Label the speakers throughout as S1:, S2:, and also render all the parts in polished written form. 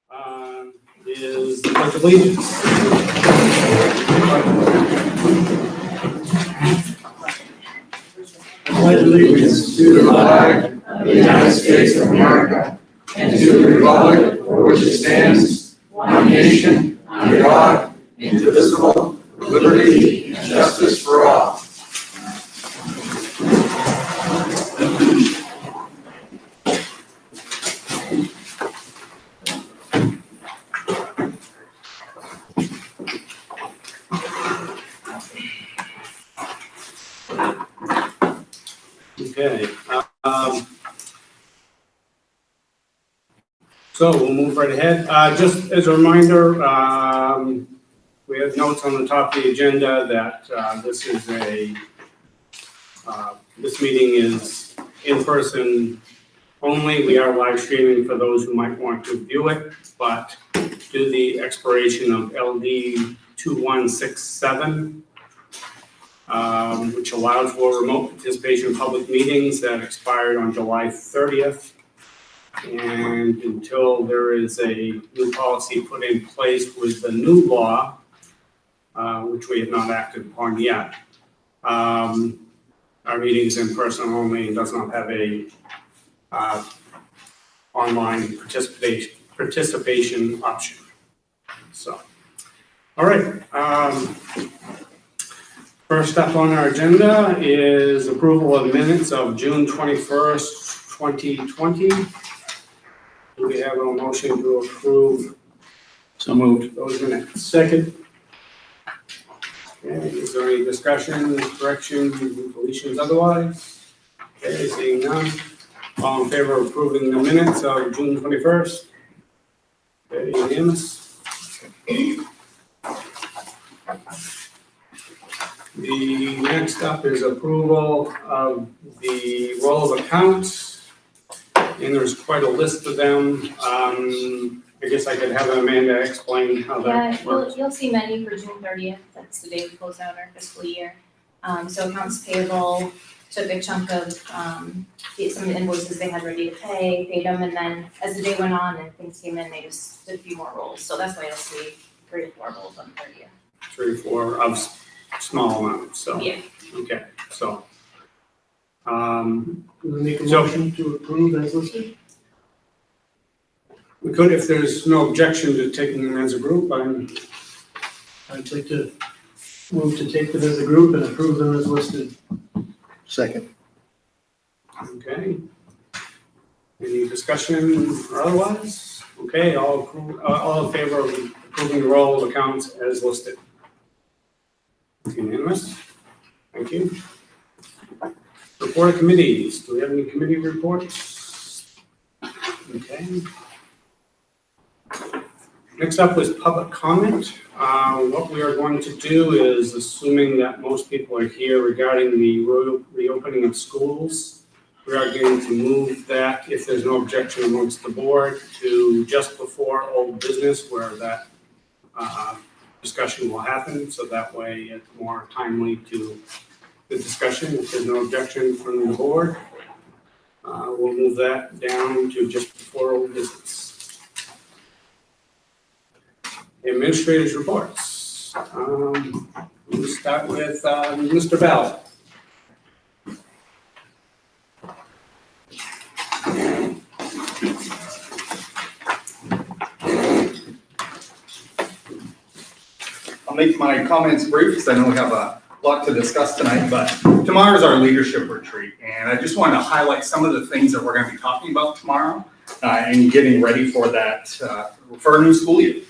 S1: Is the Pledge of Allegiance. I pledge allegiance to the flag of the United States of America and to the republic for which it stands, one nation, under God, indivisible, with liberty and justice for all. Okay, so we'll move right ahead. Just as a reminder, we have notes on the top of the agenda that this meeting is in person only. We are live streaming for those who might want to view it, but due to the expiration of LD 2167, which allows for remote participation in public meetings, that expired on July 30th. And until there is a new policy put in place with the new law, which we have not acted upon yet, our meeting is in person only and does not have a online participation option. So, all right. First up on our agenda is approval of minutes of June 21st, 2020. Do we have a motion to approve? So moved. Those minutes. Second. Okay, is there any discussion, corrections, deletions, otherwise? Okay, seeing none. All in favor of approving the minutes of June 21st? Okay, unanimous. The next up is approval of the roll of accounts, and there's quite a list of them. I guess I could have Amanda explain how that works.
S2: You'll see many for June 30th. That's the day we close out our fiscal year. So accounts payable took a chunk of some of the invoices they had ready to pay, paid them, and then as the day went on and things came in, they just did a few more rolls. So that's why you'll see 3 to 4 rolls on the 30th.
S1: 3 or 4 of small amounts, so.
S2: Yeah.
S1: Okay, so.
S3: Do we make a motion to approve as listed?
S1: We could, if there's no objection to taking them as a group,
S3: I'd like to move to take them as a group and approve them as listed.
S4: Second.
S1: Okay. Any discussion or otherwise? Okay, all in favor of approving the roll of accounts as listed? Unanimous. Thank you. Report of committees. Do we have any committee reports? Okay. Next up was public comment. What we are going to do is, assuming that most people are here regarding the reopening of schools, we are going to move that, if there's no objection amongst the board, to just before old business, where that discussion will happen, so that way it's more timely to the discussion. If there's no objection from the board, we'll move that down to just before old business. Administrators' reports. We'll start with Mr. Bell.
S5: I'll make my comments brief because I know we have a lot to discuss tonight, but tomorrow is our leadership retreat, and I just want to highlight some of the things that we're going to be talking about tomorrow and getting ready for that for a new school year.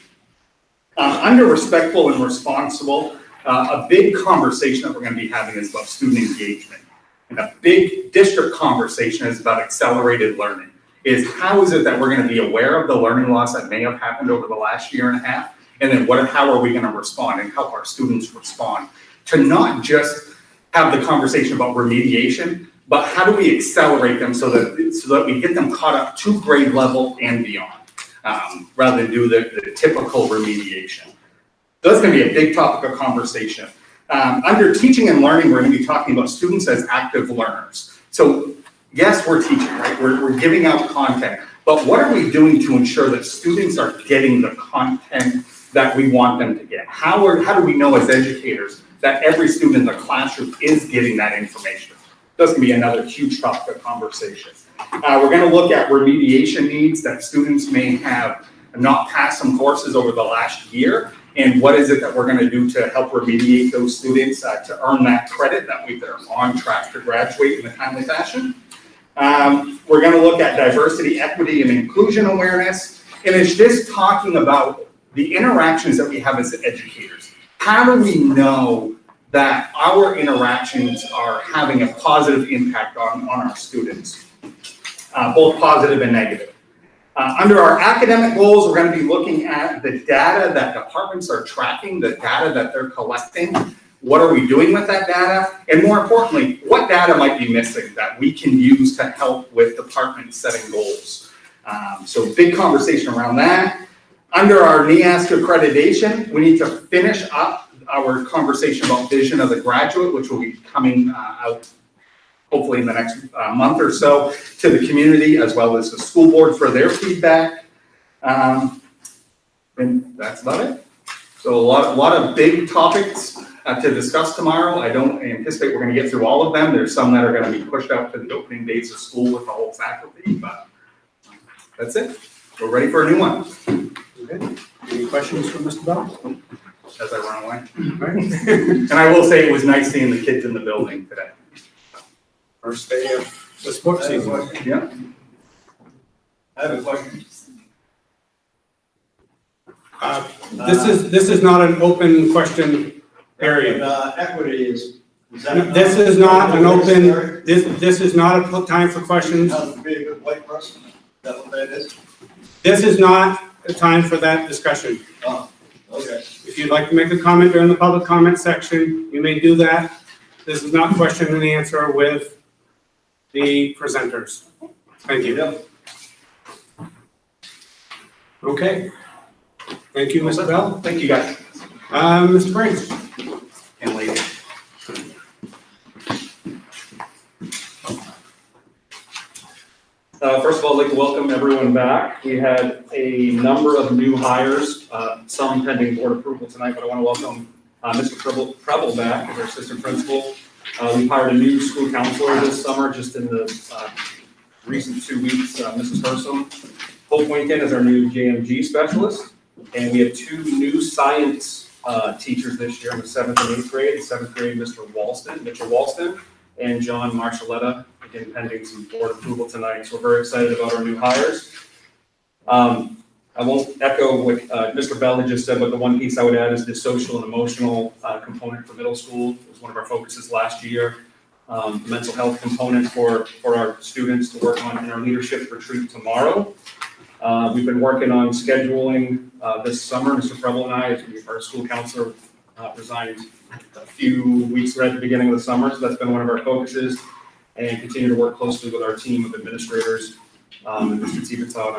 S5: Under respectful and responsible, a big conversation that we're going to be having is about student engagement. And a big district conversation is about accelerated learning. Is how is it that we're going to be aware of the learning loss that may have happened over the last year and a half? And then how are we going to respond and help our students respond to not just have the conversation about remediation, but how do we accelerate them so that we get them caught up to grade level and beyond? Rather than do the typical remediation. So that's going to be a big topic of conversation. Under teaching and learning, we're going to be talking about students as active learners. So yes, we're teaching, right? We're giving out content, but what are we doing to ensure that students are getting the content that we want them to get? How do we know as educators that every student in the classroom is getting that information? That's gonna be another huge topic of conversation. We're gonna look at remediation needs that students may have not passed some courses over the last year, and what is it that we're gonna do to help remediate those students to earn that credit that they're on track to graduate in a timely fashion. We're gonna look at diversity, equity, and inclusion awareness, and it's just talking about the interactions that we have as educators. How do we know that our interactions are having a positive impact on our students, both positive and negative? Under our academic goals, we're going to be looking at the data that departments are tracking, the data that they're collecting. What are we doing with that data? And more importantly, what data might be missing that we can use to help with departments setting goals? So big conversation around that. Under our NEAS accreditation, we need to finish up our conversation about vision of the graduate, which will be coming out hopefully in the next month or so to the community as well as the school board for their feedback. And that's about it. So a lot of big topics to discuss tomorrow. I don't anticipate we're going to get through all of them. There's some that are going to be pushed out to the opening days of school with the whole faculty, but that's it. We're ready for a new one.
S1: Okay. Any questions for Mr. Bell?
S5: As I run away.
S1: Right.
S5: And I will say it was nice seeing the kids in the building today.
S1: First day of the sports season.
S5: Yeah.
S4: I have a question.
S1: This is not an open question area.
S4: Equity is that?
S1: This is not an open, this is not a time for questions.
S4: How to be a good white person? Is that what that is?
S1: This is not a time for that discussion.
S4: Oh, okay.
S1: If you'd like to make a comment during the public comment section, you may do that. This is not question and answer with the presenters. Thank you. Okay. Thank you, Mr. Bell.
S5: Thank you, guys.
S1: Mr. Briggs.
S5: And ladies.
S6: First of all, I'd like to welcome everyone back. We had a number of new hires, some pending board approval tonight, but I want to welcome Mr. Preble back as our assistant principal. We've hired a new school counselor this summer, just in the recent 2 weeks, Mrs. Hersom. Hope Winkin is our new JMG specialist, and we have 2 new science teachers this year in the 7th and 8th grade. In 7th grade, Mitchell Walston, and John Marshalletta, again pending some board approval tonight. So we're very excited about our new hires. I won't echo what Mr. Bell had just said, but the one piece I would add is the social and emotional component for middle school. It was one of our focuses last year. The mental health component for our students to work on in our leadership retreat tomorrow. We've been working on scheduling this summer. Mr. Preble and I, our school counselor, resigned a few weeks right at the beginning of the summer, so that's been one of our focuses, and continue to work closely with our team of administrators and Mr. Tibetot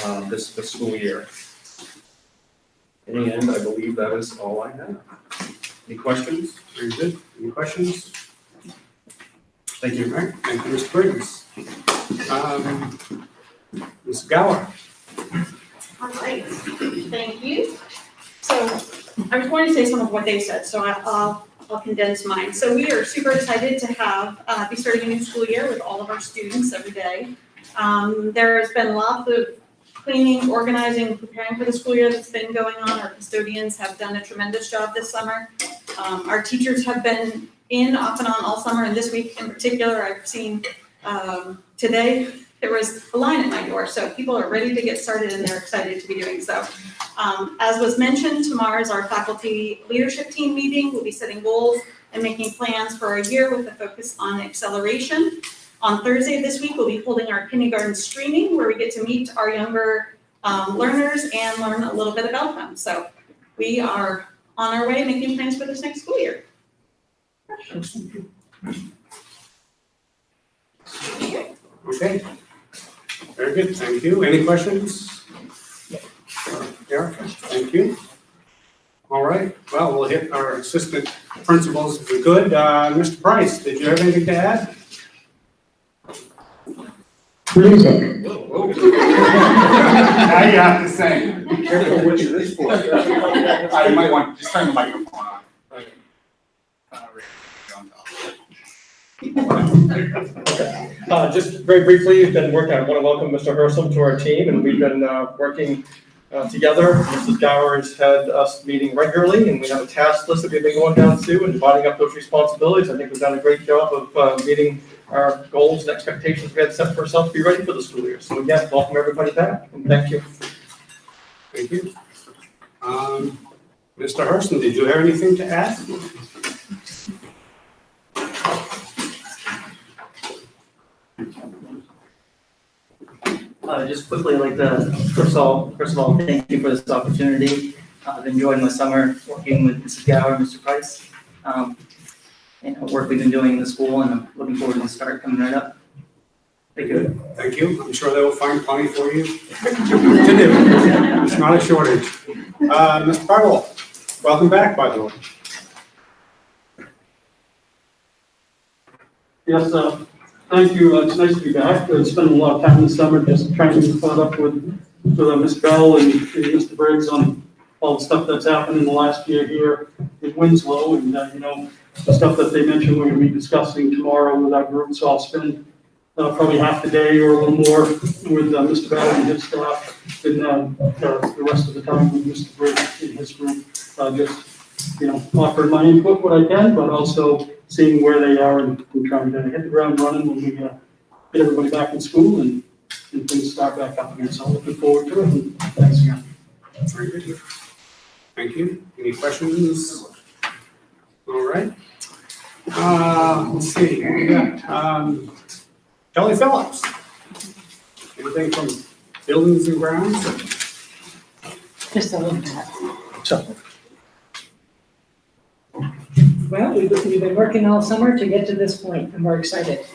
S6: on this school year. In the end, I believe that is all I have. Any questions?
S1: Very good. Any questions?
S6: Thank you.
S1: All right. Thank you, Mr. Briggs. Ms. Gower.
S7: All right, thank you. So I was going to say some of what they said, so I'll condense mine. So we are super excited to have, be starting a new school year with all of our students every day. There has been lots of cleaning, organizing, preparing for the school year that's been going on. Our custodians have done a tremendous job this summer. Our teachers have been in off and on all summer, and this week in particular, I've seen today, there was a line at my door, so people are ready to get started and they're excited to be doing so. As was mentioned, tomorrow is our faculty leadership team meeting. We'll be setting goals and making plans for a year with a focus on acceleration. On Thursday this week, we'll be holding our kindergarten screening where we get to meet our younger learners and learn a little bit about them. So we are on our way making plans for this next school year.
S1: Okay. Very good. Thank you. Any questions? Erica, thank you. All right. Well, we'll hit our assistant principals if we could. Mr. Price, did you have anything to add?
S8: Music.
S6: Whoa.
S5: Now you have to sing.
S6: Be careful what you wish for.
S5: I might want, just turn the microphone on.
S8: Just very briefly, been working, I want to welcome Mr. Hersom to our team, and we've been working together. Mrs. Gower has had us meeting regularly, and we have a task list that we've been going down to and dividing up those responsibilities. I think we've done a great job of meeting our goals and expectations we had set for ourselves to be ready for the school year. So again, welcome everybody back, and thank you.
S1: Thank you. Mr. Hurston, did you have anything to add?
S9: Just quickly, I'd like to, first of all, thank you for this opportunity. I've enjoyed my summer working with Mrs. Gower and Mr. Price. And the work we've been doing in the school, and I'm looking forward to the start coming right up. Thank you.
S1: Thank you. I'm sure they will find plenty for you to do. It's not a shortage. Mr. Bartle, welcome back, by the way.
S3: Yes, thank you. It's nice to be back. I've spent a lot of time this summer just trying to get caught up with Ms. Bell and Mr. Briggs on all the stuff that's happened in the last year here in Winslow. And, the stuff that they mentioned we're going to be discussing tomorrow with our group. So I'll spend probably half the day or a little more with Mr. Bell and his staff, and the rest of the time with Mr. Briggs and his group. Just, offering my input what I can, but also seeing where they are and trying to hit the ground running when we get everybody back in school and things start back up again. So I'm looking forward to it, and thanks again.
S1: Very good. Thank you. Any questions? All right. Let's see. We got Kelly Phillips. Anything from buildings and grounds?
S10: Just a little bit.
S1: So.
S10: Well, we've been working all summer to get to this point, and we're excited.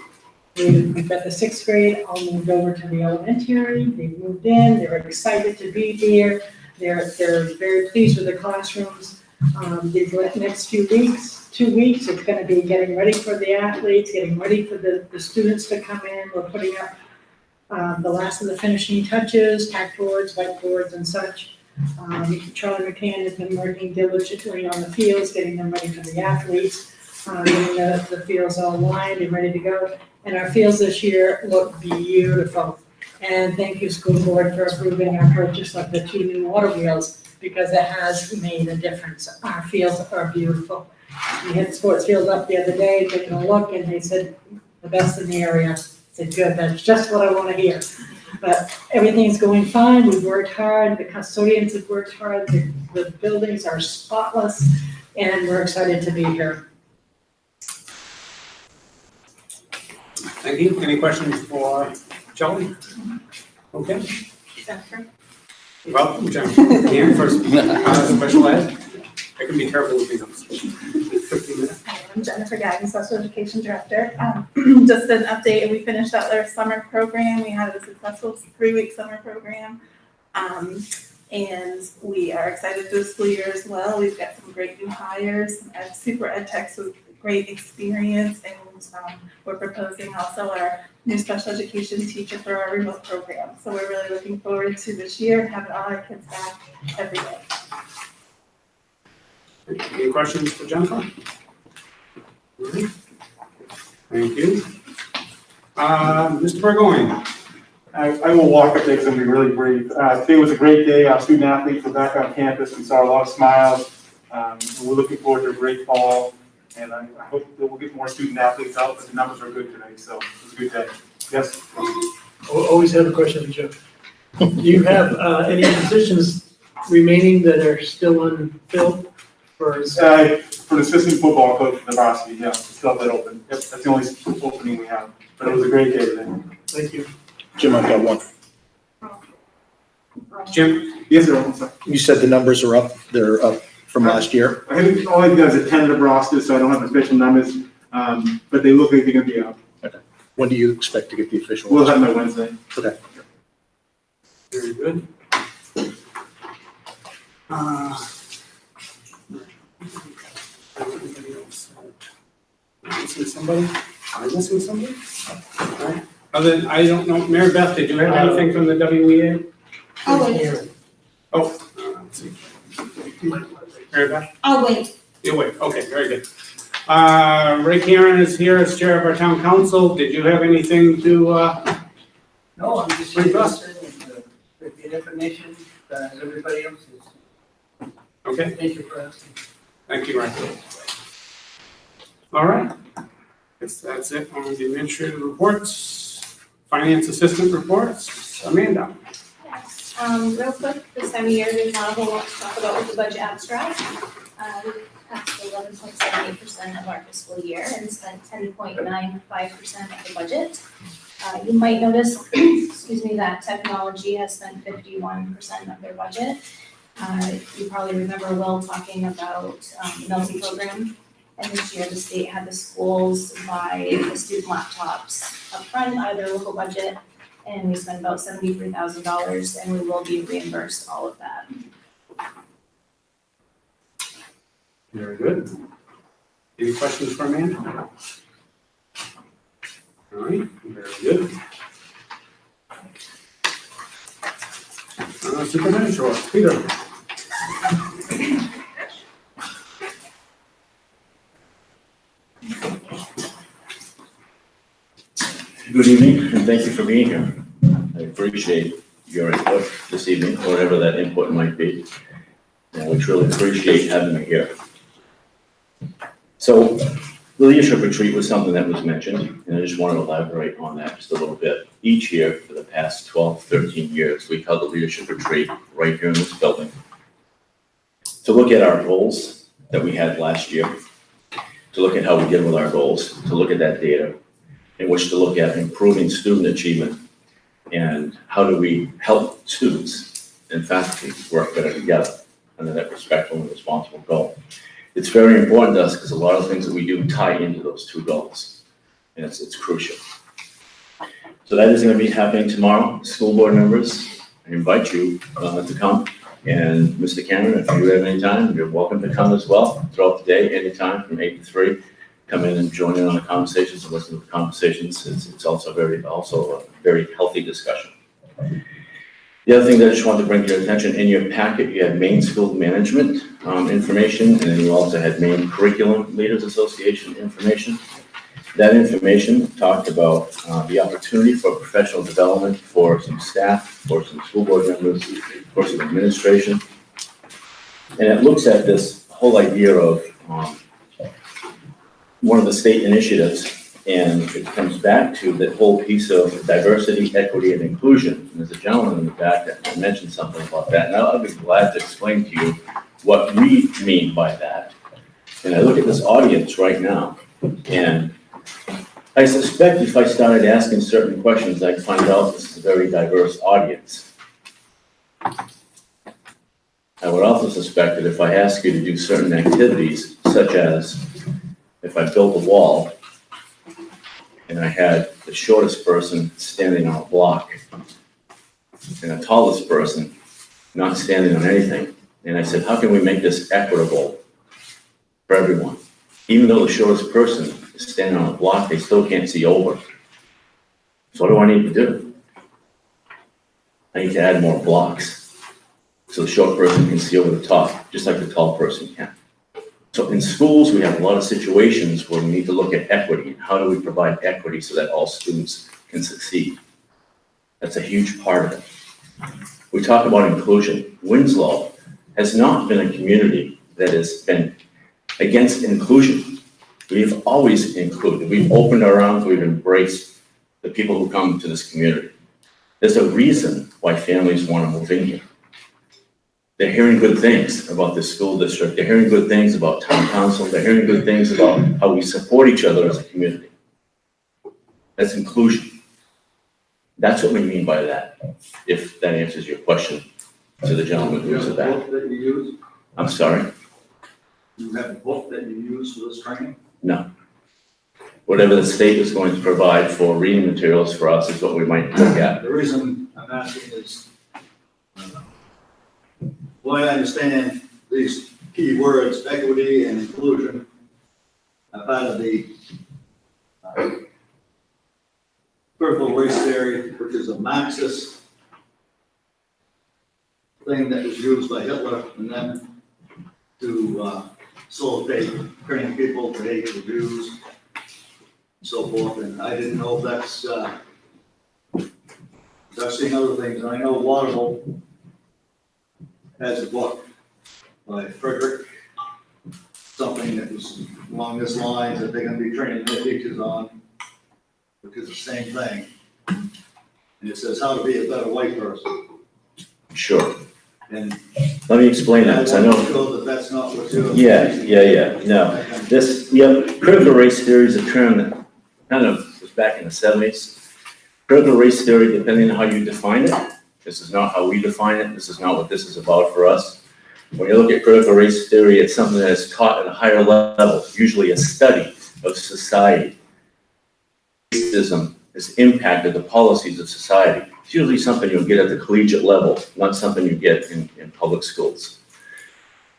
S10: We've got the 6th grade all moved over to the elementary. They've moved in. They're excited to be here. They're very pleased with the classrooms. These next few weeks, 2 weeks, it's going to be getting ready for the athletes, getting ready for the students to come in. We're putting up the last of the finishing touches, tackboards, whiteboards, and such. Charlie McCann has been working diligently on the fields, getting them ready for the athletes, getting the fields all lined and ready to go. And our fields this year look beautiful. And thank you, school board, for approving our purchase of the 2 new water wheels, because it has made a difference. Our fields are beautiful. We had the sports field up the other day, taking a look, and they said the best in the area. I said, good, that's just what I want to hear. But everything's going fine. We've worked hard. The custodians have worked hard. The buildings are spotless, and we're excited to be here.
S1: Thank you. Any questions for Kelly? Okay.
S7: Jennifer?
S1: Welcome, Jennifer. Ian, first, special ed. I can be careful with these. 15 minutes.
S11: Hi, I'm Jennifer Gagnon, Special Education Director. Just an update, we finished out our summer program. We had a successful 3-week summer program. And we are excited for the school year as well. We've got some great new hires, super ed techs with great experience, and we're proposing also our new special education teacher for our remote program. So we're really looking forward to this year and having all our kids back every day.
S1: Any questions for Jennifer? Thank you. Mr. Burgoyne.
S12: I will walk up there because I'm going to be really brief. Today was a great day. Our student athletes were back on campus. We saw a lot of smiles. We're looking forward to a great fall, and I hope that we'll get more student athletes out, but the numbers are good today, so it was a good day. Yes?
S3: Always have a question for Jeff. Do you have any positions remaining that are still unfilled?
S12: For an assistant football coach for the varsity, yeah, still have that open. Yep, that's the only opening we have, but it was a great day today.
S3: Thank you.
S13: Jim, I've got one.
S1: Jim?
S12: Yes, sir.
S13: You said the numbers are up, they're up from last year?
S12: I haven't, all I've got is a tentative roster, so I don't have official numbers, but they look like they're going to be up.
S13: Okay. When do you expect to get the official?
S12: We'll have them by Wednesday.
S13: Okay.
S1: Very good. Missing somebody? Am I missing somebody? All right. Other than, I don't know, Mary Beth, did you have anything from the WEA?
S11: I'll wait.
S1: Let's see. Mary Beth?
S11: I'll wait.
S1: You wait, okay, very good. Ray Karen is here as chair of our town council. Did you have anything to,
S14: No, I'm just
S1: Pretty fast.
S14: interested in the information that everybody else is.
S1: okay,
S14: Thank you for asking.
S1: thank you, Ray. All right. Guess that's it on the administrative reports. Finance assistant reports. Amanda?
S2: Yes, real quick, this time of year, there's not a whole lot to talk about with the budget abstract. We passed 11.78% of our fiscal year and spent 10.95% of the budget. You might notice, excuse me, that technology has spent 51% of their budget. You probably remember Will talking about the Melty program. And this year, the state had the schools buy the student laptops upfront out of their local budget. And we spent about $73,000 and we will be reimbursed all of that.
S1: Very good. Any questions for Amanda? All right, very good. Superintendent report, Peter.
S15: Good evening, and thank you for being here. I appreciate your input this evening, whatever that input might be. And we truly appreciate having you here. So, the leadership retreat was something that was mentioned, and I just want to elaborate on that just a little bit. Each year for the past 12, 13 years, we've held a leadership retreat right here in this building to look at our goals that we had last year, to look at how we did with our goals, to look at that data, in which to look at improving student achievement and how do we help students and faculty work better together under that respectful and responsible goal. It's very important to us because a lot of things that we do tie into those two goals, and it's crucial. So that is going to be happening tomorrow. School board members, I invite you to come. And Mr. Cameron, if you have any time, you're welcome to come as well throughout the day, anytime from 8 to 3. Come in and join in on the conversations and listen to the conversations. It's also a very healthy discussion. The other thing that I just wanted to bring to your attention, in your packet, you had Maine School Management information, and then you also had Maine Curriculum Leaders Association information. That information talked about the opportunity for professional development for some staff, for some school board members, for some administration. And it looks at this whole idea of one of the state initiatives, and it comes back to the whole piece of diversity, equity, and inclusion. And there's a gentleman in the back that mentioned something about that, and I'll be glad to explain to you what we mean by that. And I look at this audience right now, and I suspect if I started asking certain questions, I'd find out this is a very diverse audience. I would also suspect that if I ask you to do certain activities, such as if I built a wall and I had the shortest person standing on a block and the tallest person not standing on anything, and I said, how can we make this equitable for everyone? Even though the shortest person is standing on a block, they still can't see over. So what do I need to do? I need to add more blocks so the short person can see over the top, just like the tall person can. So in schools, we have a lot of situations where we need to look at equity. How do we provide equity so that all students can succeed? That's a huge part of it. We talk about inclusion. Winslow has not been a community that has been against inclusion. We've always included. We've opened our arms. We've embraced the people who come to this community. There's a reason why families want to move in here. They're hearing good things about the school district. They're hearing good things about town council. They're hearing good things about how we support each other as a community. That's inclusion. That's what we mean by that, if that answers your question to the gentleman who was at that.
S4: Book that you use?
S15: I'm sorry?
S4: You have a book that you use for this training?
S15: No. Whatever the state is going to provide for reading materials for us is what we might look at.
S4: The reason I'm asking is, well, I understand these key words, equity and inclusion, are part of the critical race theory, which is a Marxist thing that was used by Hitler and then to facilitate training people to hate the Jews and so forth. And I didn't know if that's, I've seen other things, and I know Waterville has a book by Frederick, something that was along this lines that they're gonna be training their teachers on, which is the same thing. And it says how to be a better white person.
S15: Sure.
S4: And
S15: Let me explain that, because I know.
S4: want to show that that's not what you're.
S15: Yeah, no. Critical race theory is a term that kind of was back in the 70s. Critical race theory, depending on how you define it, this is not how we define it, this is not what this is about for us. When you look at critical race theory, it's something that is taught at a higher level, usually a study of society. Racism has impacted the policies of society. It's usually something you'll get at the collegiate level, not something you get in public schools.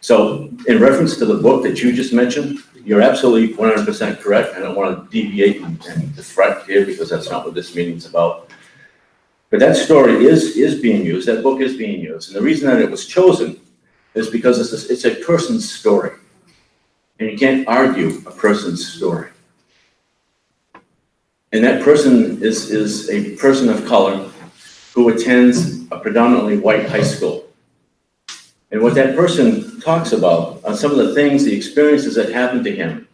S15: So in reference to the book that you just mentioned, you're absolutely 100% correct. I don't want to deviate and deflect here because that's not what this meeting's about. But that story is being used, that book is being used. And the reason that it was chosen is because it's a person's story. And you can't argue a person's story. And that person is a person of color who attends a predominantly white high school. And what that person talks about are some of the things, the experiences that happened to him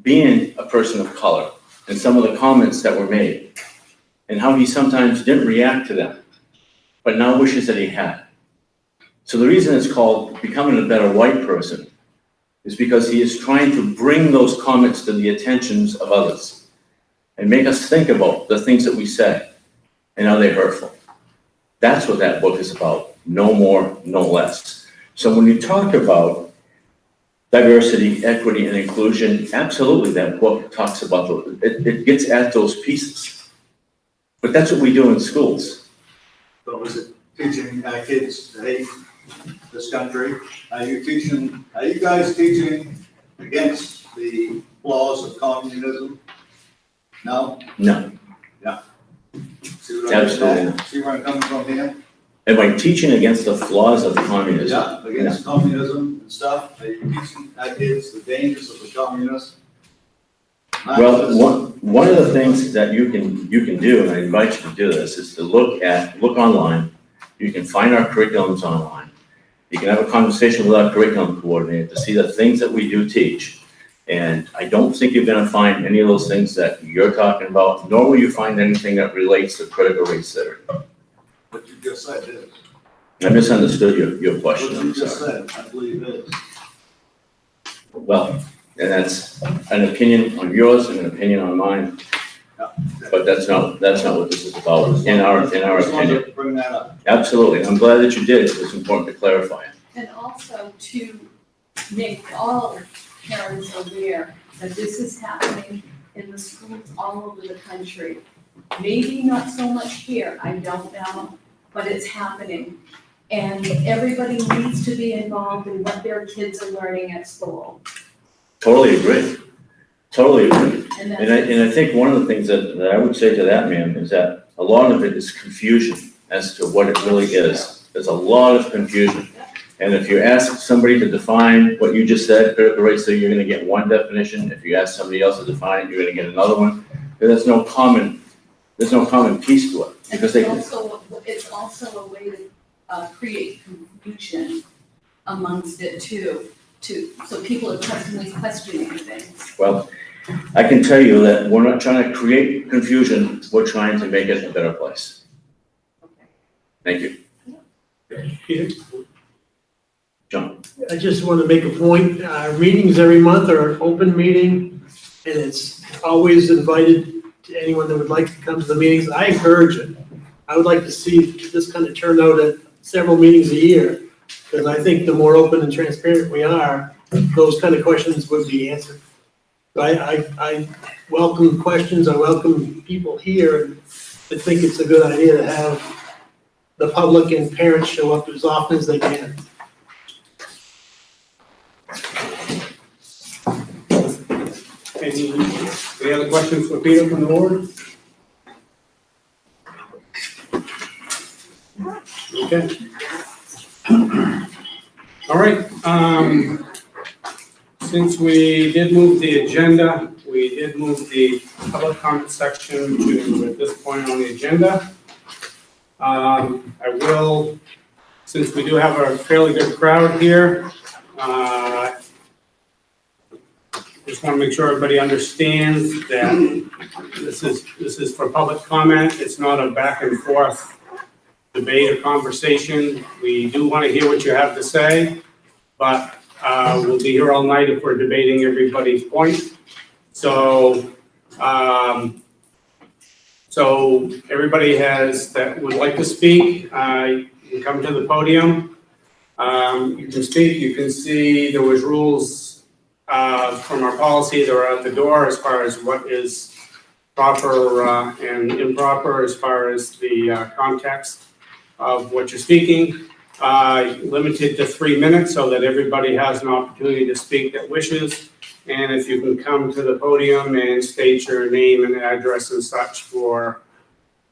S15: being a person of color, and some of the comments that were made, and how he sometimes didn't react to them, but now wishes that he had. So the reason it's called Becoming a Better White Person is because he is trying to bring those comments to the attentions of others and make us think about the things that we say and are they hurtful. That's what that book is about, no more, no less. So when you talk about diversity, equity, and inclusion, absolutely that book talks about, it gets at those pieces. But that's what we do in schools.
S4: So is it teaching our kids to hate this country? Are you guys teaching against the flaws of communism? No?
S15: No.
S4: Yeah.
S15: Absolutely not.
S4: See where I'm coming from here?
S15: Am I teaching against the flaws of communism?
S4: Yeah, against communism and stuff. Are you teaching our kids the dangers of the communists?
S15: Well, one of the things that you can do, and I invite you to do this, is to look online. You can find our curriculums online. You can have a conversation with our curriculum coordinator to see the things that we do teach. And I don't think you're going to find any of those things that you're talking about, nor will you find anything that relates to critical race theory.
S4: What you just said is.
S15: I misunderstood your question,
S4: What you
S15: I'm
S4: just
S15: sorry.
S4: said, I believe it is.
S15: Well, and that's an opinion on yours and an opinion on mine, but that's not what this is about, in our
S4: Just wanted
S15: opinion.
S4: to bring that up.
S15: Absolutely, and I'm glad that you did, it's important to clarify it.
S16: And also to make all parents aware that this is happening in the schools all over the country. Maybe not so much here, I don't know, but it's happening. And everybody needs to be involved in what their kids are learning at school.
S15: Totally agree.
S16: And
S15: And I think one of the things that I would say to that, ma'am, is that a lot of it is confusion as to what it really is. There's a lot of confusion. And if you ask somebody to define what you just said, critical race theory, you're gonna get one definition. If you ask somebody else to define it, you're gonna get another one. There's no common piece to it. Because
S16: it's also a way to create confusion amongst it too, so people are constantly questioning things.
S15: Well, I can tell you that we're not trying to create confusion, we're trying to make it a better place. Thank you.
S17: Peter?
S15: John?
S17: I just want to make a point, our meetings every month are an open meeting, and it's always invited to anyone that would like to come to the meetings. I encourage it. I would like to see this kind of turnout at several meetings a year, because I think the more open and transparent we are, those kind of questions would be answered. So I welcome questions, I welcome people here, and I think it's a good idea to have the public and parents show up as often as they can.
S1: Any other questions for Peter from the board? Okay. All right, since we did move the agenda, we did move the public comment section to at this point on the agenda. I will, since we do have a fairly good crowd here, just want to make sure everybody understands that this is for public comment. It's not a back and forth debate or conversation. We do want to hear what you have to say, but we'll be here all night if we're debating everybody's point. So, so everybody that would like to speak, you can come to the podium. You can speak. You can see there was rules from our policy that are at the door as far as what is proper and improper as far as the context of what you're speaking. Limited to 3 minutes so that everybody has an opportunity to speak that wishes. And if you can come to the podium and state your name and address and such for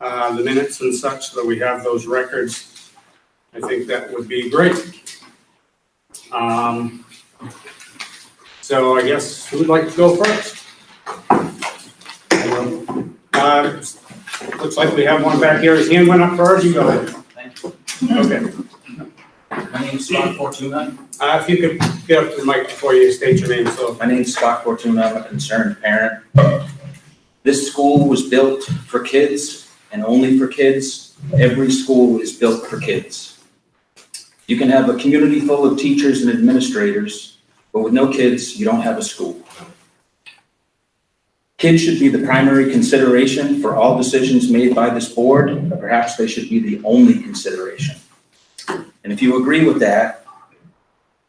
S1: the minutes and such so that we have those records, I think that would be great. So I guess who would like to go first? Looks like we have one back here. His hand went up first. You go ahead.
S18: Thank you.
S1: Okay.
S18: My name is Scott Fortuna.
S1: If you could get up to the mic before you state your name, so.
S18: My name is Scott Fortuna. I'm a concerned parent. This school was built for kids and only for kids. Every school is built for kids. You can have a community full of teachers and administrators, but with no kids, you don't have a school. Kids should be the primary consideration for all decisions made by this board, but perhaps they should be the only consideration. And if you agree with that,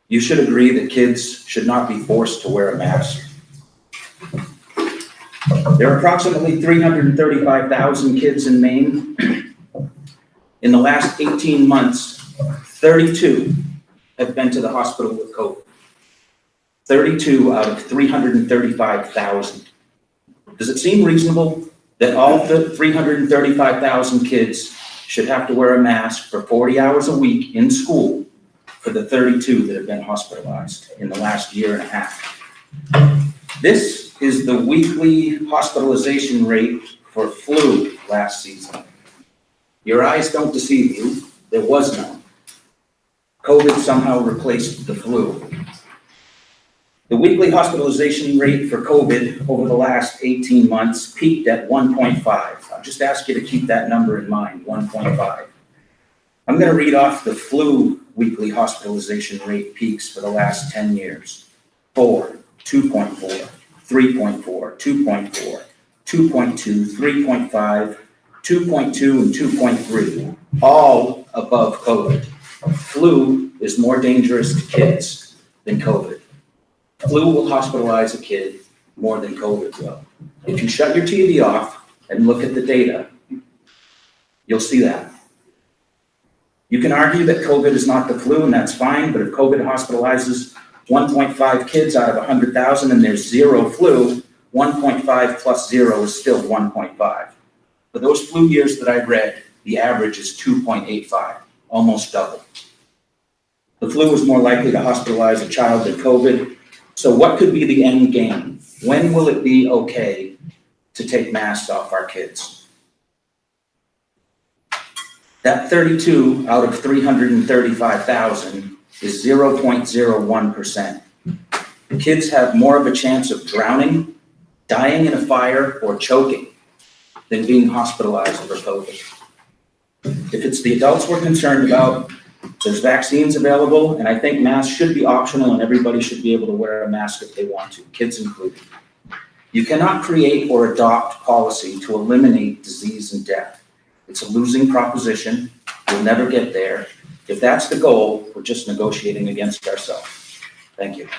S18: you should agree that kids should not be forced to wear a mask. There are approximately 335,000 kids in Maine. In the last 18 months, 32 have been to the hospital with COVID. 32 out of 335,000. Does it seem reasonable that all the 335,000 kids should have to wear a mask for 40 hours a week in school for the 32 that have been hospitalized in the last year and a half? This is the weekly hospitalization rate for flu last season. Your eyes don't deceive you. There was none. COVID somehow replaced the flu. The weekly hospitalization rate for COVID over the last 18 months peaked at 1.5. I'll just ask you to keep that number in mind, 1.5. I'm going to read off the flu weekly hospitalization rate peaks for the last 10 years. 4, 2.4, 3.4, 2.4, 2.2, 3.5, 2.2, and 2.3, all above COVID. Flu is more dangerous to kids than COVID. Flu will hospitalize a kid more than COVID will. If you shut your TV off and look at the data, you'll see that. You can argue that COVID is not the flu, and that's fine, but if COVID hospitalizes 1.5 kids out of 100,000 and there's zero flu, 1.5 plus 0 is still 1.5. For those flu years that I read, the average is 2.85, almost double. The flu is more likely to hospitalize a child than COVID. So what could be the end game? When will it be okay to take masks off our kids? That 32 out of 335,000 is 0.01%. Kids have more of a chance of drowning, dying in a fire, or choking than being hospitalized for COVID. If it's the adults we're concerned about, there's vaccines available, and I think masks should be optional and everybody should be able to wear a mask if they want to, kids included. You cannot create or adopt policy to eliminate disease and death. It's a losing proposition. We'll never get there. If that's the goal, we're just negotiating against ourselves. Thank you.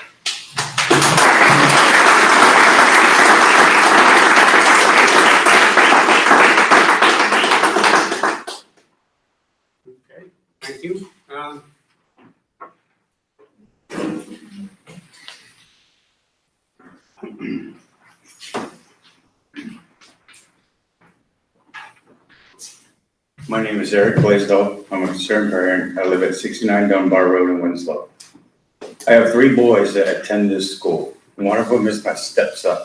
S1: Okay, thank you.
S19: My name is Eric Blaisdell. I'm a concerned parent. I live at 69 Dunbar Road in Winslow. I have 3 boys that attend this school. One of them is my stepson.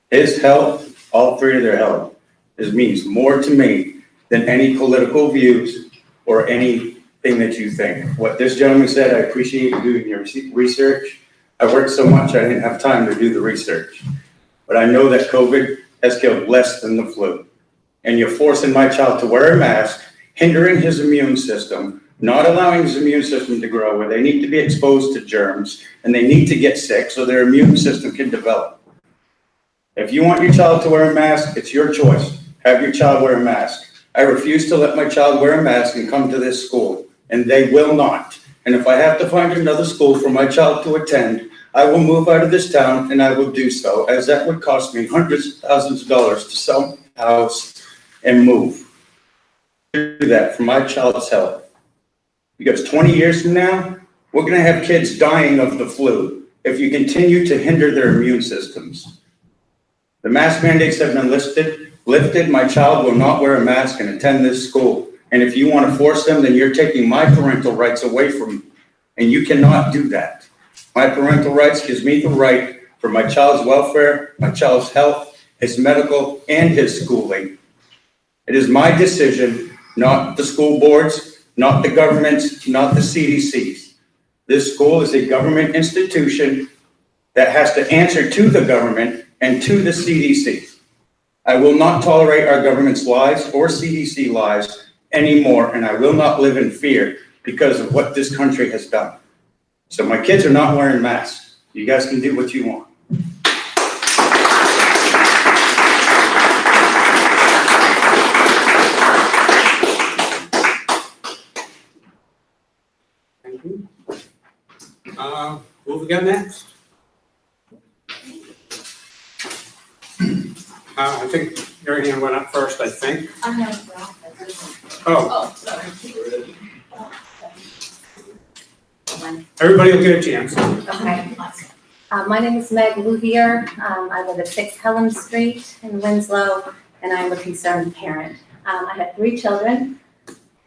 S19: His health, all 3 of their health, means more to me than any political views or anything that you think. What this gentleman said, I appreciate you doing your research. I worked so much I didn't have time to do the research. But I know that COVID has killed less than the flu. And you're forcing my child to wear a mask, hindering his immune system, not allowing his immune system to grow, where they need to be exposed to germs, and they need to get sick so their immune system can develop. If you want your child to wear a mask, it's your choice. Have your child wear a mask. I refuse to let my child wear a mask and come to this school, and they will not. And if I have to find another school for my child to attend, I will move out of this town, and I will do so, as that would cost me hundreds of thousands of dollars to sell my house and move. Do that for my child's health. Because 20 years from now, we're going to have kids dying of the flu if you continue to hinder their immune systems. The mask mandates have been lifted. My child will not wear a mask and attend this school. And if you want to force them, then you're taking my parental rights away from me. And you cannot do that. My parental rights gives me the right for my child's welfare, my child's health, his medical, and his schooling. It is my decision, not the school boards, not the governments, not the CDCs. This school is a government institution that has to answer to the government and to the CDC. I will not tolerate our government's lies or CDC lies anymore, and I will not live in fear because of what this country has done. So my kids are not wearing masks. You guys can do what you want.
S1: Thank you. Who we got next? I think your hand went up first, I think.
S16: I have Ralph.
S1: Oh,
S16: sorry.
S1: everybody will get a chance.
S20: Okay. My name is Meg Louvier. I live at 6 Helen Street in Winslow, and I'm a concerned parent. I have 3 children,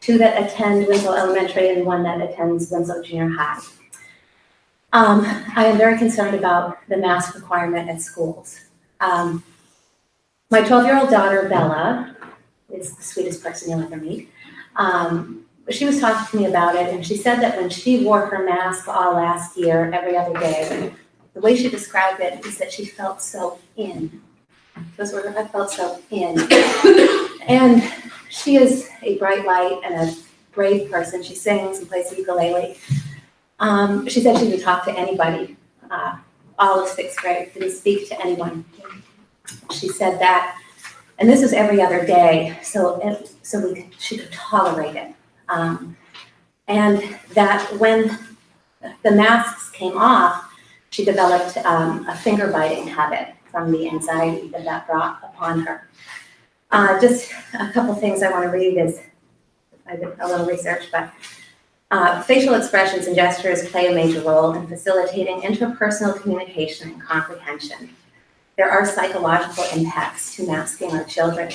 S20: 2 that attend Winslow Elementary and 1 that attends Winslow Junior High. I am very concerned about the mask requirement at schools. My 12-year-old daughter, Bella, is the sweetest person you'll ever meet. She was talking to me about it, and she said that when she wore her mask all last year, every other day, the way she described it is that she felt so in. Those were, I felt so in. And she is a bright light and a brave person. She sings and plays the ukulele. She said she would talk to anybody, all of 6th grade, didn't speak to anyone. She said that, and this was every other day, so she could tolerate it. And that when the masks came off, she developed a finger biting habit from the anxiety that brought upon her. Just a couple things I want to read is, I did a little research, but facial expressions and gestures play a major role in facilitating interpersonal communication and comprehension. There are psychological impacts to masking our children.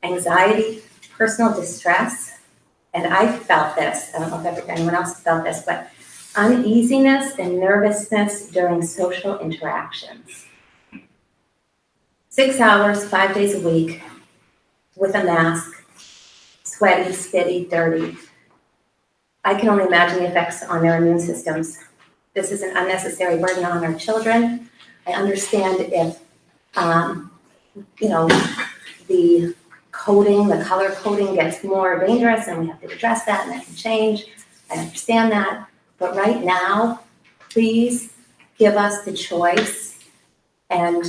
S20: Anxiety, personal distress, and I felt this, I don't know if anyone else felt this, but uneasiness and nervousness during social interactions. 6 hours, 5 days a week, with a mask, sweaty, spitty, dirty. I can only imagine the effects on their immune systems. This is an unnecessary burden on our children. I understand if, the coding, the color coding gets more dangerous and we have to address that and that can change. I understand that. But right now, please give us the choice and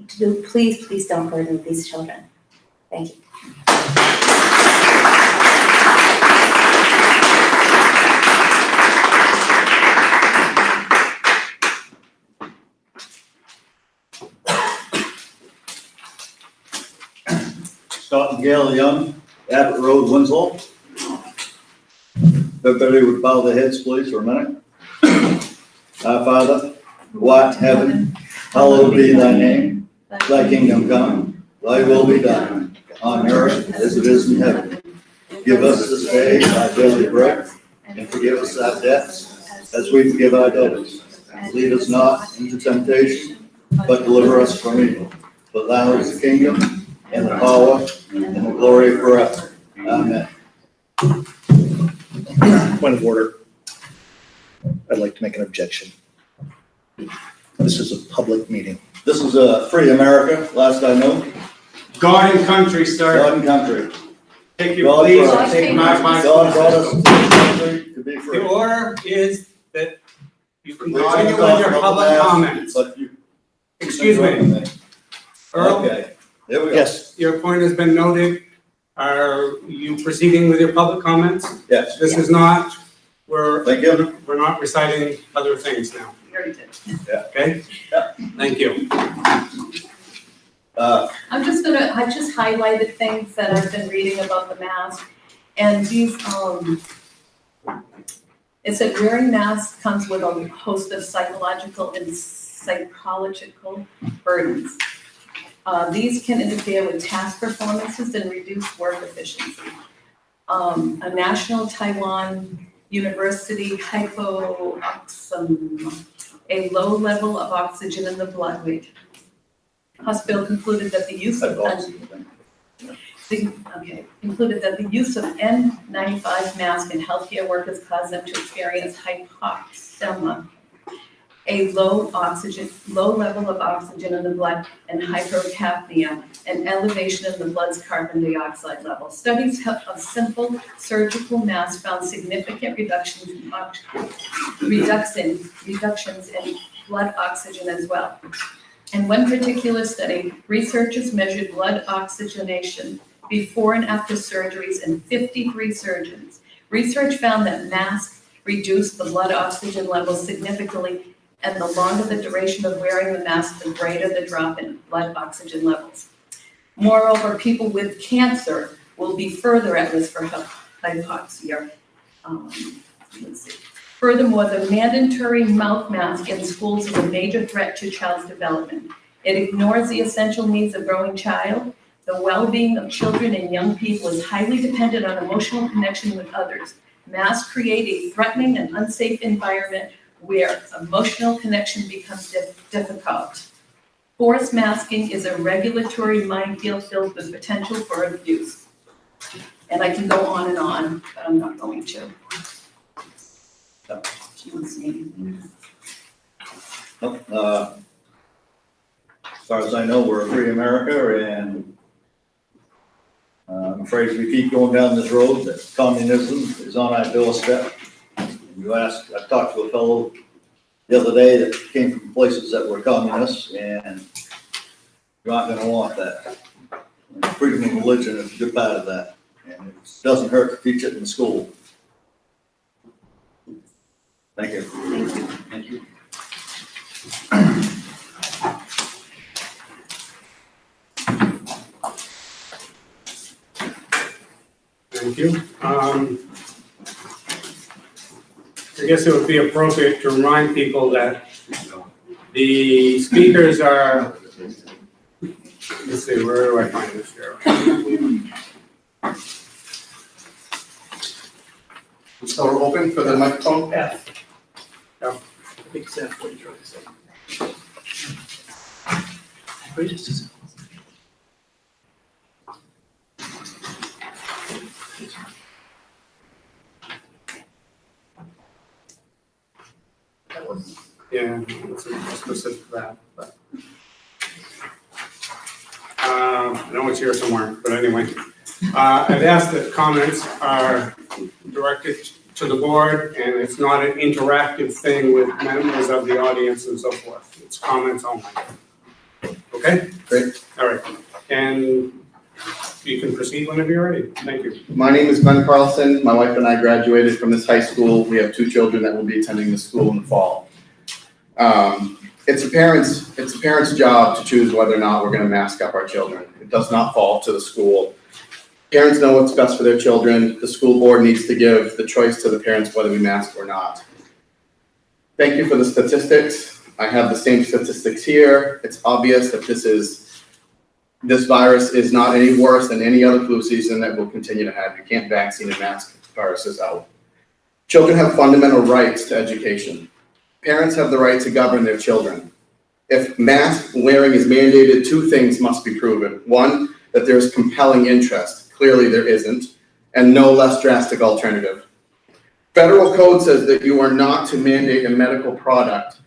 S20: please don't burden these children. Thank you.
S4: Scott and Gail Young, Abbott Road, Winslow. If everybody would bow their heads, please, for a minute. Our Father, who art in heaven, hallowed be thy name. Thy kingdom come, thy will be done, on earth as it is in heaven. Give us this day our daily bread, and forgive us our debts, as we forgive our debtors. Lead us not into temptation, but deliver us from evil. For thou is the kingdom, and the power, and the glory forever. Amen.
S13: Point of order. I'd like to make an objection. This is a public meeting.
S4: This is a free America, last I know.
S1: God and country, sir.
S4: God and country.
S1: Thank you,
S4: God
S1: please.
S4: brought us-
S1: Take my
S4: God brought us to this country to be free.
S1: The order is that you can
S4: Please
S1: continue
S4: don't
S1: with your
S4: talk
S1: public
S4: about
S1: comments.
S4: But you.
S1: Excuse me. Earl,
S4: Okay, there we go.
S13: Yes.
S1: your point has been noted. Are you proceeding with your public comments?
S4: Yes.
S1: This is not, we're
S4: Thank you.
S1: not reciting other things now,
S7: You already did.
S1: okay? Thank you.
S16: I'm just gonna, I just highlighted things that I've been reading about the mask, and these, it said wearing masks comes with a host of psychological and psychological burdens. These can interfere with task performances and reduce work efficiency. A national Taiwan University a low level of oxygen in the blood weight. Hospital concluded that the use of N95 mask in healthcare workers caused them to experience hypoxemia, a low level of oxygen in the blood, and hypercapnia, an elevation in the blood's carbon dioxide level. Studies of simple surgical masks found significant reductions in blood oxygen as well. In one particular study, researchers measured blood oxygenation before and after surgeries in 53 surgeons. Research found that masks reduced the blood oxygen levels significantly, and the longer the duration of wearing the mask, the greater the drop in blood oxygen levels. Moreover, people with cancer will be further at risk for hypoxia. Furthermore, the mandatory mouth mask in schools is a major threat to child's development. It ignores the essential needs of a growing child. The well-being of children and young people is highly dependent on emotional connection with others. Masks create a threatening and unsafe environment where emotional connection becomes difficult. Forced masking is a regulatory minefield filled with potential for abuse. And I can go on, but I'm not going to.
S4: As far as I know, we're a free America, and I'm afraid if we keep going down this road, that communism is on our doorstep. I talked to a fellow the other day that came from places that were communists, and you're not gonna want that. And freedom of religion is a good part of that, and it doesn't hurt to teach it in school. Thank you.
S7: Thank you.
S1: Thank you. I guess it would be appropriate to remind people that the speakers are, let's see, where do I find this here?
S5: So we're open for the microphone?
S17: Yeah. I think that's what you're trying to say.
S1: Yeah, it's specific to that, but. I know it's here somewhere, but anyway. I've asked that comments are directed to the board, and it's not an interactive thing with members of the audience and so forth. It's comments only. Okay?
S5: Great.
S1: All right. And you can proceed whenever you're ready. Thank you.
S5: My name is Ben Carlson. My wife and I graduated from this high school. We have 2 children that will be attending the school in the fall. It's a parent's job to choose whether or not we're going to mask up our children. It does not fall to the school. Parents know what's best for their children. The school board needs to give the choice to the parents whether we mask or not. Thank you for the statistics. I have the same statistics here. It's obvious that this is this virus is not any worse than any other flu season that we'll continue to have. You can't vaccine and mask viruses out. Children have fundamental rights to education. Parents have the right to govern their children. If mask wearing is mandated, two things must be proven. One, that there's compelling interest. Clearly there isn't, and no less drastic alternative. Federal code says that you are not to mandate a medical product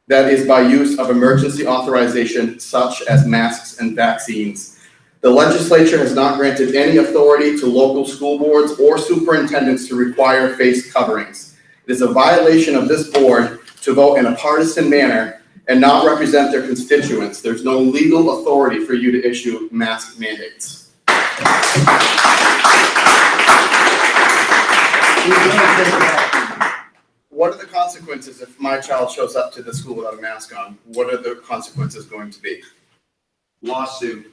S5: that is by use of emergency authorization, such as masks and vaccines. The legislature has not granted any authority to local school boards or superintendents to require face coverings. It is a violation of this board to vote in a partisan manner and not represent their constituents. There's no legal authority for you to issue mask mandates. What are the consequences if my child shows up to the school without a mask on? What are the consequences going to be?
S4: Lawsuit.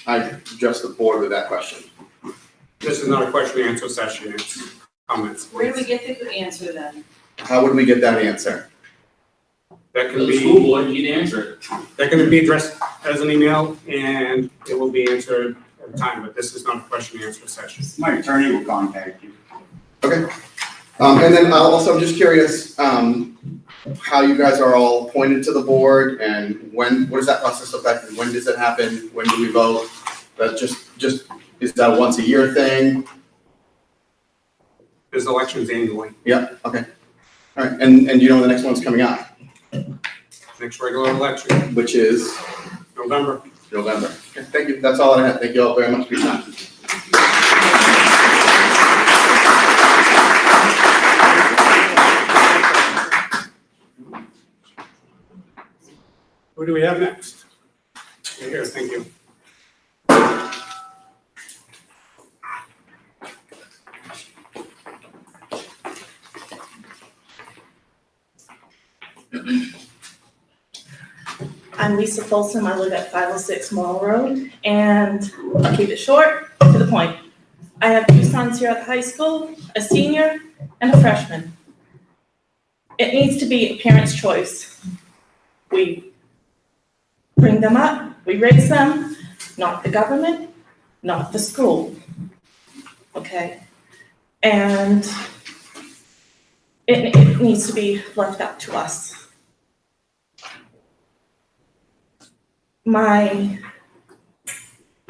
S5: I address the board with that question.
S1: This is not a question and answer session, it's comments.
S16: Where do we get the answer then?
S5: How would we get that answer?
S1: That can
S6: The
S1: be.
S6: school board, you can answer it.
S1: That can be addressed as an email and it will be answered at the time, but this is not a question and answer session.
S19: My attorney will contact you.
S5: Okay. And then also, I'm just curious how you guys are all appointed to the board and what does that process look like? And when does it happen? When do we vote? That just is that a once a year thing?
S1: There's elections annually.
S5: Yeah, okay. All right, and you know when the next one's coming up?
S1: Next regular election,
S5: Which is
S1: November.
S5: November. Okay, thank you. That's all I have. Thank you all very much for your time.
S1: Who do we have next? Here, thank you.
S11: I'm Lisa Folsom. I live at 506 Mall Road, and I'll keep it short, to the point. I have two sons here at the high school, a senior and a freshman. It needs to be a parent's choice. We bring them up, we raise them, not the government, not the school. Okay? And it needs to be left up to us. I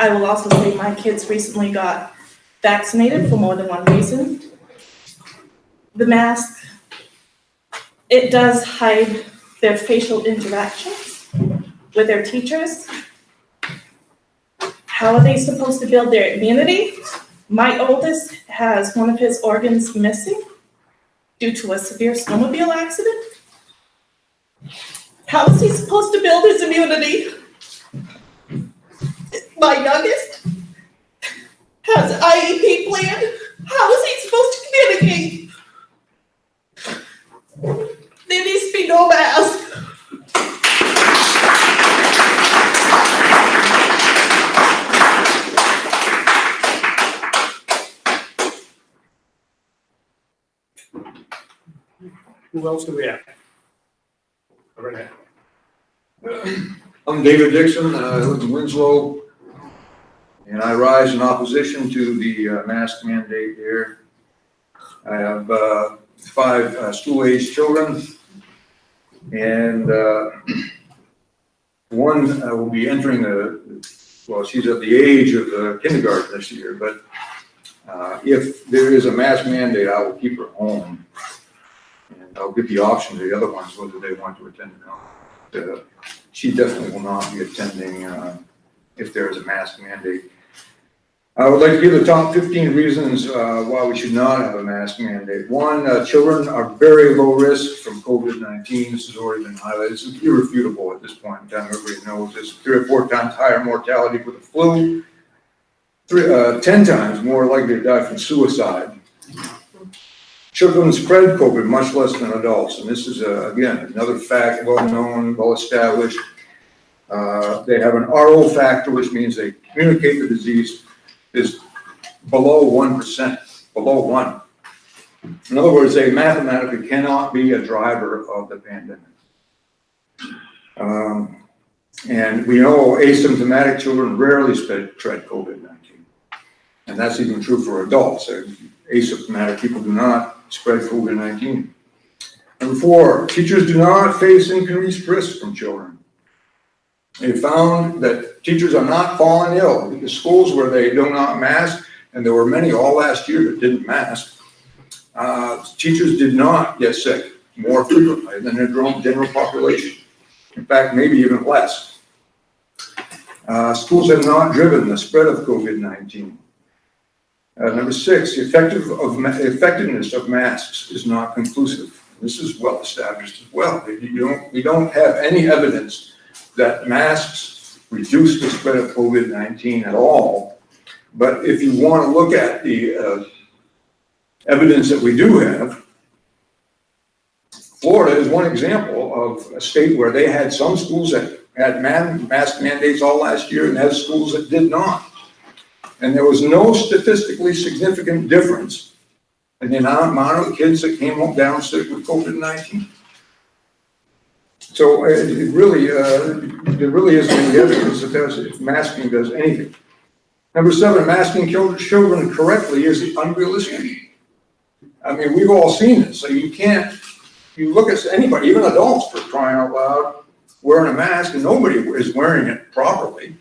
S11: will also say my kids recently got vaccinated for more than one reason. The mask, it does hide their facial interactions with their teachers. How are they supposed to build their immunity? My oldest has one of his organs missing due to a severe snowmobile accident. How is he supposed to build his immunity? My youngest has an IEP plan. How is he supposed to communicate? There needs to be no mask.
S1: Who else do we have? Over there.
S21: I'm David Dixon, I live in Winslow, and I rise in opposition to the mask mandate here. I have 5 school-aged children, and one will be entering she's at the age of kindergarten this year, but if there is a mask mandate, I will keep her home. And I'll give the option to the other ones whether they want to attend or not. She definitely will not be attending if there is a mask mandate. I would like to give the top 15 reasons why we should not have a mask mandate. One, children are very low risk from COVID-19. This has already been highlighted. This is irrefutable at this point in time. Everybody knows this. 3 or 4 times higher mortality with the flu. 10 times more likely to die from suicide. Children spread COVID much less than adults, and this is, again, another fact, well-known, well-established. They have an RO factor, which means they communicate the disease is below 1%, below 1. In other words, they mathematically cannot be a driver of the pandemic. And we know asymptomatic children rarely tread COVID-19. And that's even true for adults. Asymptomatic people do not spread COVID-19. Number 4, teachers do not face increased risk from children. They found that teachers are not falling ill. In the schools where they do not mask, and there were many all last year that didn't mask, teachers did not get sick more frequently than their general population. In fact, maybe even less. Schools have not driven the spread of COVID-19. Number 6, the effectiveness of masks is not conclusive. This is well established as well. We don't have any evidence that masks reduce the spread of COVID-19 at all. But if you want to look at the evidence that we do have, Florida is one example of a state where they had some schools that had mask mandates all last year and had schools that did not. And there was no statistically significant difference in the amount of kids that came down sick with COVID-19. So there really isn't any evidence that masking does anything. Number 7, masking children correctly is unrealistic. I mean, we've all seen this. So you look at anybody, even adults, for crying out loud, wearing a mask, and nobody is wearing it properly.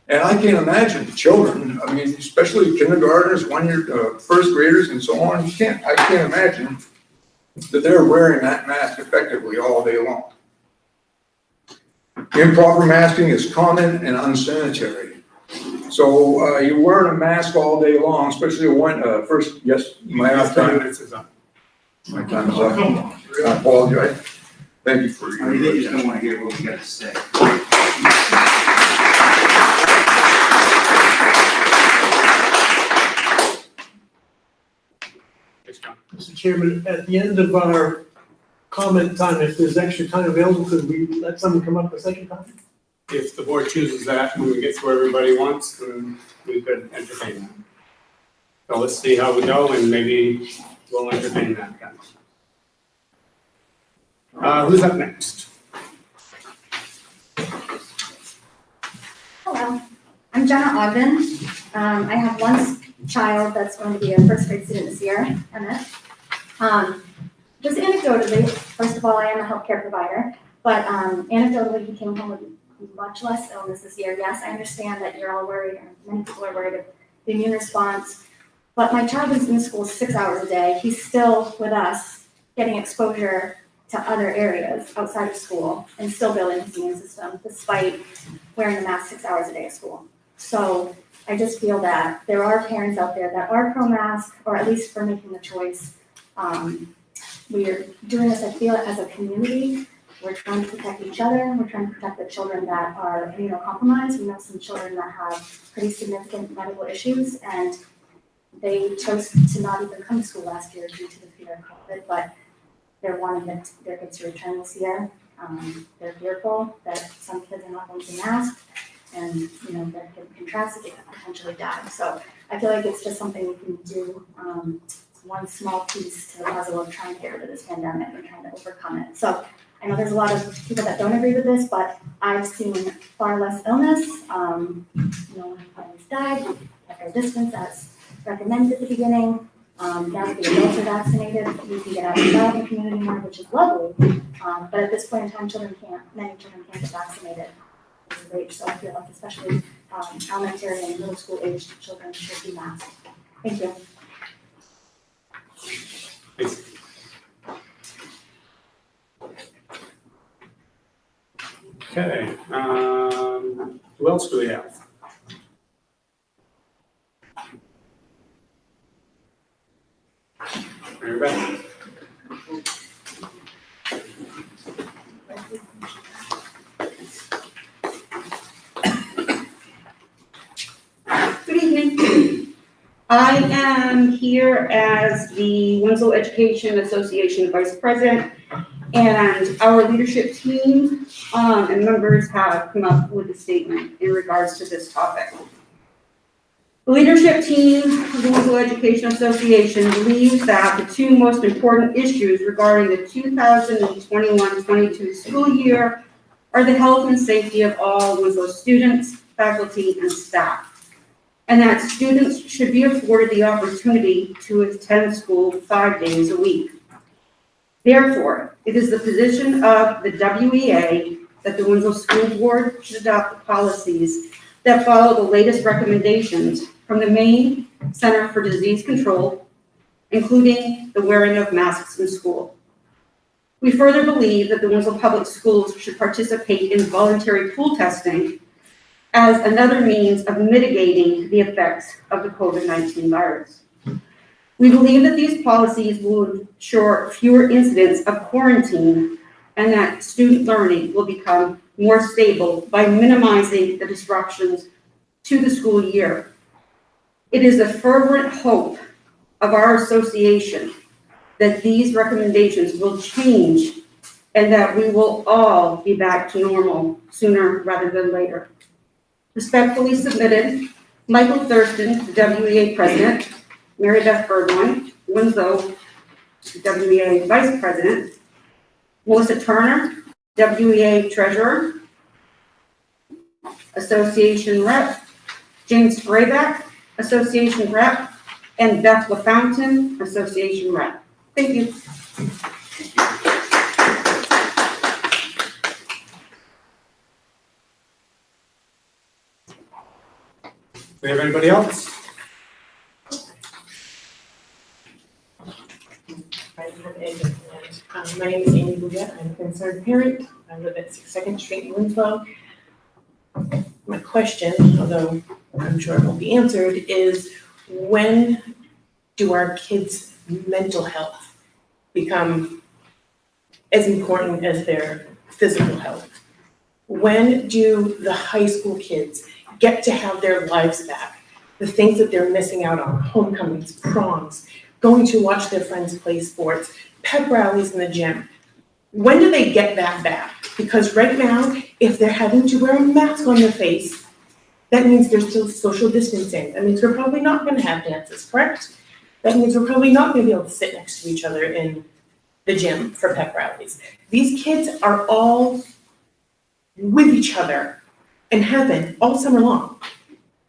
S21: And I can't imagine the children, I mean, especially kindergartners, 1-year, first graders, and so on. I can't imagine that they're wearing that mask effectively all day long. Improper masking is common and unsanitary. So you're wearing a mask all day long, especially first, yes, my time is up. My time is up. I apologize. Thank you for your.
S14: They just don't want to hear what we got to say.
S17: Mr. Chairman, at the end of our comment time, if there's extra time available, could we let someone come up for a second comment?
S1: If the board chooses that, when we get to where everybody wants, then we could entertain that. So let's see how we go, and maybe we'll entertain that. Who's up next?
S8: Hello, I'm Jenna Ogden. I have one child that's going to be a first grade student this year, Emmett. Just anecdotally, first of all, I am a healthcare provider, but anecdotally, he came home with much less illness this year. Yes, I understand that you're all worried, or many people are worried of the immune response, but my child is in school 6 hours a day. He's still with us, getting exposure to other areas outside of school and still building his immune system despite wearing a mask 6 hours a day at school. So I just feel that there are parents out there that are pro-mask, or at least for making the choice. We're doing this, I feel, as a community. We're trying to protect each other. We're trying to protect the children that are immunocompromised. We know some children that have pretty significant medical issues, and they chose to not even come to school last year due to the fear of COVID, but they're wanting their kids to return this year. They're fearful that some kids are not going to mask, and their kid contracts it, they could potentially die. So I feel like it's just something we can do, one small piece to the puzzle of trying to get rid of this pandemic and trying to overcome it. So I know there's a lot of people that don't agree with this, but I've seen far less illness. Families died, kept our distance as recommended at the beginning. Now that the adults are vaccinated, we can get out and about in the community more, which is lovely. But at this point in time, many children can't get vaccinated. So I feel like especially elementary and middle school aged children should be masked. Thank you.
S1: Okay, who else do we have? Rebecca.
S22: Good evening. I am here as the Winslow Education Association Vice President, and our leadership team and members have come up with a statement in regards to this topic. The leadership team of the Winslow Education Association believes that the two most important issues regarding the 2021-22 school year are the health and safety of all Winslow students, faculty, and staff, and that students should be afforded the opportunity to attend school 5 days a week. Therefore, it is the position of the WEA that the Winslow School Board should adopt the policies that follow the latest recommendations from the Maine Center for Disease Control, including the wearing of masks in school. We further believe that the Winslow Public Schools should participate in voluntary pool testing as another means of mitigating the effects of the COVID-19 virus. We believe that these policies will ensure fewer incidents of quarantine and that student learning will become more stable by minimizing the disruptions to the school year. It is a fervent hope of our association that these recommendations will change and that we will all be back to normal sooner rather than later. Respectfully submitted, Michael Thurston, the WEA President, Mary Beth Burgoyne, Winslow WEA Vice President, Melissa Turner, WEA Treasurer, Association Rep, James Grayback, Association Rep, and Beth LaFountain, Association Rep. Thank you.
S1: Do we have anybody else?
S9: My name is Amy Bouget. I'm a concerned parent. I live at 62nd Street in Winslow. My question, although I'm sure it won't be answered, is when do our kids' mental health become as important as their physical health? When do the high school kids get to have their lives back? The things that they're missing out on, homecomings, proms, going to watch their friends play sports, pep rallies in the gym. When do they get that back? Because right now, if they're having to wear a mask on their face, that means there's still social distancing. That means we're probably not going to have dances, correct? That means we're probably not going to be able to sit next to each other in the gym for pep rallies. These kids are all with each other in heaven all summer long.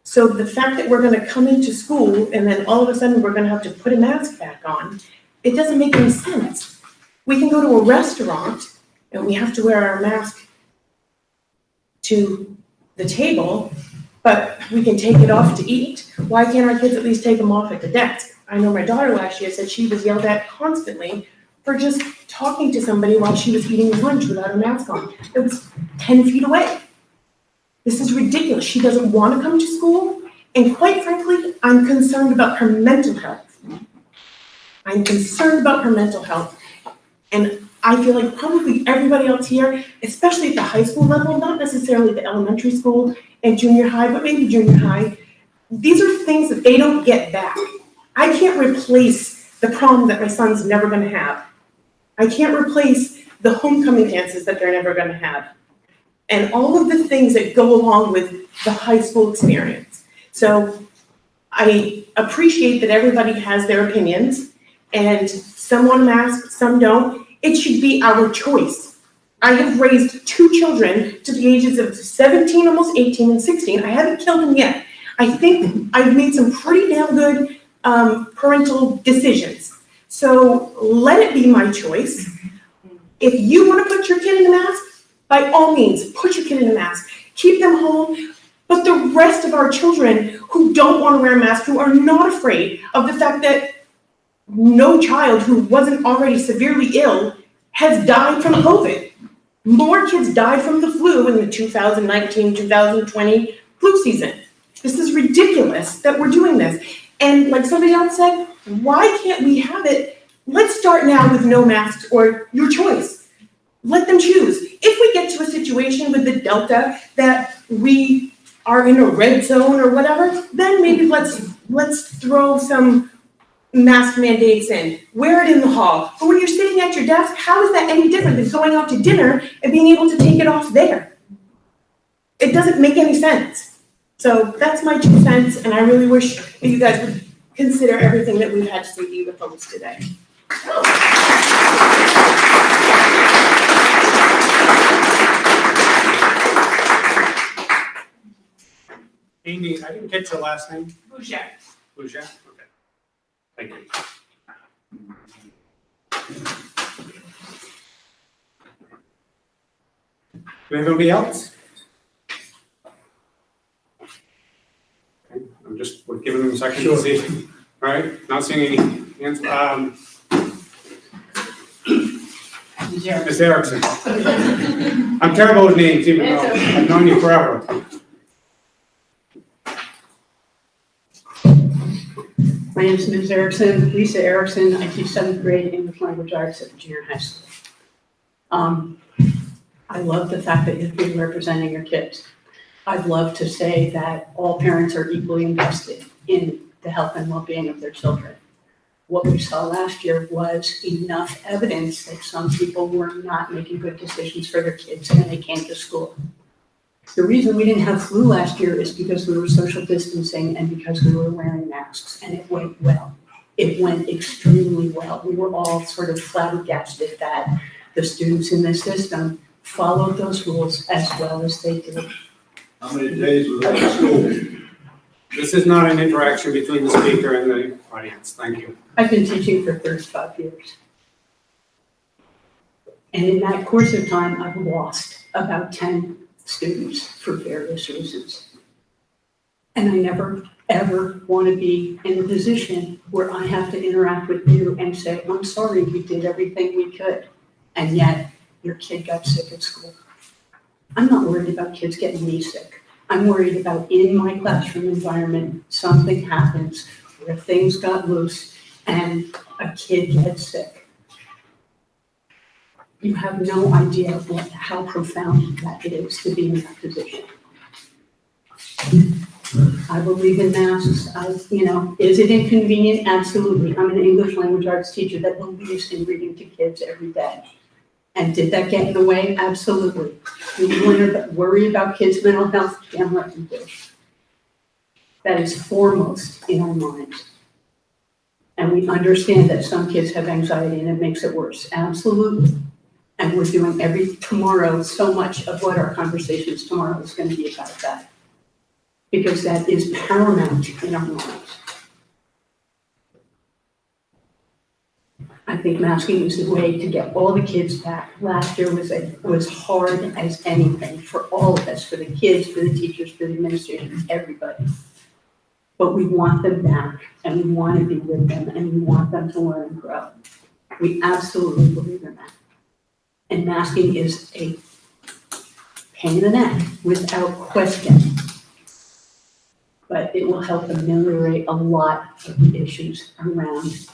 S9: So the fact that we're going to come into school and then all of a sudden we're going to have to put a mask back on, it doesn't make any sense. We can go to a restaurant and we have to wear our mask to the table, but we can take it off to eat. Why can't our kids at least take them off at the desk? I know my daughter last year said she was yelled at constantly for just talking to somebody while she was eating lunch without a mask on. It was 10 feet away. This is ridiculous. She doesn't want to come to school. And quite frankly, I'm concerned about her mental health. I'm concerned about her mental health. And I feel like probably everybody else here, especially at the high school level, not necessarily the elementary school and junior high, but maybe junior high, these are things that they don't get back. I can't replace the prom that my son's never going to have. I can't replace the homecoming dances that they're never going to have. And all of the things that go along with the high school experience. So I appreciate that everybody has their opinions, and some want a mask, some don't. It should be our choice. I have raised 2 children to the ages of 17, almost 18, and 16. I haven't killed them yet. I think I've made some pretty damn good parental decisions. So let it be my choice. If you want to put your kid in a mask, by all means, put your kid in a mask. Keep them home. But the rest of our children who don't want to wear a mask, who are not afraid of the fact that no child who wasn't already severely ill has died from COVID. More kids died from the flu in the 2019-2020 flu season. This is ridiculous that we're doing this. And like somebody else said, why can't we have it? Let's start now with no masks or your choice. Let them choose. If we get to a situation with the Delta that we are in a red zone or whatever, then maybe let's throw some mask mandates in. Wear it in the hall. But when you're sitting at your desk, how is that any different than going out to dinner and being able to take it off there? It doesn't make any sense. So that's my 2 cents, and I really wish that you guys would consider everything that we've had to say to you with folks today.
S1: Amy, I didn't get your last name.
S7: Boucher.
S1: Boucher? Okay. Thank you. Do we have anybody else? Okay, we're giving them a second to see. All right, not seeing any hands. Ms. Erickson. I'm terrible with names, even though I've known you forever.
S3: My name is Ms. Erickson, Lisa Erickson. I teach 7th grade English language arts at the junior high school. I love the fact that you're being representing your kids. I'd love to say that all parents are equally invested in the health and well-being of their children. What we saw last year was enough evidence that some people were not making good decisions for their kids when they came to school. The reason we didn't have flu last year is because we were social distancing and because we were wearing masks, and it went well. It went extremely well. We were all sort of flabbergasted that the students in the system followed those rules as well as they did.
S4: How many days was it at school?
S1: This is not an interaction between the speaker and the audience. Thank you.
S3: I've been teaching for 35 years. And in that course of time, I've lost about 10 students for various reasons. And I never, ever want to be in a position where I have to interact with you and say, I'm sorry, we did everything we could, and yet your kid got sick at school. I'm not worried about kids getting me sick. I'm worried about in my classroom environment, something happens where things got loose and a kid gets sick. You have no idea how profound that is to be in that position. I believe in masks. Is it inconvenient? Absolutely. I'm an English language arts teacher that believes in reading to kids every day. And did that get in the way? Absolutely. Do we worry about kids' mental health? Damn right we do. That is foremost in our minds. And we understand that some kids have anxiety and it makes it worse. Absolutely. And we're doing tomorrow, so much of what our conversations tomorrow is going to be about that. Because that is paramount in our lives. I think masking is the way to get all the kids back. Last year was hard as anything for all of us, for the kids, for the teachers, for the administrators, everybody. But we want them back, and we want to be with them, and we want them to learn and grow. We absolutely believe in that. And masking is a pain in the neck, without question. But it will help ameliorate a lot of the issues around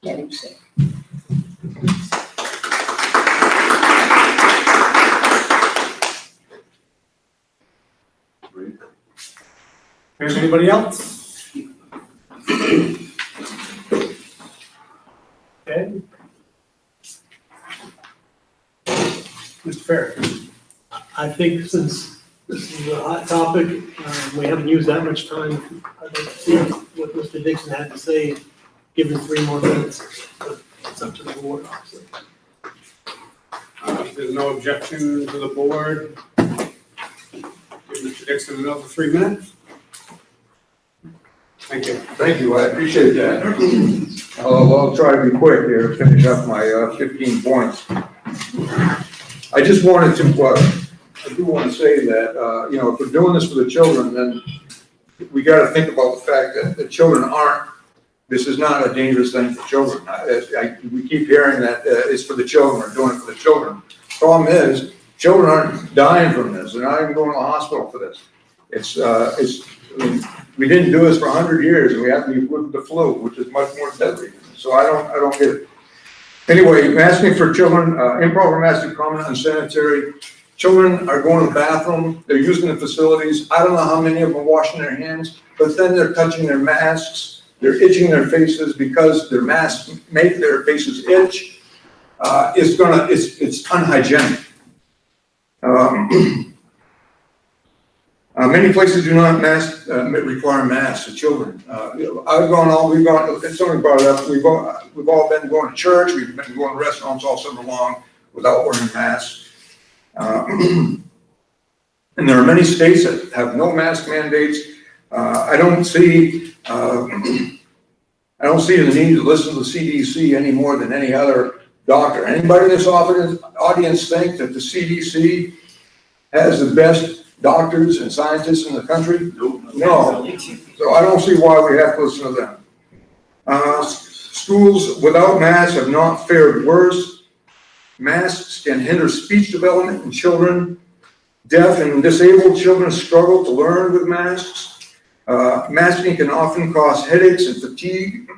S3: getting sick.
S1: There's anybody else? Okay. Mr. Fair.
S17: I think since this is a hot topic, we haven't used that much time. I'd like to see what Mr. Dixon had to say, given 3 more minutes. But it's up to the board, obviously.
S1: If there's no objection to the board, give Mr. Dixon another 3 minutes. Thank you.
S21: Thank you, I appreciate that. I'll try to be quick here to finish up my 15 points. I just wanted to, I do want to say that, if we're doing this for the children, then we got to think about the fact that the children this is not a dangerous thing for children. We keep hearing that it's for the children, we're doing it for the children. Problem is, children aren't dying from this, they're not even going to the hospital for this. We didn't do this for 100 years, and we have to be with the flu, which is much more deadly. So I don't get it. Anyway, masking for children, improper masking, common unsanitary. Children are going to the bathroom, they're using the facilities. I don't know how many of them are washing their hands, but then they're touching their masks, they're itching their faces because their masks make their faces itch. It's unhygienic. Many places do not require masks for children. Somebody brought it up, we've all been going to church, we've been going to restaurants all summer long without wearing masks. And there are many states that have no mask mandates. I don't see the need to listen to the CDC any more than any other doctor. Anybody in this audience think that the CDC has the best doctors and scientists in the country? No. So I don't see why we have to listen to them. Schools without masks have not fared worse. Masks can hinder speech development in children. Deaf and disabled children struggle to learn with masks. Masking can often cause headaches and fatigue.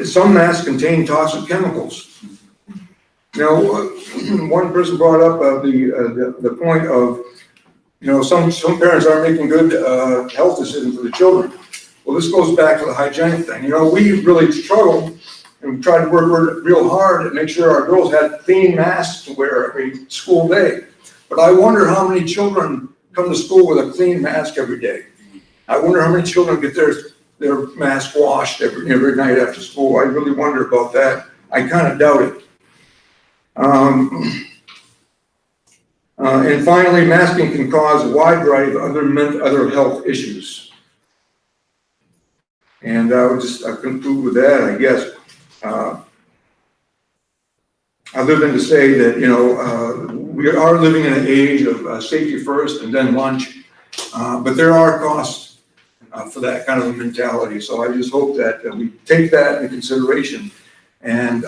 S21: Some masks contain toxic chemicals. Now, one person brought up the point of, some parents aren't making good health decisions for the children. Well, this goes back to the hygienic thing. We really struggled and tried to work real hard to make sure our girls had clean masks to wear every school day. But I wonder how many children come to school with a clean mask every day. I wonder how many children get their mask washed every night after school. I really wonder about that. I kind of doubt it. And finally, masking can cause a wide variety of other health issues. And I'll conclude with that, I guess. Other than to say that, we are living in an age of safety first and then lunch, but there are costs for that kind of a mentality. So I just hope that we take that into consideration and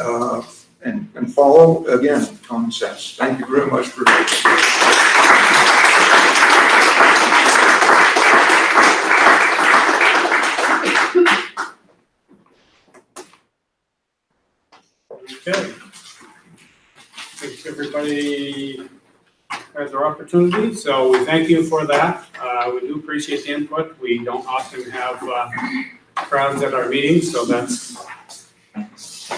S21: follow, again, common sense. Thank you very much for
S1: Okay. I think everybody has their opportunity, so we thank you for that. We do appreciate the input. We don't often have crowds at our meetings, so that's it's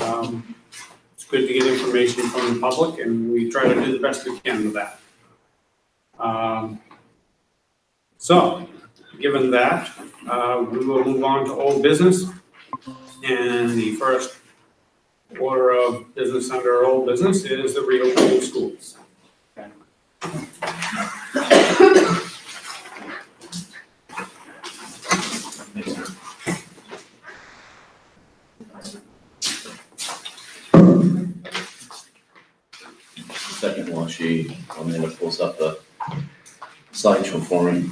S1: good to get information from the public, and we try to do the best we can with that. So, given that, we will move on to old business, and the first order of business under old business is the reopening of schools.
S15: Second, while Amanda pulls up the slideshow for me.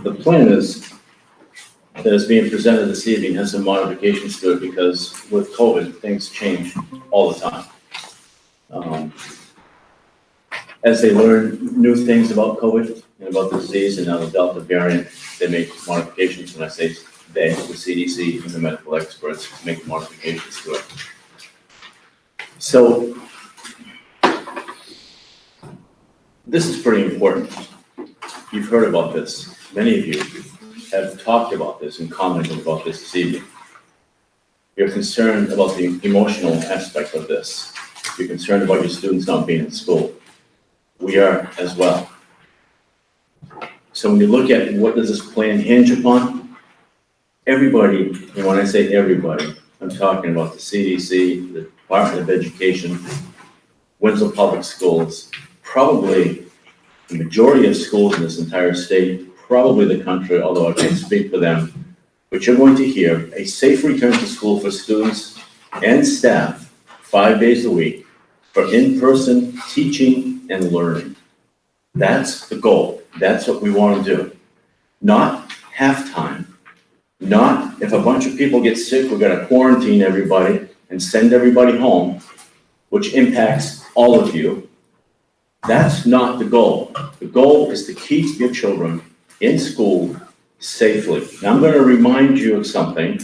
S15: The plan that is being presented this evening has some modifications to it because with COVID, things change all the time. As they learn new things about COVID and about the disease and now the Delta variant, they make modifications. When I say they, the CDC and the medical experts make modifications to it. So this is pretty important. You've heard about this. Many of you have talked about this and commented about this evening. You're concerned about the emotional aspect of this. You're concerned about your students not being in school. We are as well. So when you look at what does this plan hinge upon, everybody, and when I say everybody, I'm talking about the CDC, the Department of Education, Winslow Public Schools, probably the majority of schools in this entire state, probably the country, although I can't speak for them, but you're going to hear a safe return to school for students and staff 5 days a week for in-person teaching and learning. That's the goal. That's what we want to do. Not half-time. Not if a bunch of people get sick, we're going to quarantine everybody and send everybody home, which impacts all of you. That's not the goal. The goal is to keep your children in school safely. Now I'm going to remind you of something.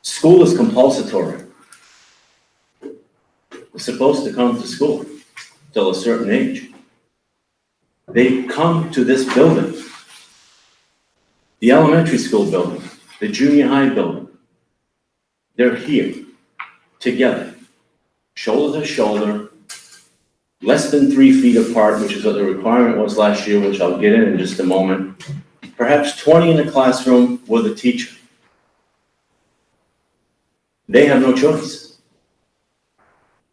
S15: School is compulsory. They're supposed to come to school till a certain age. They come to this building, the elementary school building, the junior high building. They're here together, shoulder to shoulder, less than 3 feet apart, which is what the requirement was last year, which I'll get in just a moment. Perhaps 20 in a classroom with a teacher. They have no choice.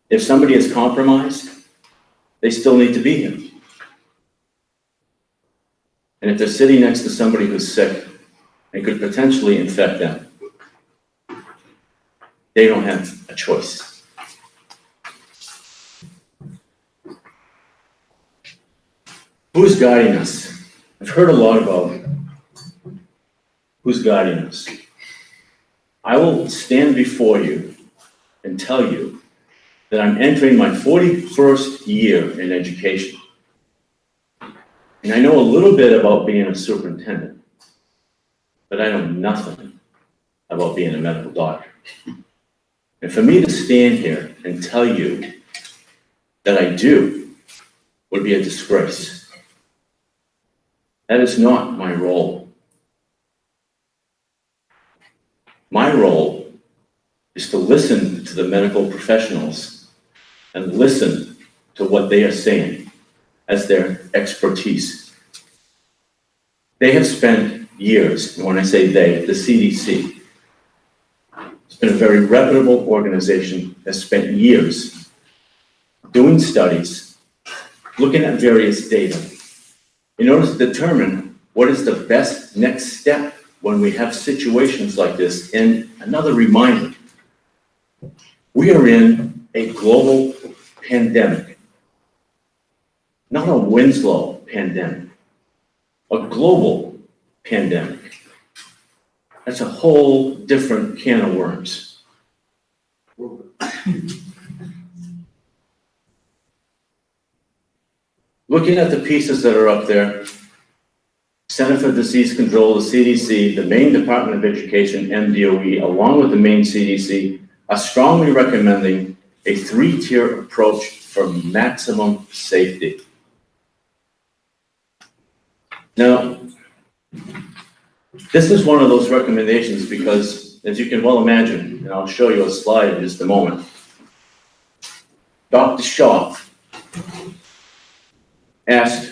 S15: If somebody is compromised, they still need to be here. And if they're sitting next to somebody who's sick and could potentially infect them, they don't have a choice. Who's guiding us? I've heard a lot about who's guiding us. I will stand before you and tell you that I'm entering my 41st year in education. And I know a little bit about being a superintendent, but I know nothing about being a medical doctor. And for me to stand here and tell you that I do would be a disgrace. That is not my role. My role is to listen to the medical professionals and listen to what they are saying as their expertise. They have spent years, and when I say they, the CDC, it's been a very reputable organization that spent years doing studies, looking at various data, in order to determine what is the best next step when we have situations like this. And another reminder, we are in a global pandemic, not a Winslow pandemic, a global pandemic. That's a whole different can of worms. Looking at the pieces that are up there, Center for Disease Control, the CDC, the Maine Department of Education, MDOE, along with the Maine CDC, are strongly recommending a 3-tier approach for maximum safety. Now, this is one of those recommendations because, as you can well imagine, and I'll show you a slide in just a moment, Dr. Shaw asked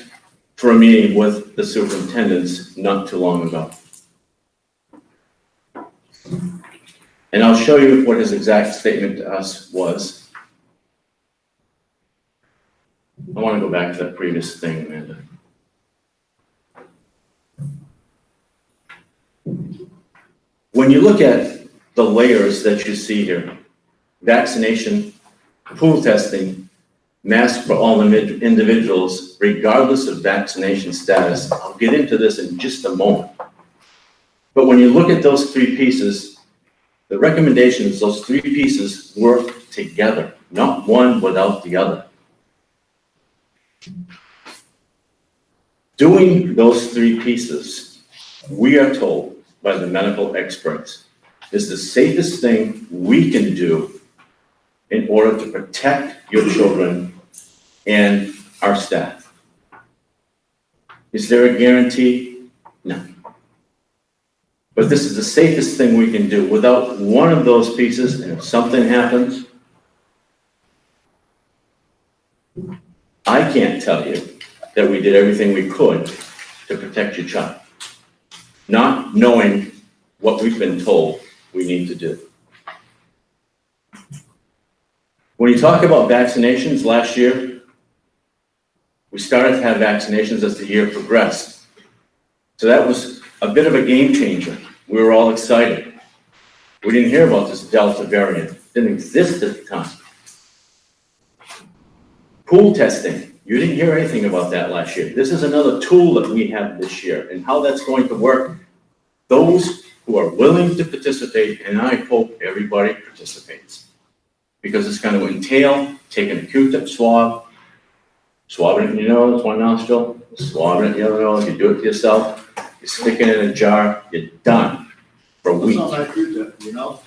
S15: for a meeting with the superintendents not too long ago. And I'll show you what his exact statement to us was. I want to go back to that previous thing, Amanda. When you look at the layers that you see here, vaccination, pool testing, mask for all individuals, regardless of vaccination status. I'll get into this in just a moment. But when you look at those 3 pieces, the recommendation is those 3 pieces work together, not one without the other. Doing those 3 pieces, we are told by the medical experts, is the safest thing we can do in order to protect your children and our staff. Is there a guarantee? No. But this is the safest thing we can do. Without one of those pieces, and if something happens, I can't tell you that we did everything we could to protect your child, not knowing what we've been told we need to do. When you talk about vaccinations, last year, we started to have vaccinations as the year progressed. So that was a bit of a game changer. We were all excited. We didn't hear about this Delta variant. It didn't exist at the time. Pool testing, you didn't hear anything about that last year. This is another tool that we have this year, and how that's going to work. Those who are willing to participate, and I hope everybody participates, because it's going to entail taking a Q-tip swab, swabbing it in your nose, one nostril, swabbing it in the other nose, you do it to yourself, you stick it in a jar, you're done for a week.
S4: What's on that Q-tip, you know?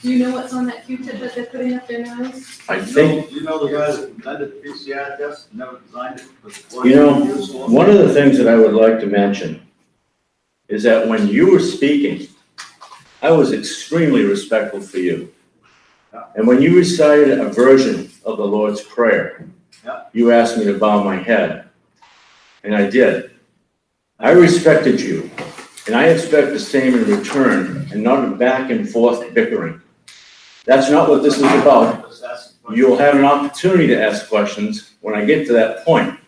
S16: Do you know what's on that Q-tip that they're putting up their nose?
S15: I think,
S4: You know the guy that invented the PCR test, never designed it? but-
S15: you know, one of the things that I would like to mention is that when you were speaking, I was extremely respectful for you. And when you recited a version of the Lord's Prayer, you asked me to bow my head, and I did. I respected you, and I expect the same in return, and not a back and forth bickering. That's not what this is about.
S4: Just asking
S15: You'll have an opportunity to ask questions when I get to that point.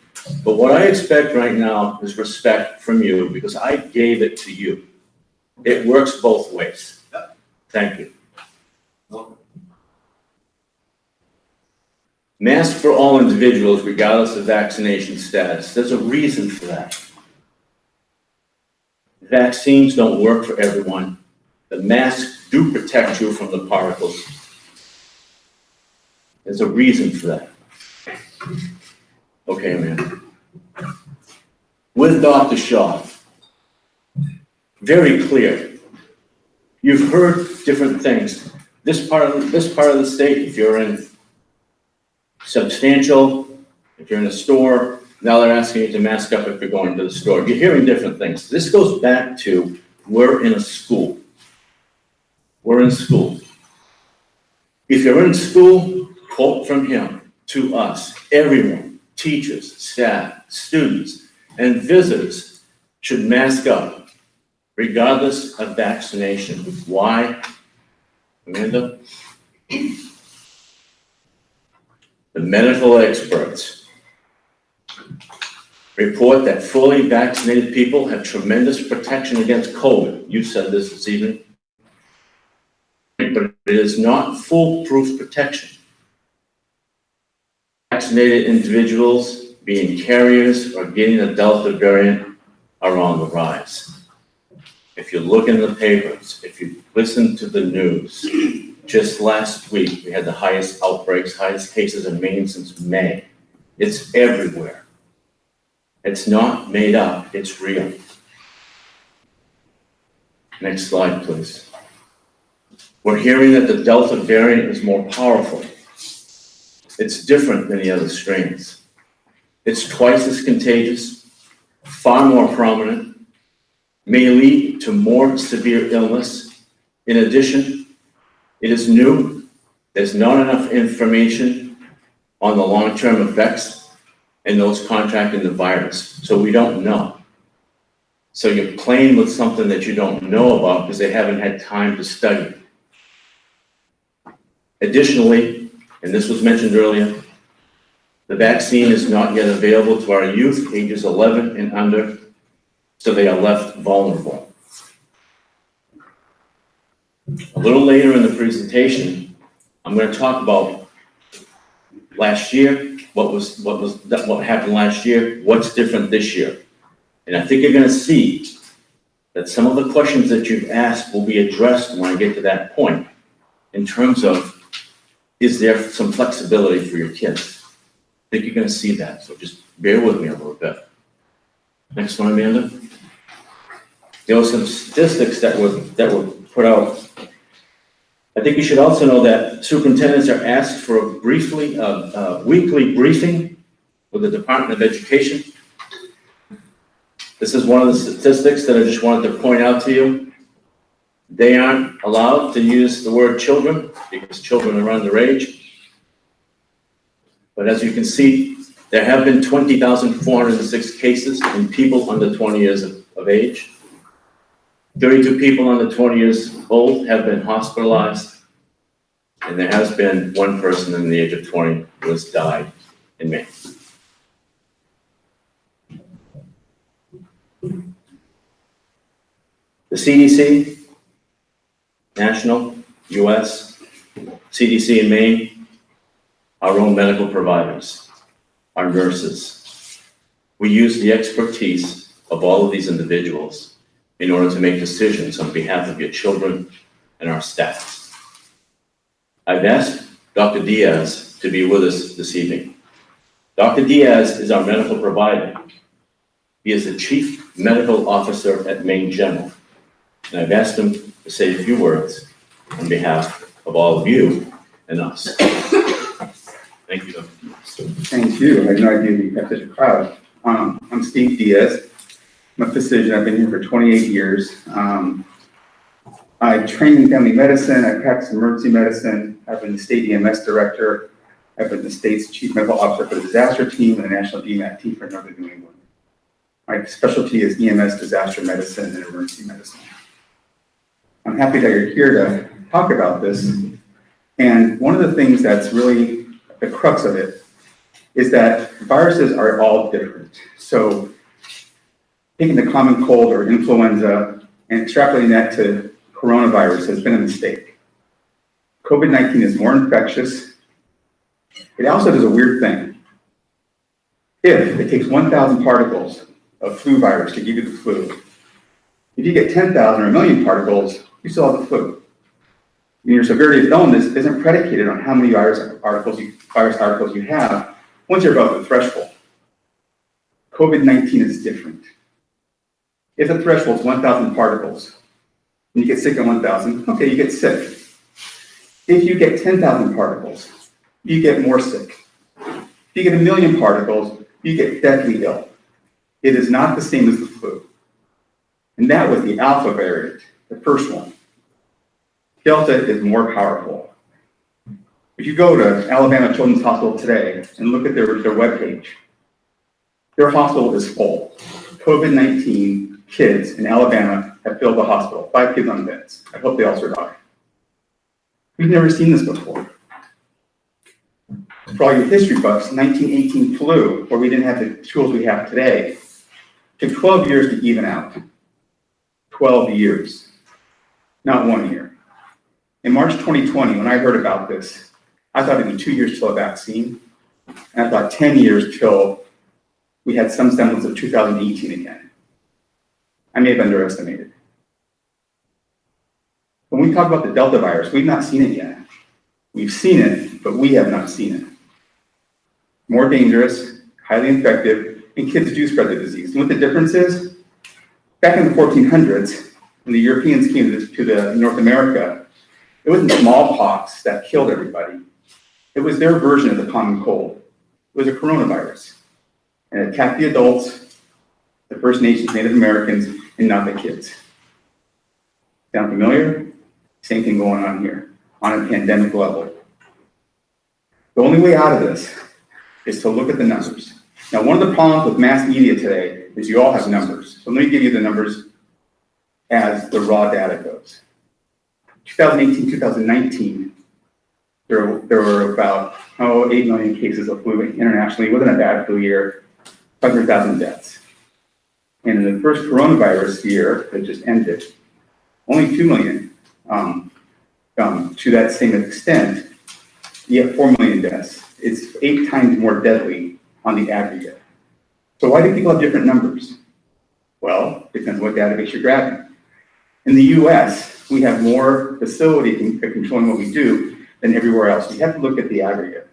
S15: But what I expect right now is respect from you because I gave it to you. It works both ways. Thank you. Mask for all individuals regardless of vaccination status. There's a reason for that. Vaccines don't work for everyone. The masks do protect you from the particles. There's a reason for that. Okay, man. With Dr. Shaw, very clear. You've heard different things. This part of the state, if you're in substantial, if you're in a store, now they're asking you to mask up if you're going to the store. You're hearing different things. This goes back to we're in a school. We're in school. If you're in school, quote from him to us, everyone, teachers, staff, students, and visitors should mask up regardless of vaccination. Why? Amanda? The medical experts report that fully vaccinated people have tremendous protection against COVID. You said this evening. But it is not foolproof protection. Vaccinated individuals being carriers or getting the Delta variant are on the rise. If you look in the papers, if you listen to the news, just last week we had the highest outbreaks, highest cases in Maine since May. It's everywhere. It's not made up, it's real. Next slide, please. We're hearing that the Delta variant is more powerful. It's different than the other strains. It's twice as contagious, far more prominent, may lead to more severe illness. In addition, it is new. There's not enough information on the long-term effects and those contracting the virus, so we don't know. So you're playing with something that you don't know about because they haven't had time to study. Additionally, and this was mentioned earlier, the vaccine is not yet available to our youth, ages 11 and under, so they are left vulnerable. A little later in the presentation, I'm going to talk about last year, what happened last year, what's different this year. And I think you're going to see that some of the questions that you've asked will be addressed when I get to that point in terms of, is there some flexibility for your kids? I think you're going to see that, so just bear with me a little bit. Next one, Amanda. There were some statistics that were put out. I think you should also know that superintendents are asked for a weekly briefing with the Department of Education. This is one of the statistics that I just wanted to point out to you. They aren't allowed to use the word children because children are underage. But as you can see, there have been 20,406 cases in people under 20 years of age. 32 people under 20 years old have been hospitalized. And there has been one person in the age of 20 who has died in May. The CDC, national, US, CDC in Maine, our own medical providers, our nurses. We use the expertise of all of these individuals in order to make decisions on behalf of your children and our staff. I've asked Dr. Diaz to be with us this evening. Dr. Diaz is our medical provider. He is the Chief Medical Officer at Maine General. And I've asked him to say a few words on behalf of all of you and us. Thank you, Dr. Diaz.
S10: Thank you. I had no idea you got such a crowd. I'm Steve Diaz. I'm a physician. I've been here for 28 years. I trained in family medicine. I practiced emergency medicine. I've been the state EMS director. I've been the state's chief medical officer for the disaster team and the national DMAT team for Northern New England. My specialty is EMS, disaster medicine, and emergency medicine. I'm happy that you're here to talk about this. And one of the things that's really the crux of it is that viruses are all different. So taking the common cold or influenza and extrapolating that to coronavirus has been a mistake. COVID-19 is more infectious. It also does a weird thing. If it takes 1,000 particles of flu virus to give you the flu, if you get 10,000 or a million particles, you still have the flu. And your severity of illness isn't predicated on how many virus particles you have once you're above the threshold. COVID-19 is different. If the threshold is 1,000 particles, and you get sick at 1,000, okay, you get sick. If you get 10,000 particles, you get more sick. If you get a million particles, you get deathly ill. It is not the same as the flu. And that was the alpha variant, the first one. Delta is more powerful. If you go to Alabama Children's Hospital today and look at their webpage, their hospital is full. COVID-19 kids in Alabama have filled the hospital, 5 kids on beds. I hope they all survive. We've never seen this before. For all your history buffs, 1918 flu, where we didn't have the tools we have today, took 12 years to even out. 12 years, not 1 year. In March 2020, when I heard about this, I thought it'd be 2 years till a vaccine, and I thought 10 years till we had some semblance of 2018 again. I may have underestimated. When we talk about the Delta virus, we've not seen it yet. We've seen it, but we have not seen it. More dangerous, highly infective, and kids do spread the disease. And what the difference is, back in the 1400s, when the Europeans came to North America, it wasn't smallpox that killed everybody. It was their version of the common cold. It was a coronavirus. And it attacked the adults, the First Nations, Native Americans, and not the kids. Sound familiar? Same thing going on here, on a pandemic level. The only way out of this is to look at the numbers. Now, one of the problems with mass media today is you all have numbers. So let me give you the numbers as the raw data goes. 2018, 2019, there were about 8 million cases of flu internationally. It wasn't a bad flu year, 500,000 deaths. And in the first coronavirus year that just ended, only 2 million. To that same extent, you have 4 million deaths. It's 8 times more deadly on the aggregate. So why do people have different numbers? Well, it depends on what database you're grabbing. In the US, we have more facility controlling what we do than everywhere else. We have to look at the aggregate.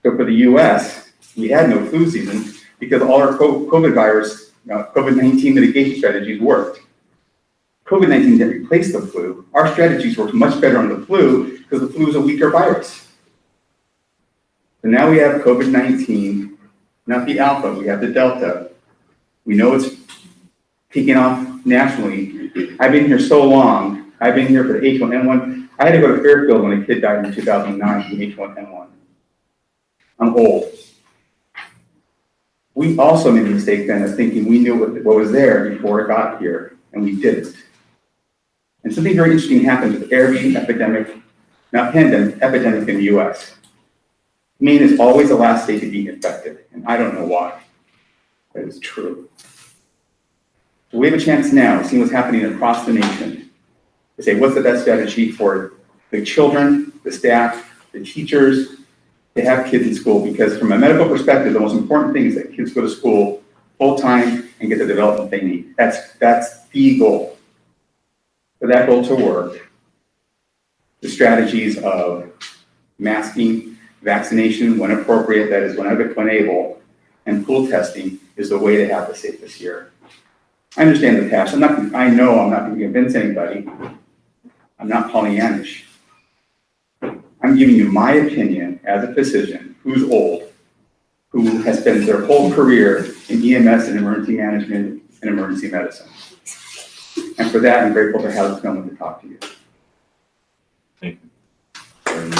S10: So for the US, we had no flu season because all our COVID-19 mitigation strategies worked. COVID-19 didn't replace the flu. Our strategies worked much better on the flu because the flu is a weaker virus. So now we have COVID-19, not the Alpha, we have the Delta. We know it's peaking off nationally. I've been here so long. I've been here for the H1N1. I had to go to Fairfield when a kid died in 2009 from H1N1. I'm old. We also made the mistake then of thinking we knew what was there before it got here, and we didn't. And something very interesting happened with every epidemic, not pandemic, epidemic in the US. Maine is always the last state to be infected, and I don't know why. That is true. So we have a chance now, seeing what's happening across the nation, to say what's the best strategy for the children, the staff, the teachers, to have kids in school, because from a medical perspective, the most important thing is that kids go to school full-time and get the development they need. That's the goal. For that goal to work, the strategies of masking, vaccination when appropriate, that is when able, and pool testing is the way to have the safest year. I understand the passion. I know I'm not going to convince anybody. I'm not Pollyannish. I'm giving you my opinion as a physician who's old, who has spent their whole career in EMS and emergency management and emergency medicine. And for that, I'm grateful to have this moment to talk to you.
S15: Thank you very much.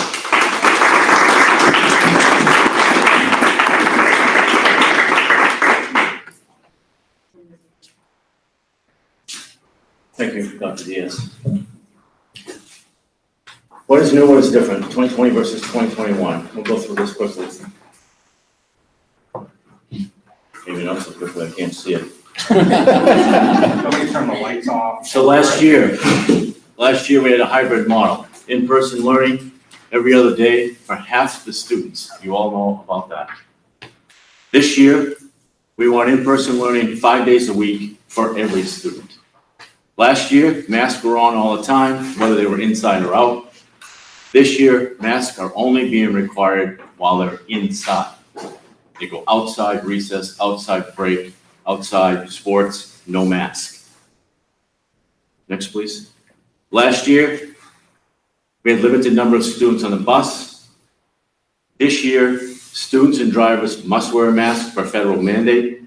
S15: Thank you, Dr. Diaz. What is new, what is different, 2020 versus 2021? We'll go through this quickly. Maybe not so quickly, I can't see it.
S5: Let me turn the lights off.
S15: So last year we had a hybrid model, in-person learning every other day for half the students. You all know about that. This year, we want in-person learning 5 days a week for every student. Last year, masks were on all the time, whether they were inside or out. This year, masks are only being required while they're inside. They go outside recess, outside break, outside sports, no mask. Next, please. Last year, we had limited number of students on the bus. This year, students and drivers must wear a mask per federal mandate,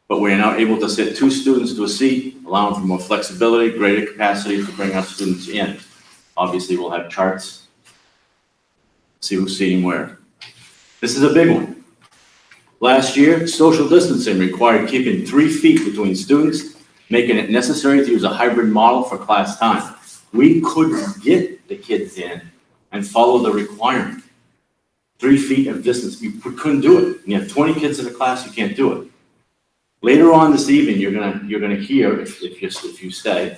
S15: but we are now able to sit 2 students to a seat, allowing for more flexibility, greater capacity to bring our students in. Obviously, we'll have charts, see who's seating where. This is a big one. Last year, social distancing required keeping 3 feet between students, making it necessary to use a hybrid model for class time. We couldn't get the kids in and follow the requirement. 3 feet of distance, we couldn't do it. You have 20 kids in a class, you can't do it. Later on this evening, you're gonna hear, if you stay,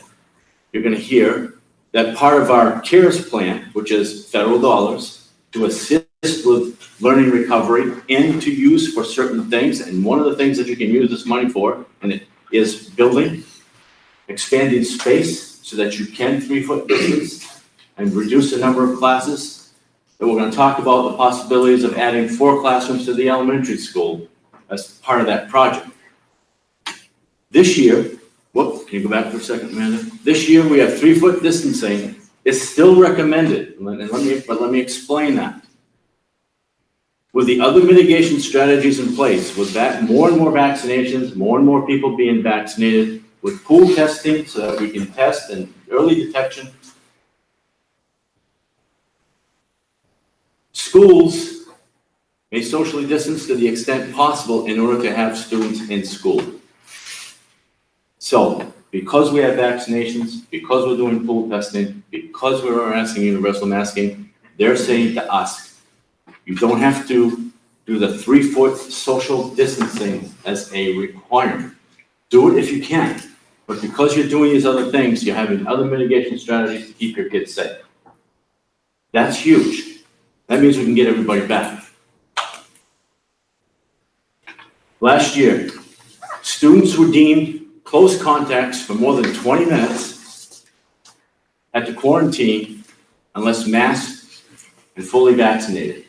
S15: you're gonna hear that part of our CARES plan, which is federal dollars, to assist with learning recovery and to use for certain things. And one of the things that you can use this money for, and it is building, expanding space so that you can 3-foot distance and reduce the number of classes. And we're gonna talk about the possibilities of adding 4 classrooms to the elementary school as part of that project. This year, can you go back for a second, Amanda? This year, we have 3-foot distancing. It's still recommended, and let me explain that. With the other mitigation strategies in place, with that, more and more vaccinations, more and more people being vaccinated, with pool testing so that we can test and early detection, schools may socially distance to the extent possible in order to have students in school. So, because we have vaccinations, because we're doing pool testing, because we're asking universal masking, they're saying to us, you don't have to do the 3-foot social distancing as a requirement. Do it if you can, but because you're doing these other things, you're having other mitigation strategies to keep your kids safe. That's huge. That means we can get everybody back. Last year, students were deemed close contacts for more than 20 minutes, had to quarantine unless masked and fully vaccinated.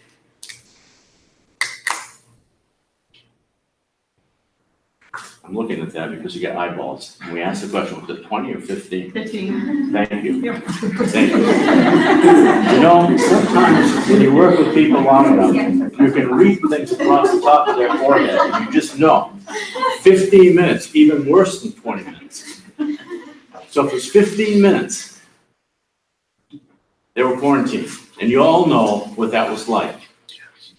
S15: I'm looking at that because you got eyeballs. And we asked the question, was it 20 or 15?
S7: 15.
S15: Thank you. Thank you. You know, sometimes when you work with people long enough, you can read things across the top of their forehead and you just know. 15 minutes, even worse than 20 minutes. So if it's 15 minutes, they were quarantined. And you all know what that was like.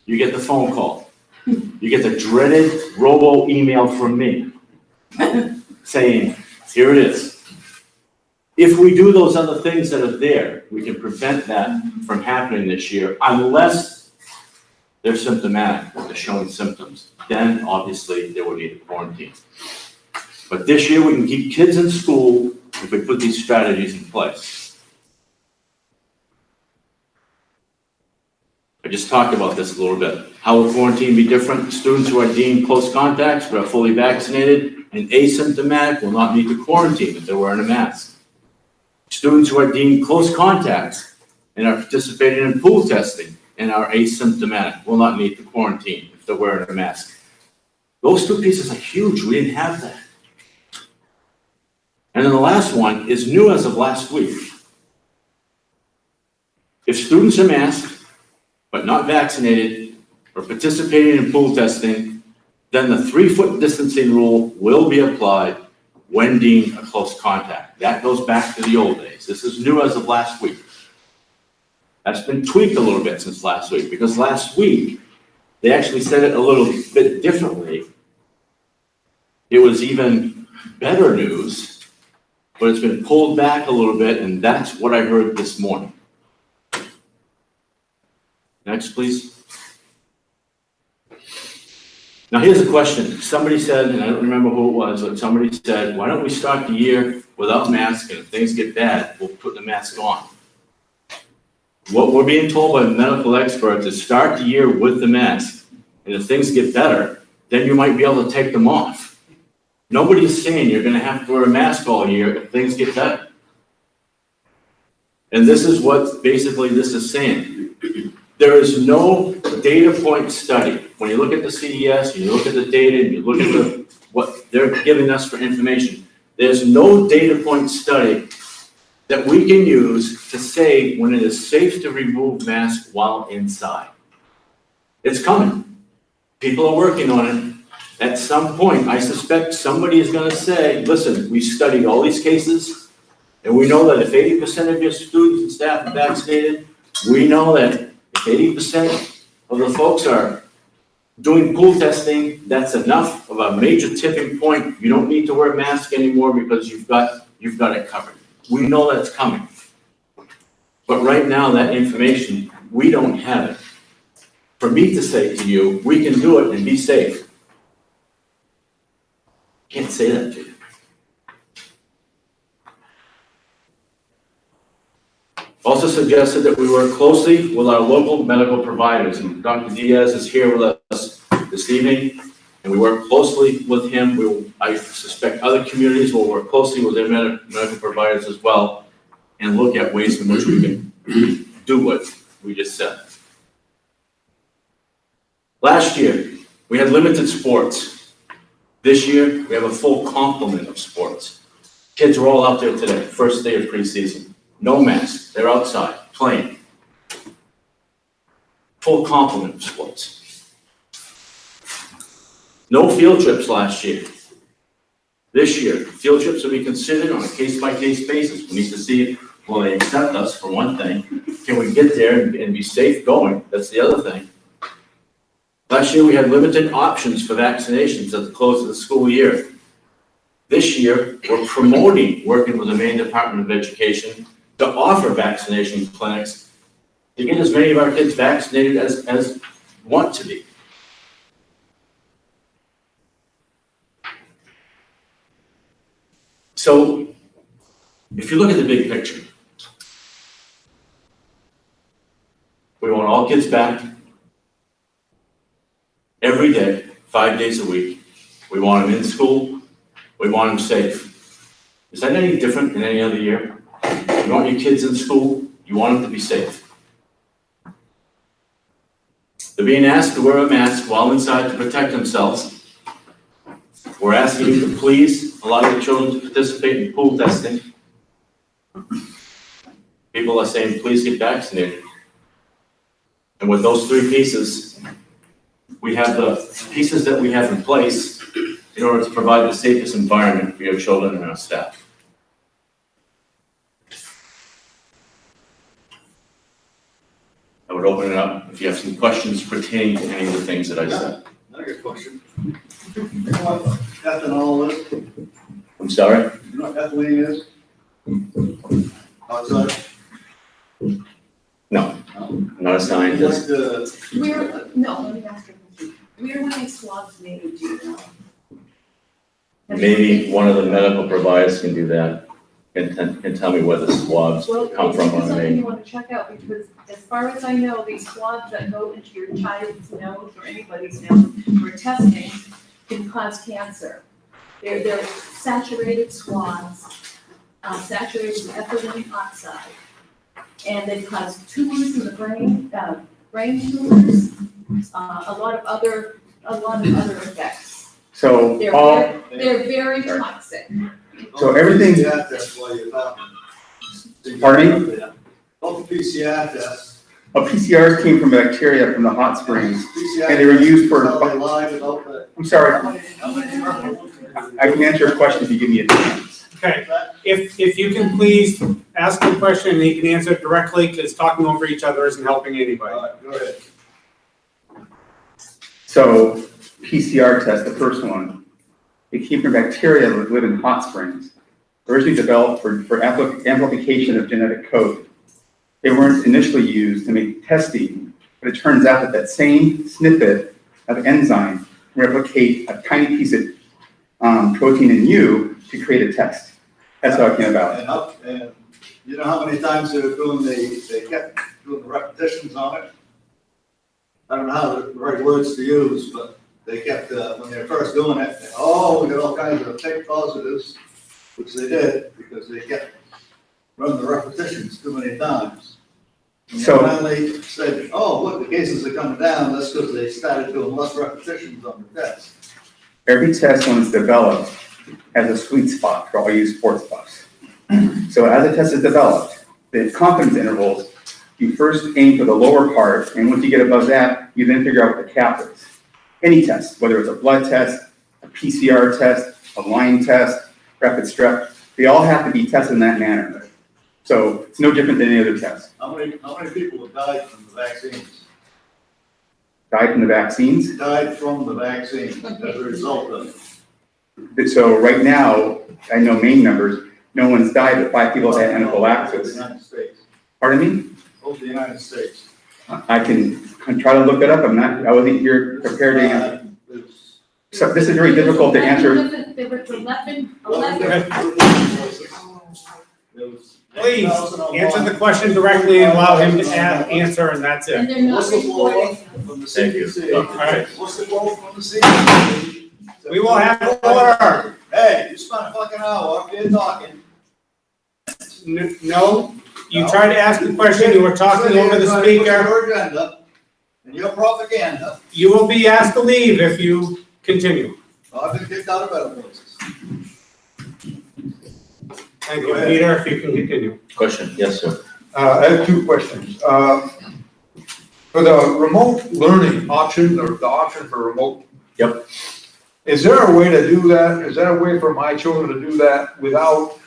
S15: You get the phone call. You get the dreaded robo email from me saying, here it is. If we do those other things that are there, we can prevent that from happening this year, unless they're symptomatic, they're showing symptoms. Then obviously they will need a quarantine. But this year we can keep kids in school if we put these strategies in place. I just talked about this a little bit. How will quarantine be different? Students who are deemed close contacts but are fully vaccinated and asymptomatic will not need to quarantine if they're wearing a mask. Students who are deemed close contacts and are participating in pool testing and are asymptomatic will not need to quarantine if they're wearing a mask. Those 2 pieces are huge. We didn't have that. And then the last one is new as of last week. If students are masked but not vaccinated or participating in pool testing, then the 3-foot distancing rule will be applied when deemed a close contact. That goes back to the old days. This is new as of last week. That's been tweaked a little bit since last week, because last week, they actually said it a little bit differently. It was even better news, but it's been pulled back a little bit, and that's what I heard this morning. Next, please. Now, here's a question. Somebody said, and I don't remember who it was, but somebody said, why don't we start the year without masks, and if things get bad, we'll put the mask on. What we're being told by medical experts is start the year with the mask, and if things get better, then you might be able to take them off. Nobody's saying you're gonna have to wear a mask all year if things get better. And this is what basically this is saying. There is no data point study. When you look at the CES, you look at the data, and you look at what they're giving us for information, there's no data point study that we can use to say when it is safe to remove masks while inside. It's coming. People are working on it. At some point, I suspect somebody is gonna say, listen, we studied all these cases, and we know that if 80% of your students and staff are vaccinated, we know that if 80% of the folks are doing pool testing, that's enough of a major tipping point. You don't need to wear a mask anymore because you've got it covered. We know that's coming. But right now, that information, we don't have it. For me to say to you, we can do it and be safe. Can't say that to you. Also suggested that we work closely with our local medical providers, and Dr. Diaz is here with us this evening, and we work closely with him. I suspect other communities will work closely with their medical providers as well, and look at ways in which we can do what we just said. Last year, we had limited sports. This year, we have a full complement of sports. Kids are all out there today, first day of preseason. No masks, they're outside, playing. Full complement of sports. No field trips last year. This year, field trips will be considered on a case-by-case basis. We need to see, will they accept us, for one thing? Can we get there and be safe going? That's the other thing. Last year, we had limited options for vaccinations at the close of the school year. This year, we're promoting, working with the Maine Department of Education, to offer vaccination clinics to get as many of our kids vaccinated as want to be. So, if you look at the big picture, we want all kids back every day, 5 days a week. We want them in school. We want them safe. Is that any different than any other year? You want your kids in school. You want them to be safe. They're being asked to wear a mask while inside to protect themselves. We're asking you to please allow your children to participate in pool testing. People are saying, please get vaccinated. And with those three pieces, we have the pieces that we have in place in order to provide the safest environment for your children and our staff. I would open it up if you have some questions pertaining to any of the things that I said.
S4: Not a good question. You know what ethanol is?
S15: I'm sorry?
S4: You know what ethylene is? Outside?
S15: No, I'm not a scientist.
S16: Let me ask you a question. Where were these swabs made, do you know?
S15: Maybe one of the medical providers can do that and tell me where the swabs come from.
S16: Well, it's something you want to check out, because as far as I know, these swabs that go into your child's nose or anybody's nose for testing can cause cancer. They're saturated swabs, saturated with ethylene oxide, and they cause tumors in the brain, brain tumors, a lot of other effects.
S10: So
S16: They're very toxic.
S10: So everything.
S4: PCR test while you're talking.
S10: Pardon me?
S4: All the PCR tests.
S10: PCRs came from bacteria from the hot springs,
S4: PCR
S10: and they were used for.
S4: how they lie without the-
S10: I'm sorry,
S4: How many-
S10: I can answer a question if you give me a chance.
S1: Okay, if you can please ask the question and he can answer it directly, because talking over each other isn't helping anybody.
S4: All right, go ahead.
S10: So PCR test, the first one, it came from bacteria that live in hot springs, originally developed for amplification of genetic code. They weren't initially used to make testing But it turns out that that same snippet of enzyme replicate a tiny piece of protein in you to create a test. That's how it came about.
S4: And you know how many times they were doing, they kept doing the repetitions on it? I don't know how the right words to use, but they kept, when they were first doing it, we got all kinds of fake positives, which they did, because they kept running the repetitions too many times. And
S10: So-
S4: they finally said, oh, look, the cases are coming down, that's because they started doing less repetitions on the test.
S10: Every test, when it's developed, has a sweet spot for all you sports buffs. So as a test is developed, the confidence intervals, you first aim for the lower part, and once you get above that, you then figure out what the cap is. Any test, whether it's a blood test, a PCR test, a line test, rapid strep, they all have to be tested in that manner. So it's no different than any other test.
S4: How many people have died from the vaccines?
S10: Died from the vaccines.
S4: Died from the vaccines as a result of it.
S10: So right now, I know Maine numbers, no one's died, but 5 people had anaphylaxis.
S4: United States.
S10: Pardon me?
S4: Over the United States.
S10: I can try to look it up. I wasn't here prepared to answer. So this is very difficult to answer.
S16: There was 11.
S1: Please, answer the question directly and allow him to answer, and that's
S16: And
S1: it.
S16: they're not
S4: What's the
S16: reporting.
S4: from the
S15: Thank you.
S4: CDC?
S1: All right.
S4: What's the quote from the CDC?
S1: We will have order.
S4: Hey, you spent a fucking hour up here talking.
S1: No, you tried to ask a question, you were talking over the speaker.
S4: Your agenda and your propaganda.
S1: You will be asked to leave if you continue.
S4: I've been kicked out of better places.
S1: Thank you, Peter, if you can continue.
S15: Question, yes, sir.
S21: I have 2 questions. For the remote learning option, or the option for remote.
S15: Yep.
S21: Is there a way to do that? Is there a way for my children to do that without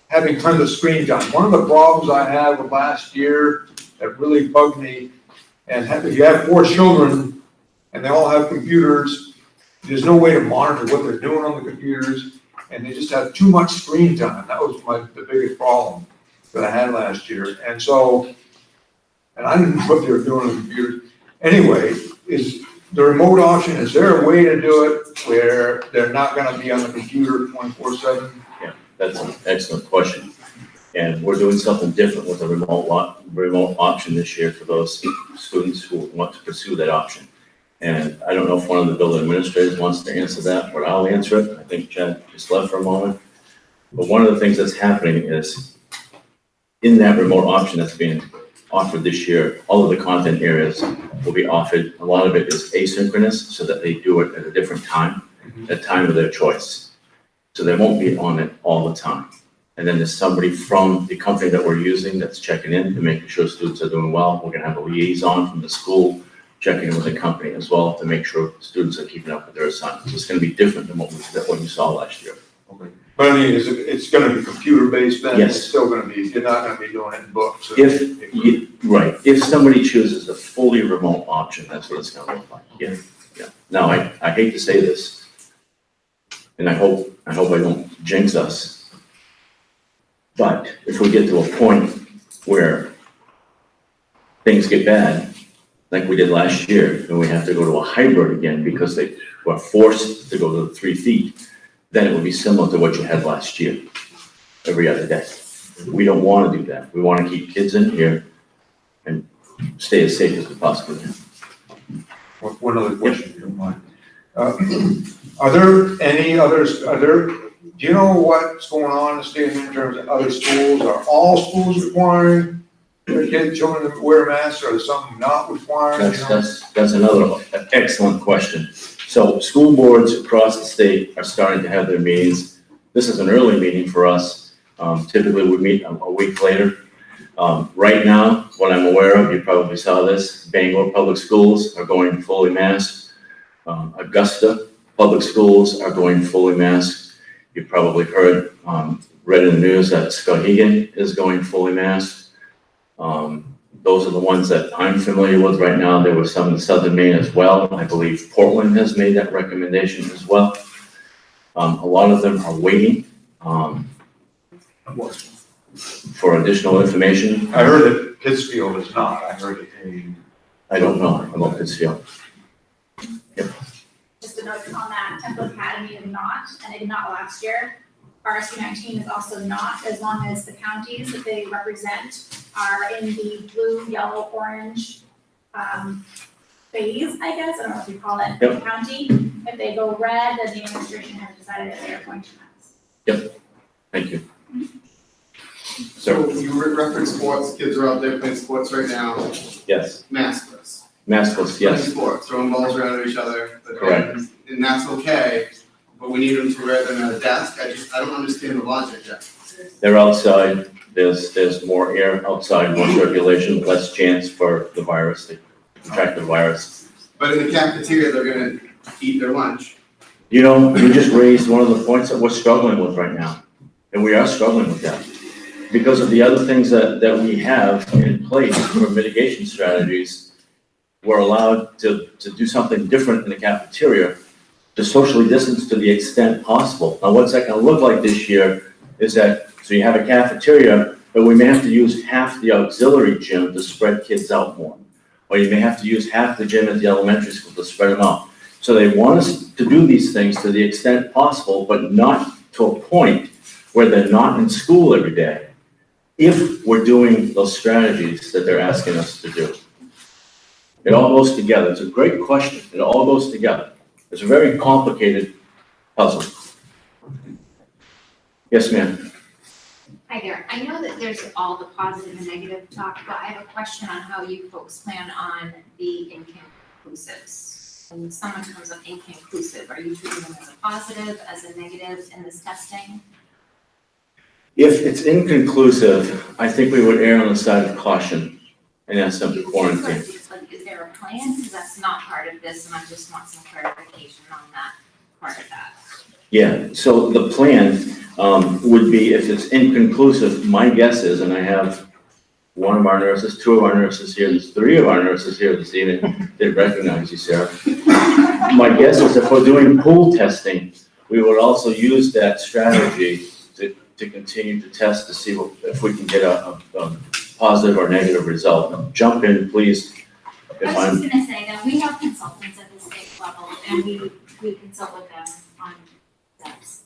S21: having tons of screen time? One of the problems I had with last year that really bugged me, and if you have 4 children and they all have computers, there's no way to monitor what they're doing on the computers, and they just have too much screen time. That was the biggest problem that I had last year. And so, and I didn't know what they were doing on the computers. Anyway, is the remote option, is there a way to do it where they're not gonna be on the computer 24/7?
S15: Yeah, that's an excellent question. And we're doing something different with the remote option this year for those students who want to pursue that option. And I don't know if one of the building administrators wants to answer that, but I'll answer it. I think Chad just left for a moment. But one of the things that's happening is in that remote option that's being offered this year, all of the content areas will be offered. A lot of it is asynchronous so that they do it at a different time, at a time of their choice. So they won't be on it all the time. And then there's somebody from the company that we're using that's checking in and making sure students are doing well. We're gonna have a liaison from the school checking in with the company as well to make sure students are keeping up with their assignments. It's gonna be different than what you saw last year.
S21: Okay. But I mean, it's gonna be computer-based then?
S15: Yes.
S21: It's still gonna be, you're not gonna be doing it in books?
S15: Right, if somebody chooses the fully remote option, that's what it's gonna look like, yeah. Now, I hate to say this, and I hope I don't jinx us, but if we get to a point where things get bad, like we did last year, and we have to go to a hybrid again because they were forced to go to the 3 feet, then it would be similar to what you had last year, every other day. We don't want to do that. We want to keep kids in here and stay as safe as we possibly can.
S21: One other question, if you don't mind. Are there any others, do you know what's going on in the state in terms of other schools? Are all schools requiring their children to wear masks, or is some not requiring?
S15: That's another excellent question. So school boards across the state are starting to have their meetings. This is an early meeting for us. Typically we meet a week later. Right now, what I'm aware of, you probably saw this, Bangor Public Schools are going fully masked. Augusta Public Schools are going fully masked. You've probably heard, read in the news that Skowhegan is going fully masked. Those are the ones that I'm familiar with right now. There were some in southern Maine as well. I believe Portland has made that recommendation as well. A lot of them are waiting for additional information.
S21: I heard that Pittsfield is not. I heard that
S15: I don't know about Pittsfield.
S2: Just a note on that, Temple Academy is not, and they did not last year. RSU 19 is also not, as long as the counties that they represent are in the blue, yellow, orange phase, I guess, I don't know what you call it,
S15: Yep.
S2: county. If they go red, then the administration has decided that they are going to pass.
S15: Thank you.
S12: So you reference sports, kids are out there playing sports right now,
S15: Yes,
S12: maskless.
S15: maskless,
S12: Playing
S15: yes,
S12: sports, throwing balls around at each other. but-
S15: Correct.
S12: And that's okay, but we need them to wear them at a desk, I don't understand the logic yet.
S15: they're outside, there's more air outside, more circulation, less chance for the virus to contract the virus.
S12: But in the cafeteria, they're gonna eat their lunch.
S15: You know, you just raised one of the points that we're struggling with right now, and we are struggling with that. Because of the other things that we have in place for mitigation strategies, we're allowed to do something different in the cafeteria to socially distance to the extent possible. Now, what's that gonna look like this year is that, so you have a cafeteria, but we may have to use half the auxiliary gym to spread kids out more. Or you may have to use half the gym at the elementary school to spread them out. So they want us to do these things to the extent possible, but not to a point where they're not in school every day, if we're doing those strategies that they're asking us to do. It all goes together. It's a great question. It all goes together. It's a very complicated puzzle. Yes, ma'am.
S23: Hi there. I know that there's all the positive and negative talk, but I have a question on how you folks plan on the inconclusives. When someone comes up inconclusive, are you treating them as a positive, as a negative in this testing?
S15: If it's inconclusive, I think we would err on the side of caution and ask them to quarantine.
S23: Is there a plan? Because that's not part of this, and I just want some clarification on that part of that.
S15: Yeah, so the plan would be, if it's inconclusive, my guess is, and I have one of our nurses, two of our nurses here, there's three of our nurses here this evening, they recognize you, Sarah. My guess is if we're doing pool testing, we would also use that strategy to continue to test to see if we can get a positive or negative result. Jump in, please.
S23: I was just gonna say that we have consultants at the state level, and we consult with them on steps.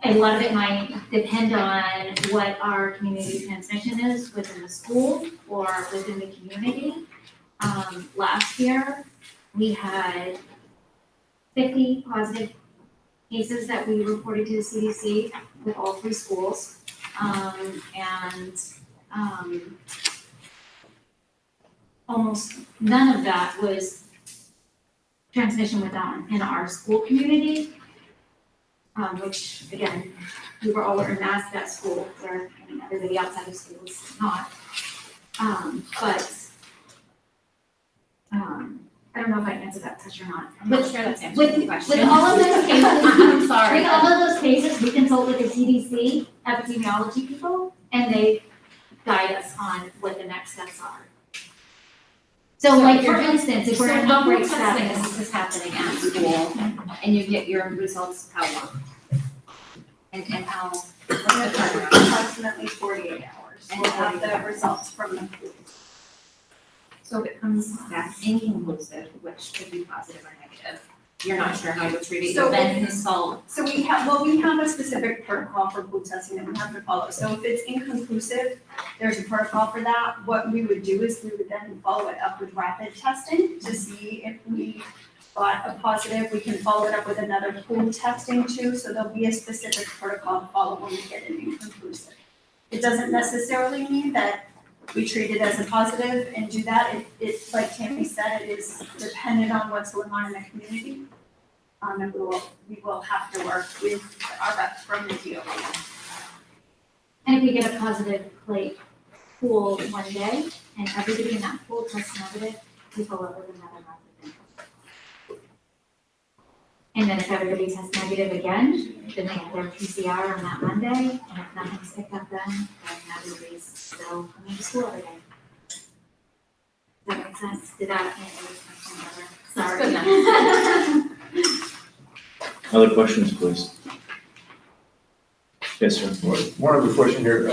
S23: A lot of it might depend on what our community transmission is within the school or within the community. Last year, we had 50 positive cases that we reported to the CDC with all three schools. Almost none of that was transmission in our school community, which again, we were all wearing masks at school, where everybody outside of school is not. I don't know if I answered that question or not. I'm not sure that's answering the question.
S2: With all of those cases,
S23: I'm sorry.
S2: with all of those cases, we consult with the CDC epidemiology people, and they
S23: guide us on what the next steps are.
S2: So like, for instance, if
S23: So
S2: we're in
S23: when
S2: outbreak
S23: you're testing,
S2: status.
S23: this is happening at school, and you get your results how long? And how, what's the turnaround?
S11: Approximately 48 hours. We'll have the results from the pool.
S23: So if it comes back inconclusive, which could be positive or negative, you're not sure how you'll treat it,
S11: So
S23: you'll then consult.
S11: So we have a specific protocol for pool testing that we have to follow. So if it's inconclusive, there's a protocol for that. What we would do is we would then follow it up with rapid testing to see if we got a positive. We can follow it up with another pool testing too. So there'll be a specific protocol to follow when we get an inconclusive. It doesn't necessarily mean that we treat it as a positive and do that. It's like Tammy said, it is dependent on what's going on in the community. And we will have to work with our reps from the DOE.
S2: And if we get a positive, like, pool one day, and everybody in that pool tests negative, we follow up with another method. And then if everybody tests negative again, then they get their PCR on that Monday, and if nothing's picked up then everybody's still coming to school every day. Does that make sense? Did that answer your question better? Sorry.
S15: Other questions, please? Yes, sir.
S21: One other question here.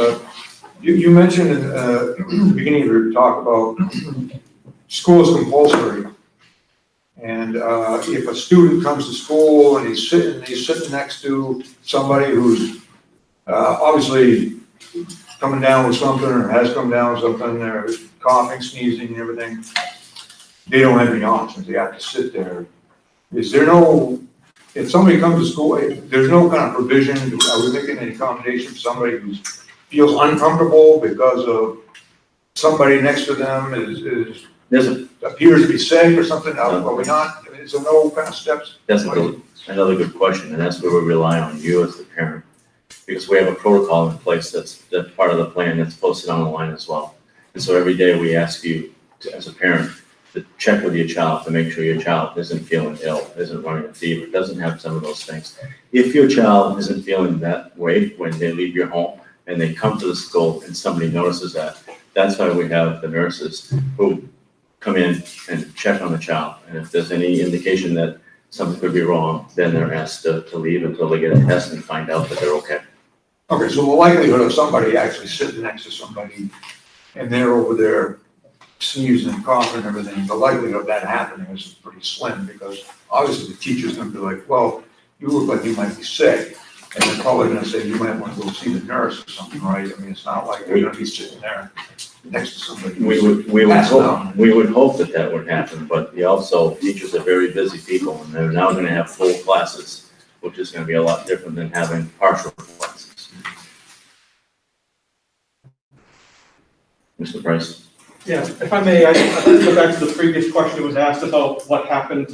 S21: You mentioned in the beginning of your talk about school is compulsory. And if a student comes to school and he's sitting next to somebody who's obviously coming down with something or has come down with something, they're coughing, sneezing and everything, they don't have any options, they have to sit there. Is there no, if somebody comes to school, there's no kind of provision, are we making any accommodation for somebody who feels uncomfortable because of somebody next to them appears to be sick or something, are we not, is there no kind of steps?
S15: That's another good question, and that's where we rely on you as the parent. Because we have a protocol in place that's part of the plan that's posted online as well. And so every day we ask you to, as a parent, to check with your child to make sure your child isn't feeling ill, isn't running a fever, doesn't have some of those things. If your child isn't feeling that way when they leave your home and they come to the school and somebody notices that, that's why we have the nurses who come in and check on the child. And if there's any indication that something could be wrong, then they're asked to leave until they get a test and find out that they're okay.
S21: Okay, so the likelihood of somebody actually sitting next to somebody and they're over there sneezing and coughing and everything, the likelihood of that happening is pretty slim because obviously the teacher's gonna be like, well, you look like you might be sick. And they're probably gonna say, you might want to go see the nurse or something, right? I mean, it's not like they're gonna be sitting there next to somebody.
S15: We would hope that would happen, but teachers are very busy people and they're now gonna have full classes, which is gonna be a lot different than having partial classes. Mr. Price?
S6: Yeah, if I may, I'd like to go back to the previous question that was asked about what happens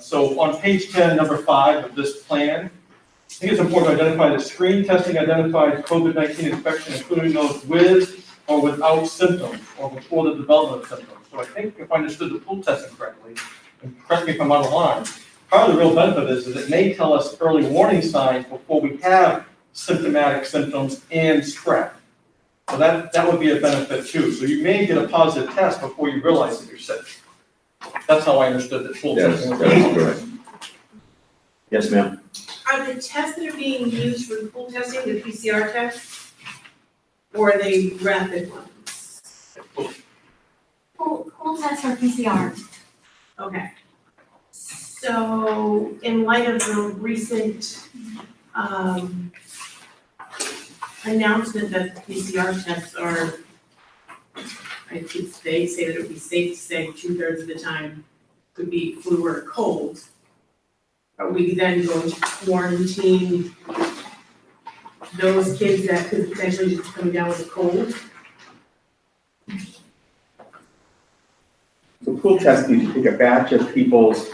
S6: so on page 10, number 5 of this plan, I think it's important to identify that screen testing identifies COVID-19 infection, including those with or without symptoms or before the development of symptoms. So I think if I understood the pool testing correctly, and correct me if I'm out of line, part of the real benefit is it may tell us early warning signs before we have symptomatic symptoms and spread. So that would be a benefit too. So you may get a positive test before you realize that you're sick. That's how I understood the pool testing.
S15: That's correct. Yes, ma'am.
S9: Are the tests that are being used for the pool testing the PCR tests? Or are they rapid ones?
S2: Pool tests are PCR.
S9: Okay. So in light of the recent announcement that PCR tests are, I think they say that it would be safe to say 2/3 of the time could be flu or cold. Are we then going to quarantine those kids that could potentially just come down with a cold?
S10: So pool testing, you take a batch of people's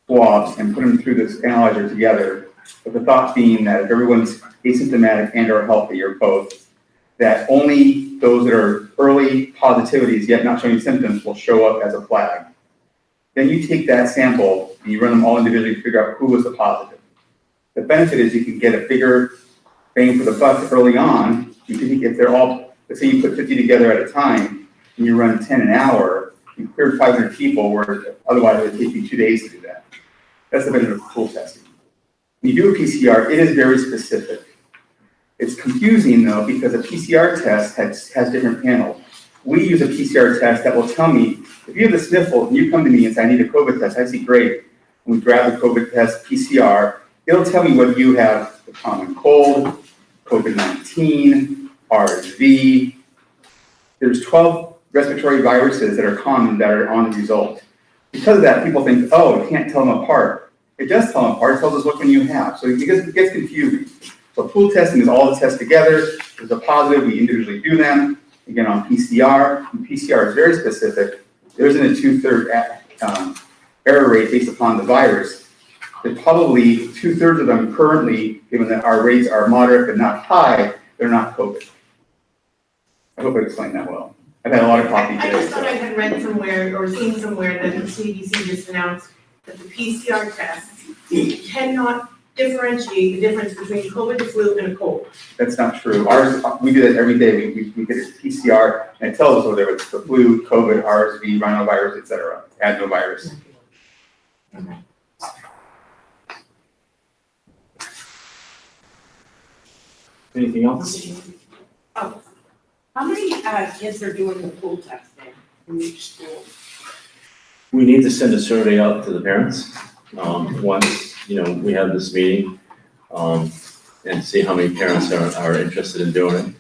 S10: swabs and put them through this analyzer together, with the thought being that if everyone's asymptomatic and or healthy or both, that only those that are early positivities yet not showing symptoms will show up as a flag. Then you take that sample and you run them all individually to figure out who was the positive. The benefit is you can get a bigger bang for the buck early on. You can, if they're all, let's say you put 50 together at a time and you run 10 an hour, you cleared 500 people where otherwise it would take you 2 days to do that. That's the benefit of pool testing. When you do a PCR, it is very specific. It's confusing though, because a PCR test has different panels. We use a PCR test that will tell me, if you have the sniffles and you come to me and say, I need a COVID test, I say, great. And we grab the COVID test PCR, it'll tell me whether you have the common cold, COVID-19, RSV. There's 12 respiratory viruses that are common that are on the result. Because of that, people think, oh, you can't tell them apart. It does tell them apart, it tells us what one you have. So it gets confusing. So pool testing is all the tests together. There's a positive, we individually do them. Again, on PCR, and PCR is very specific. There isn't a 2/3 error rate based upon the virus. There's probably 2/3 of them currently, given that our rates are moderate but not high, they're not COVID. I hope I explained that well. I've had a lot of coffee today.
S9: I just thought I had read somewhere or seen somewhere that the CDC just announced that the PCR tests cannot differentiate the difference between COVID, the flu, and a cold.
S10: That's not true. Ours, we do that every day. We get a PCR and it tells us whether it's the flu, COVID, RSV, rhinovirus, et cetera, adenovirus.
S9: Okay.
S6: Anything else?
S9: Oh,
S16: How many kids are doing the pool testing in each school?
S15: We need to send a survey out to the parents, once, we have this meeting, and see how many parents are interested in doing it.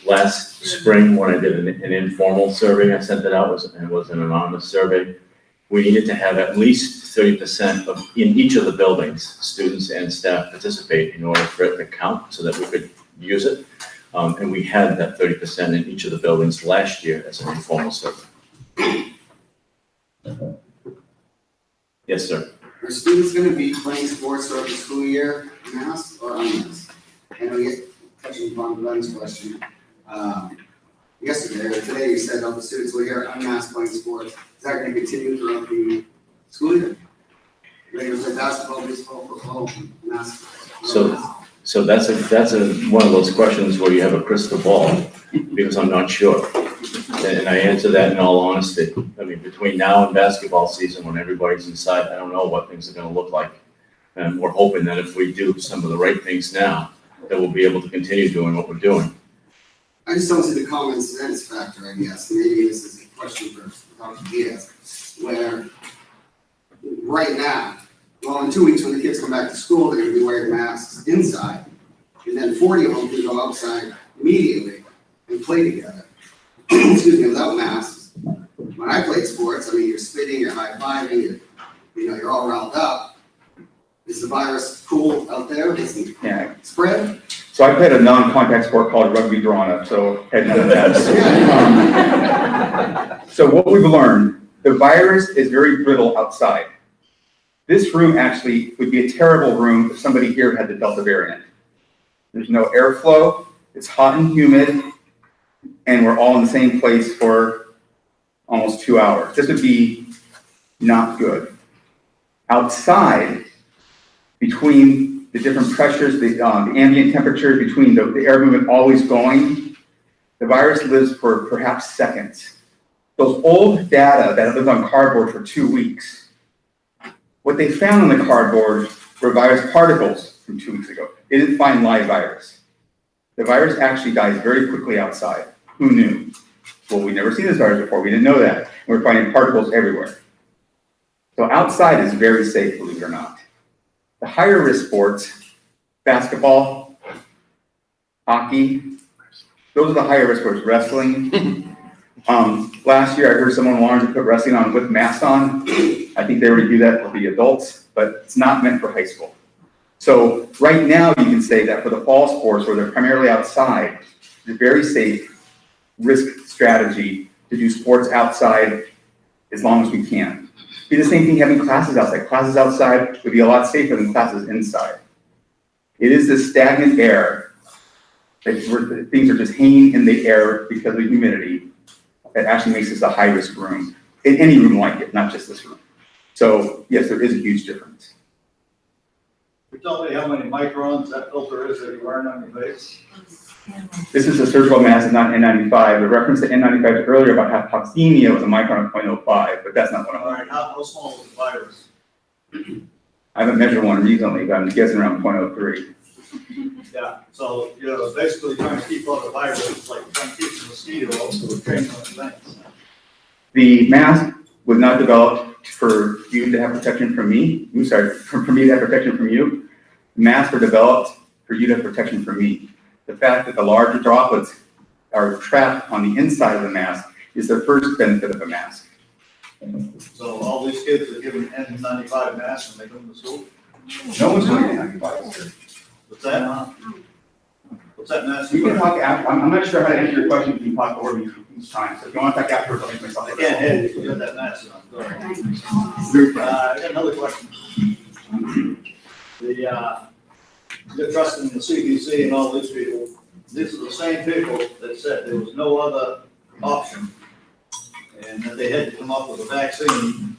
S15: Last spring, when I did an informal survey, I sent it out, it was an anonymous survey. We needed to have at least 30% in each of the buildings, students and staff participate in order for it to count, so that we could use it. And we had that 30% in each of the buildings last year as an informal survey. Yes, sir.
S12: Are students gonna be playing sports throughout the school year, masked or unmasked? I know you're touching upon Glenn's question. Yesterday or today, you said all the students will hear unmasked playing sports. Is that gonna continue throughout the school year? They're gonna play basketball, baseball, football, masked?
S15: So that's one of those questions where you have a crystal ball, because I'm not sure. And I answer that in all honesty. I mean, between now and basketball season, when everybody's inside, I don't know what things are gonna look like. And we're hoping that if we do some of the right things now, that we'll be able to continue doing what we're doing.
S12: I just don't see the common sense factor, I guess. Maybe this is a question for Dr. Diaz, where right now, well, in 2 weeks when the kids come back to school, they're gonna be wearing masks inside. And then 40 of them can go outside immediately and play together. Excuse me, without masks. When I played sports, I mean, you're spitting, you're high-fiving, you're all riled up. Is the virus cool out there? Does it spread?
S10: So I played a non-contact sport called rugby drawn-up, so had none of that. So what we've learned, the virus is very brittle outside. This room actually would be a terrible room if somebody here had the Delta variant. There's no airflow, it's hot and humid, and we're all in the same place for almost 2 hours. This would be not good. Outside, between the different pressures, the ambient temperatures, between the air movement always going, the virus lives for perhaps seconds. Those old data that lived on cardboard for 2 weeks, what they found on the cardboard were virus particles from 2 weeks ago. They didn't find live virus. The virus actually dies very quickly outside. Who knew? Well, we'd never seen this virus before. We didn't know that. We're finding particles everywhere. So outside is very safe, believe it or not. The higher risk sports, basketball, hockey, those are the higher risk sports. Wrestling. Last year I heard someone wanted to put wrestling on with masks on. I think they already do that for the adults, but it's not meant for high school. So right now you can say that for the fall sports where they're primarily outside, it's a very safe risk strategy to do sports outside as long as we can. Be the same thing having classes outside. Classes outside would be a lot safer than classes inside. It is this stagnant air where things are just hanging in the air because of humidity that actually makes this a high-risk room. In any room like it, not just this room. So yes, there is a huge difference.
S4: You tell me how many microns that filter is that you're wearing on your face?
S10: This is a surgical mask, not N95. The reference to N95 earlier about hypoxemia was a micron of 0.05, but that's not what I'm
S4: All right, how small is the virus?
S10: I haven't measured one recently, but I'm guessing around 0.03.
S4: Yeah, so you're basically trying to keep out the virus, it's like trying to keep the mosquito off, so it's training on things.
S10: The mask was not developed for you to have protection from me. I'm sorry, for me to have protection from you. The masks were developed for you to have protection from me. The fact that the larger droplets are trapped on the inside of the mask is the first benefit of a mask.
S4: So all these kids are given N95 masks when they come to school?
S10: No one's doing N95.
S4: What's that? What's that mask?
S10: We can talk after. I'm not sure how to answer your question. You can talk over me each time. So if you want to talk afterwards, I'll make myself.
S4: I can't hear you, you got that mask on. Sorry. I got another question. You're trusting the CDC and all these people. These are the same people that said there was no other option and that they had to come up with a vaccine.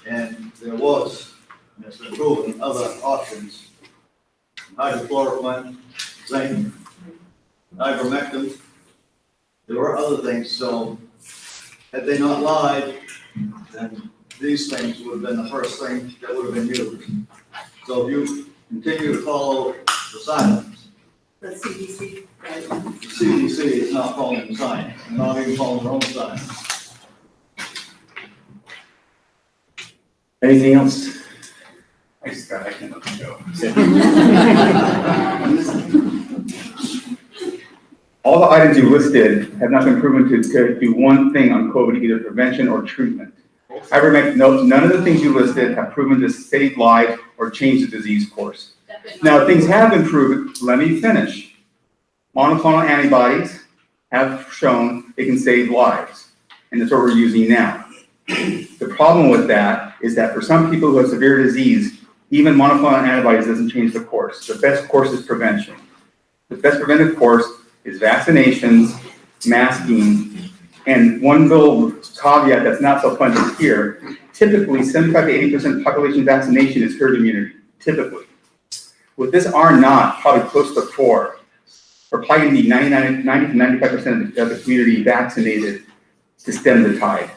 S4: And there was, and it's been proven, other options. Hydrochloroquine, zinc, ivermectin. There were other things, so had they not lied, then these things would have been the first thing that would have been used. So if you continue to follow the science.
S16: The CDC guidelines.
S4: CDC is not following the science, not even following their own science.
S15: Anything else?
S21: Thanks, Scott, I can let you go.
S10: All the items you listed have not been proven to do one thing on COVID, either prevention or treatment. I recommend note, none of the things you listed have proven to save lives or change the disease course. Now, things have been proven, let me finish. Monoclonal antibodies have shown they can save lives, and that's what we're using now. The problem with that is that for some people who have severe disease, even monoclonal antibodies doesn't change the course. The best course is prevention. The best preventive course is vaccinations, masking, and one little caveat that's not so fun to hear, typically 75 to 80% population vaccination is herd immunity, typically. With this R naught, probably close to 4, we're probably going to be 90 to 95% of the community vaccinated to stem the tide.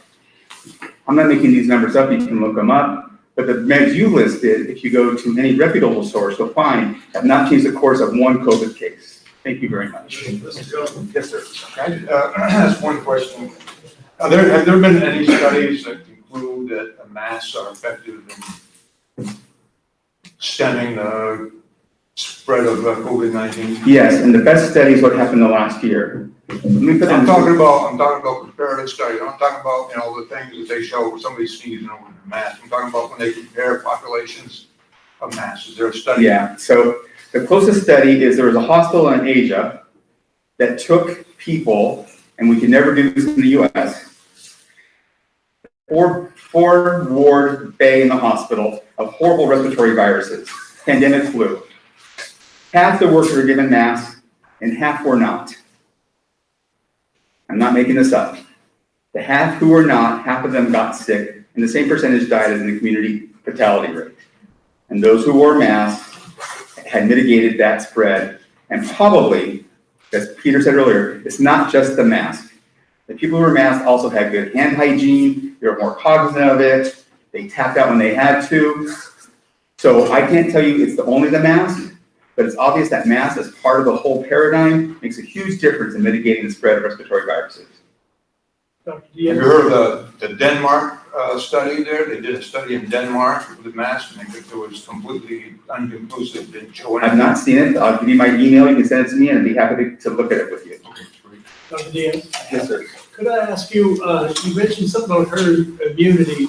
S10: I'm not making these numbers up, you can look them up, but the meds you listed, if you go to any reputable source, you'll find have not changed the course of one COVID case. Thank you very much.
S21: Yes, sir. Can I ask one question? Have there been any studies that conclude that masks are effective in stemming the spread of COVID-19?
S10: Yes, and the best study is what happened the last year.
S21: I'm talking about comparative studies. I'm talking about, the things that they show somebody sneezing over the mask. I'm talking about when they compare populations of masks. Is there a study?
S10: Yeah, so the closest study is there was a hospital in Asia that took people, and we can never do this in the US, four ward bay in the hospital of horrible respiratory viruses, pandemic flu. Half the workers were given masks and half were not. I'm not making this up. The half who were not, half of them got sick, and the same percentage died as in the community fatality rate. And those who wore masks had mitigated that spread, and probably, as Peter said earlier, it's not just the mask. The people who were masked also had good hand hygiene, they were more cognizant of it, they tapped out when they had to. So I can't tell you it's only the mask, but it's obvious that mask as part of the whole paradigm makes a huge difference in mitigating the spread of respiratory viruses.
S21: Have you heard of the Denmark study there? They did a study in Denmark with masks, and they think it was completely unconclusive, didn't show anything.
S10: I've not seen it. I'll give you my email. You can send it to me, and I'd be happy to look at it with you.
S17: Dr. Diaz?
S10: Yes, sir.
S17: Could I ask you, you mentioned something about herd immunity.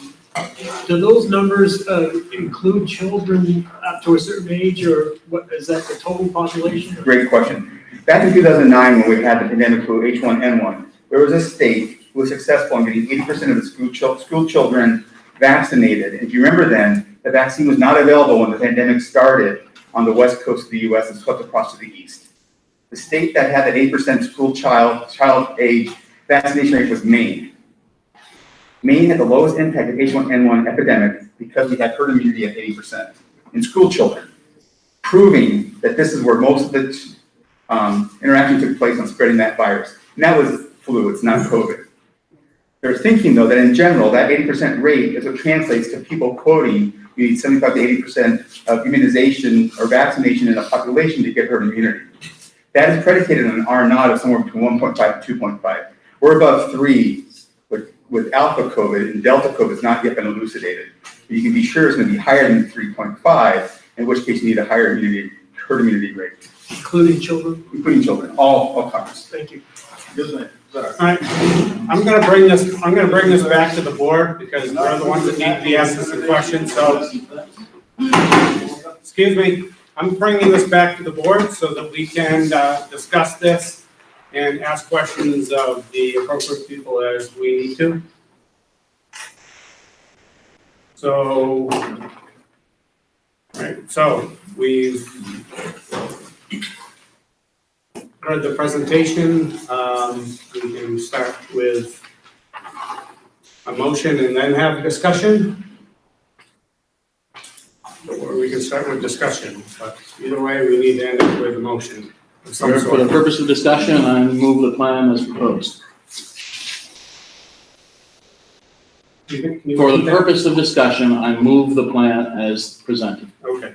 S17: Do those numbers include children up to a certain age, or what is that the total population?
S10: Great question. Back in 2009, when we had the pandemic flu H1N1, there was a state who was successful in getting 80% of the school children vaccinated. And if you remember then, the vaccine was not available when the pandemic started on the west coast of the US and swept across to the east. The state that had that 8% school child age vaccination rate was Maine. Maine had the lowest impact of H1N1 epidemic because we had herd immunity at 80% in school children, proving that this is where most of the interaction took place on spreading that virus. And that was flu, it's not COVID. They're thinking, though, that in general, that 80% rate is what translates to people quoting you need 75 to 80% of immunization or vaccination in a population to get herd immunity. That is predicated on an R naught of somewhere between 1.5 to 2.5. We're above 3 with alpha COVID, and delta COVID has not yet been elucidated. But you can be sure it's going to be higher than 3.5, in which case you need a higher herd immunity rate.
S17: Including children?
S10: Including children, all comers.
S17: Thank you.
S1: All right, I'm gonna bring this back to the board because we're the ones that need to be asking some questions, so. Excuse me, I'm bringing this back to the board so that we can discuss this and ask questions of the appropriate people as we need to. So, all right, so we've heard the presentation. We can start with a motion and then have a discussion. Or we can start with discussion, but either way, we need to end up with a motion of some
S13: For
S1: sort.
S13: the purpose of discussion, I move the plan as proposed. For the purpose of discussion, I move the plan as presented.
S1: Okay,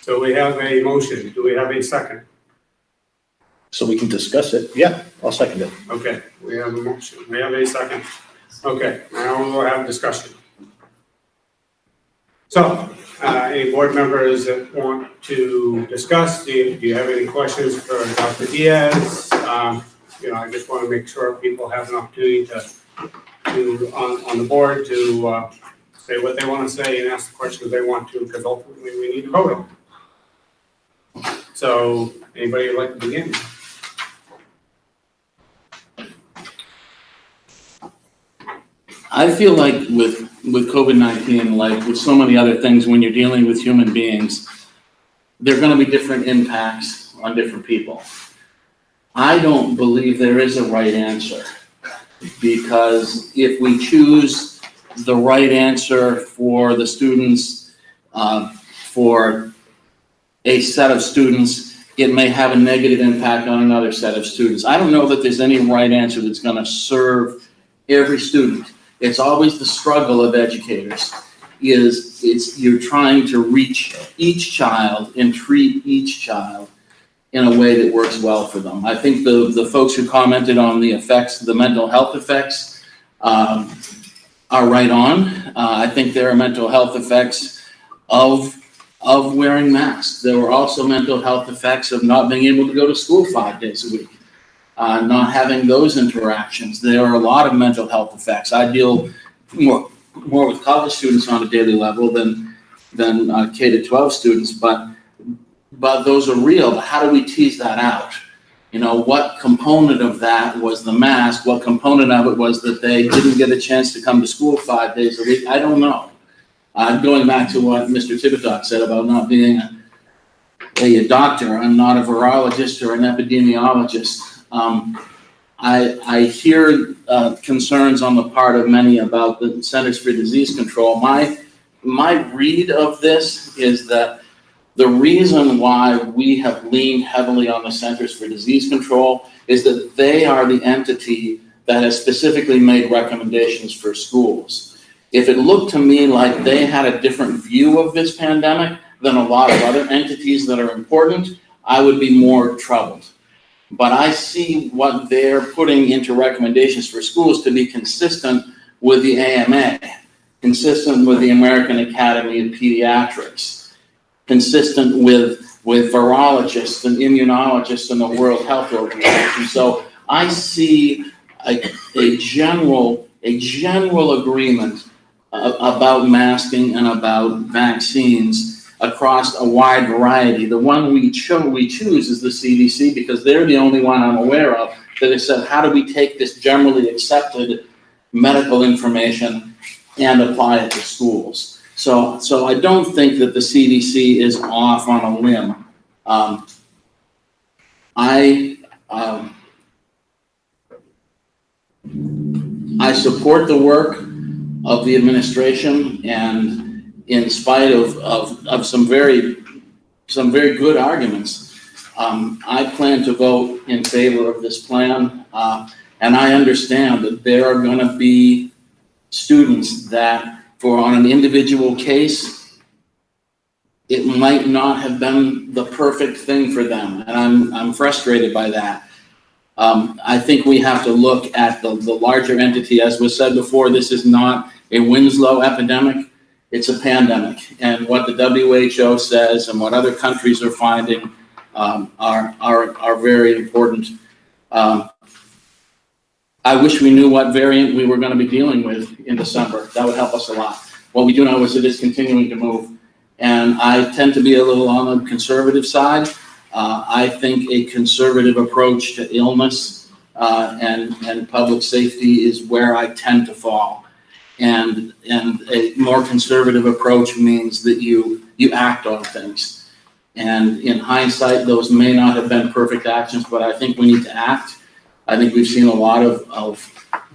S1: so we have a motion. Do we have a second?
S13: so we can discuss it. Yeah, I'll second it.
S1: Okay, we have a motion, we have a second. Okay, now we'll have discussion. So, any board members that want to discuss, do you have any questions for Dr. Diaz? I just want to make sure people have an opportunity on the board to say what they want to say and ask the questions they want to, because ultimately we need to vote on them. So, anybody would like to begin?
S13: I feel like with COVID-19, like with so many other things, when you're dealing with human beings, there are going to be different impacts on different people. I don't believe there is a right answer, because if we choose the right answer for the students, for a set of students, it may have a negative impact on another set of students. I don't know that there's any right answer that's going to serve every student. It's always the struggle of educators. You're trying to reach each child and treat each child in a way that works well for them. I think the folks who commented on the effects, the mental health effects, are right on. I think there are mental health effects of wearing masks. There were also mental health effects of not being able to go to school 5 days a week. Not having those interactions. There are a lot of mental health effects. I deal more with college students on a daily level than K to 12 students, but those are real. But how do we tease that out? What component of that was the mask? What component of it was that they didn't get a chance to come to school 5 days a week? I don't know. Going back to what Mr. Tivitok said about not being a doctor, I'm not a virologist or an epidemiologist. I hear concerns on the part of many about the Centers for Disease Control. My read of this is that the reason why we have leaned heavily on the Centers for Disease Control is that they are the entity that has specifically made recommendations for schools. If it looked to me like they had a different view of this pandemic than a lot of other entities that are important, I would be more troubled. But I see what they're putting into recommendations for schools to be consistent with the AMA, consistent with the American Academy of Pediatrics, consistent with virologists and immunologists and the World Health Organization. So I see a general agreement about masking and about vaccines across a wide variety. The one we choose is the CDC, because they're the only one I'm aware of that has said, how do we take this generally accepted medical information and apply it to schools? So I don't think that the CDC is off on a limb. I support the work of the administration, and in spite of some very good arguments, I plan to vote in favor of this plan. And I understand that there are going to be students that, on an individual case, it might not have been the perfect thing for them, and I'm frustrated by that. I think we have to look at the larger entity. As was said before, this is not a Winslow epidemic. It's a pandemic, and what the WHO says and what other countries are finding are very important. I wish we knew what variant we were going to be dealing with in December. That would help us a lot. What we do know is it is continuing to move, and I tend to be a little on the conservative side. I think a conservative approach to illness and public safety is where I tend to fall. And a more conservative approach means that you act on things. And in hindsight, those may not have been perfect actions, but I think we need to act. I think we've seen a lot of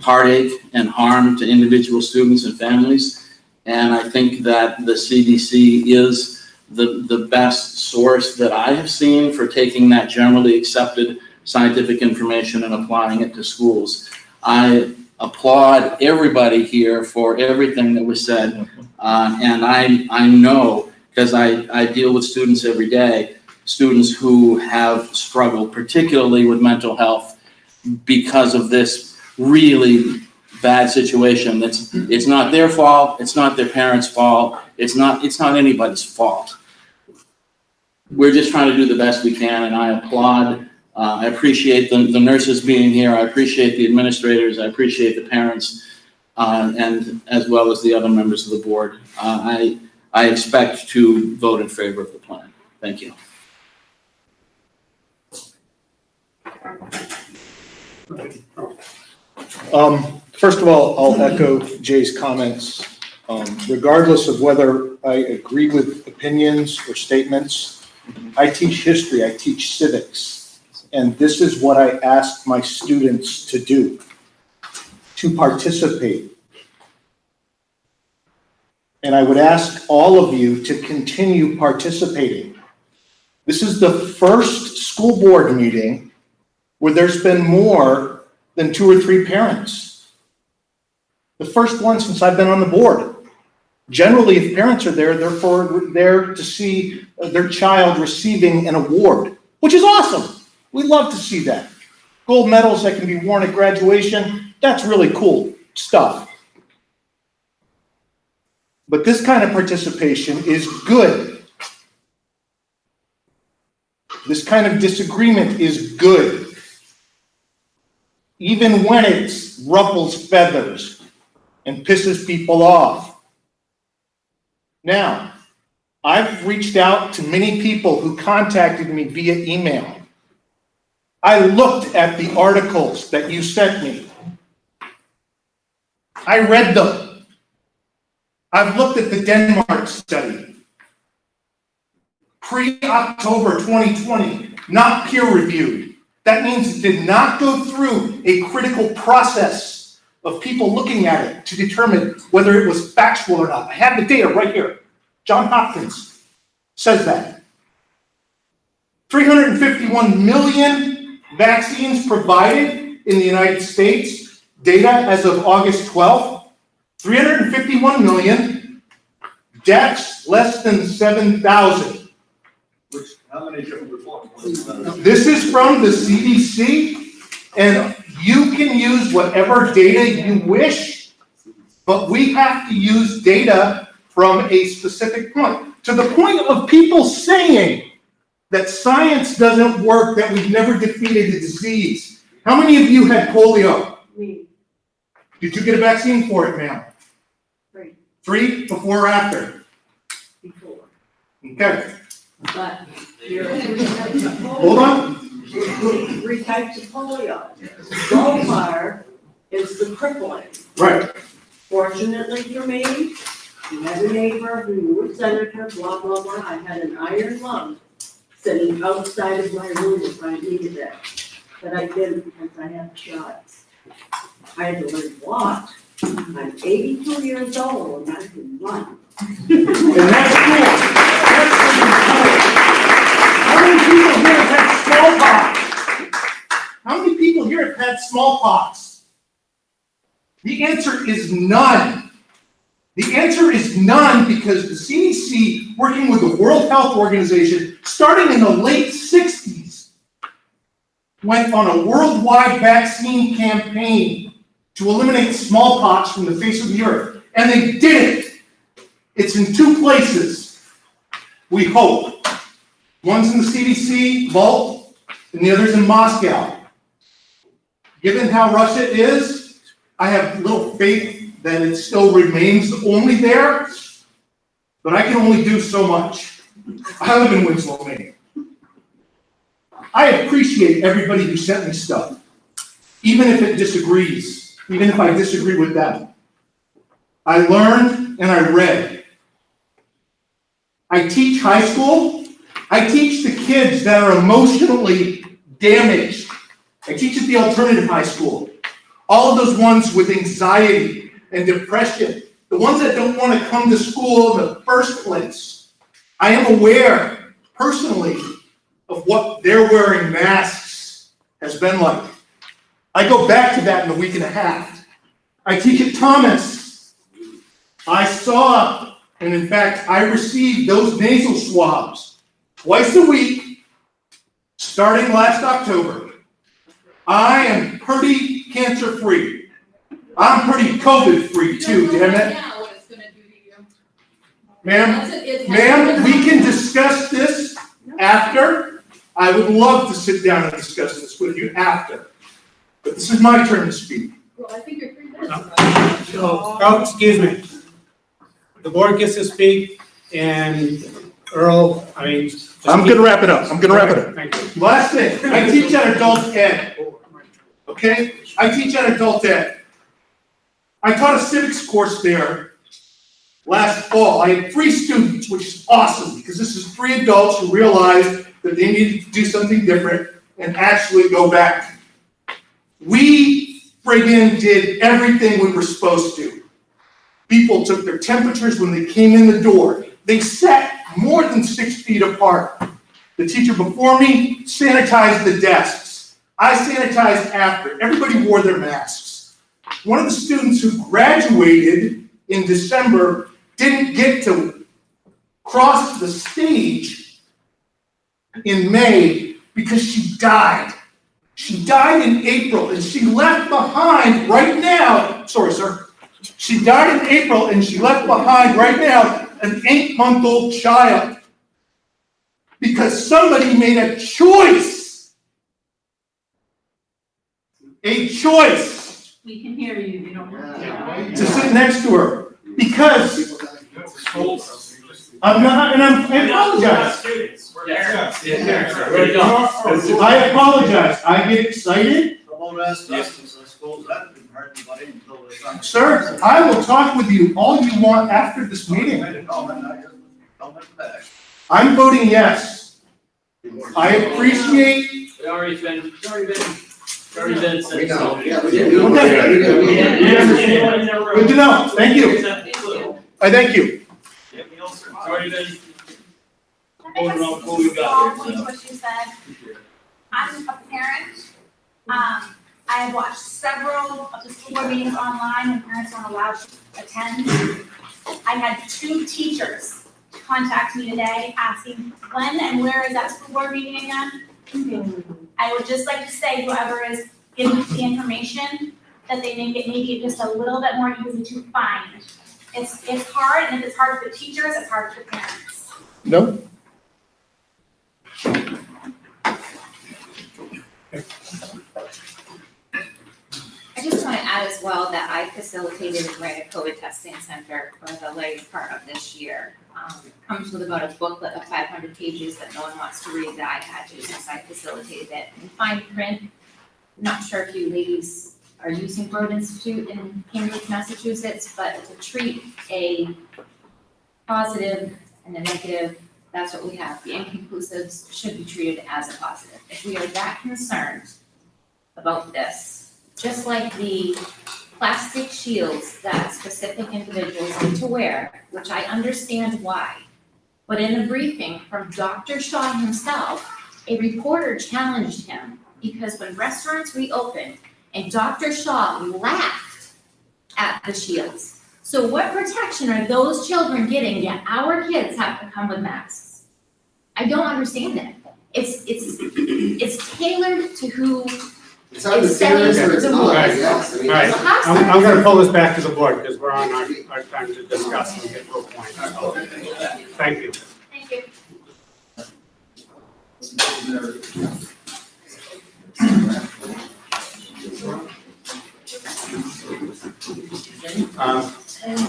S13: heartache and harm to individual students and families. And I think that the CDC is the best source that I have seen for taking that generally accepted scientific information and applying it to schools. I applaud everybody here for everything that was said. And I know, because I deal with students every day, students who have struggled, particularly with mental health, because of this really bad situation. It's not their fault, it's not their parents' fault, it's not anybody's fault. We're just trying to do the best we can, and I applaud, I appreciate the nurses being here, I appreciate the administrators, I appreciate the parents, and as well as the other members of the board. I expect to vote in favor of the plan. Thank you.
S18: First of all, I'll echo Jay's comments. Regardless of whether I agree with opinions or statements, I teach history, I teach civics, and this is what I ask my students to do, to participate. And I would ask all of you to continue participating. This is the first school board meeting where there's been more than 2 or 3 parents. The first one since I've been on the board. Generally, if parents are there, they're there to see their child receiving an award, which is awesome. We love to see that. Gold medals that can be worn at graduation, that's really cool stuff. But this kind of participation is good. This kind of disagreement is good. Even when it ruffles feathers and pisses people off. Now, I've reached out to many people who contacted me via email. I looked at the articles that you sent me. I read them. I've looked at the Denmark study. Pre-October 2020, not peer-reviewed. That means it did not go through a critical process of people looking at it to determine whether it was factual or not. I have the data right here. Johns Hopkins says that. 351 million vaccines provided in the United States. Data as of August 12th. 351 million. Deaths less than 7,000.
S4: How many different reports?
S18: This is from the CDC, and you can use whatever data you wish, but we have to use data from a specific point. To the point of people saying that science doesn't work, that we've never defeated a disease. How many of you had polio?
S3: Me.
S18: Did you get a vaccine for it, ma'am?
S3: 3.
S18: 3, before or after?
S3: Before.
S18: Okay.
S3: But there are 3 types of polio.
S18: Hold on.
S3: 3 types of polio. Bovar is the crippling.
S18: Right.
S3: Fortunately for me, I had a neighbor who was senator, blah, blah, blah. I had an iron lung sitting outside of my room if I needed it. But I didn't because I had shots. I had to learn to walk. I'm 82 years old and I can run.
S18: And that's cool. How many people here have had smallpox? How many people here have had smallpox? The answer is none. The answer is none because the CDC, working with the World Health Organization, starting in the late 60s, went on a worldwide vaccine campaign to eliminate smallpox from the face of the earth. And they did it. It's in 2 places, we hope. One's in the CDC vault, and the other's in Moscow. Given how Russia is, I have little faith that it still remains only there, but I can only do so much. I live in Winslow, Maine. I appreciate everybody who sent me stuff, even if it disagrees, even if I disagree with them. I learned and I read. I teach high school. I teach the kids that are emotionally damaged. I teach at the alternative high school. All of those ones with anxiety and depression, the ones that don't want to come to school in the first place. I am aware, personally, of what their wearing masks has been like. I go back to that in a week and a half. I teach at Thomas. I saw, and in fact, I received those nasal swabs twice a week starting last October, I am pretty cancer-free. I'm pretty COVID-free too, damn it. Ma'am, we can discuss this after. I would love to sit down and discuss this with you after. But this is my turn to speak.
S16: Well, I think you're 3 minutes.
S1: Oh, excuse me. The board gets to speak, and Earl, I mean. just
S18: I'm gonna wrap it up.
S1: Thank you.
S18: Last thing, I teach at adult ed. Okay? I teach at adult ed. I taught a civics course there last fall. I had 3 students, which is awesome, because this is 3 adults who realized that they needed to do something different and actually go back. We friggin' did everything we were supposed to. People took their temperatures when they came in the door. They sat more than 6 feet apart. The teacher before me sanitized the desks. I sanitized after. Everybody wore their masks. One of the students who graduated in December didn't get to cross the stage in May because she died. She died in April, and she left behind right now, sorry, sir. She died in April, and she left behind right now an 8-month-old child. Because somebody made a choice. A choice.
S16: We can hear you, you don't have
S18: To sit next to her. Because I'm not, and I apologize. I apologize. I get excited. Sir, I will talk with you all you want after this meeting. I'm voting yes. I appreciate.
S14: It's already been said.
S18: Good to know. Thank you. I thank you.
S14: It's already been.
S8: I think
S14: Hold on, what we got here, so.
S8: what you said. I'm a parent. I have watched several of the school board meetings online and parents aren't allowed to attend. I had 2 teachers contact me today asking when and where is that school board meeting again? I would just like to say whoever is giving the information, that they make it maybe just a little bit more easy to find. It's hard, and if it's hard for the teachers, it's hard for the parents.
S18: No.
S19: I just want to add as well that I facilitated and ran a COVID testing center for the later part of this year. It comes with about a booklet of 500 pages that no one wants to read that I had to since I facilitated it. In fine print, not sure if you ladies are using Broad Institute in Cambridge, Massachusetts, but to treat a positive and a negative, that's what we have. The inconclusives should be treated as a positive. If we are that concerned about this, just like the plastic shields that specific individuals need to wear, which I understand why. But in a briefing from Dr. Shaw himself, a reporter challenged him because when restaurants reopened and Dr. Shaw laughed at the shields. So what protection are those children getting, yet our kids have to come with masks? I don't understand it. It's tailored to who.
S12: It's either serious or it's not, I guess. I mean,
S1: All right, I'm gonna pull this back to the board because we're on our time to discuss and get to a point. Thank you.
S8: Thank you.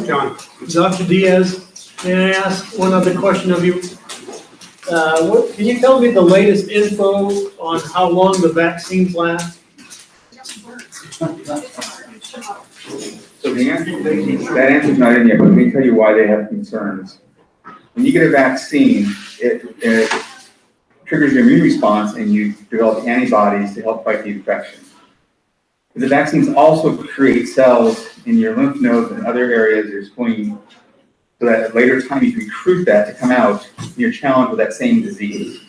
S1: John.
S17: Dr. Diaz, may I ask one other question of you? Can you tell me the latest info on how long the vaccines last?
S10: So the answer, that answer's not in yet, but let me tell you why they have concerns. When you get a vaccine, it triggers your immune response and you develop antibodies to help fight the infection. The vaccines also create cells in your lymph nodes and other areas of your spleen, so that at a later time you can recruit that to come out and you're challenged with that same disease.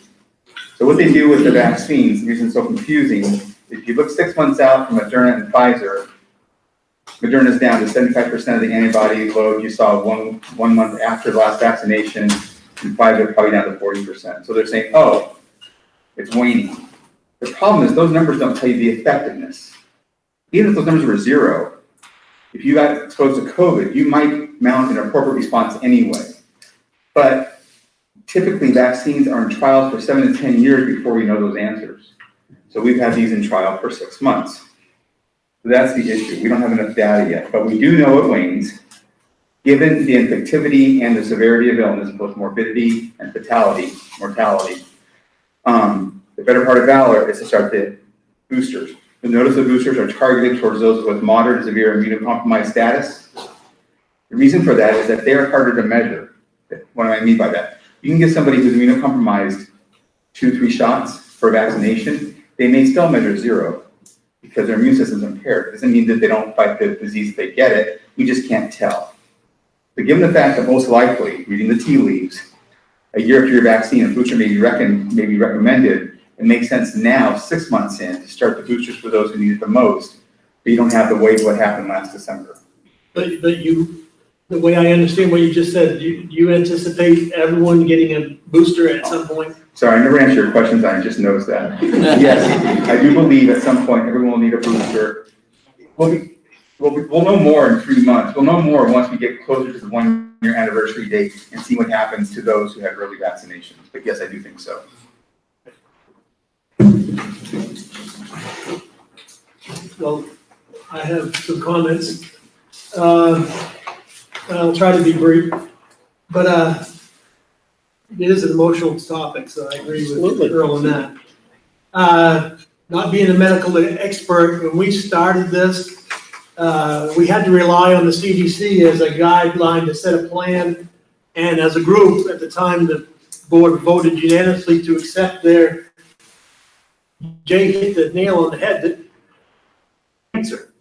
S10: So what they do with the vaccines, the reason it's so confusing, if you look 6 months out from Moderna and Pfizer, Moderna's down to 75% of the antibody load you saw one month after the last vaccination, and Pfizer probably down to 40%. So they're saying, oh, it's waning. The problem is those numbers don't tell you the effectiveness. Even if those numbers were 0, if you got exposed to COVID, you might mount an appropriate response anyway. But typically vaccines are in trials for 7 to 10 years before we know those answers. So we've had these in trial for 6 months. So that's the issue. We don't have enough data yet, but we do know it wanes. Given the infectivity and the severity of illness, both morbidity and mortality, the better part of valor is to start the boosters. You'll notice the boosters are targeted towards those with moderate to severe immunocompromised status. The reason for that is that they're harder to measure. What do I mean by that? You can give somebody who's immunocompromised 2-3 shots for vaccination, they may still measure 0 because their immune system's impaired. It doesn't mean that they don't fight the disease if they get it, we just can't tell. But given the fact that most likely, reading the tea leaves, a year after your vaccine, a booster may be recommended, it makes sense now, 6 months in, to start the boosters for those who need it the most, but you don't have the wave what happened last December.
S17: But you, the way I understand what you just said, you anticipate everyone getting a booster at some point?
S10: Sorry, I never answered your questions, I just noticed that. Yes, I do believe at some point everyone will need a booster. We'll know more in 3 months. We'll know more once we get closer to the 1-year anniversary date and see what happens to those who had early vaccinations. But yes, I do think so.
S17: Well, I have some comments. I'll try to be brief, but it is an emotional topic, so I agree with Earl on that. Not being a medical expert, when we started this, we had to rely on the CDC as a guideline to set a plan, and as a group, at the time, the board voted unanimously to accept their, Jay hit the nail on the head, answer.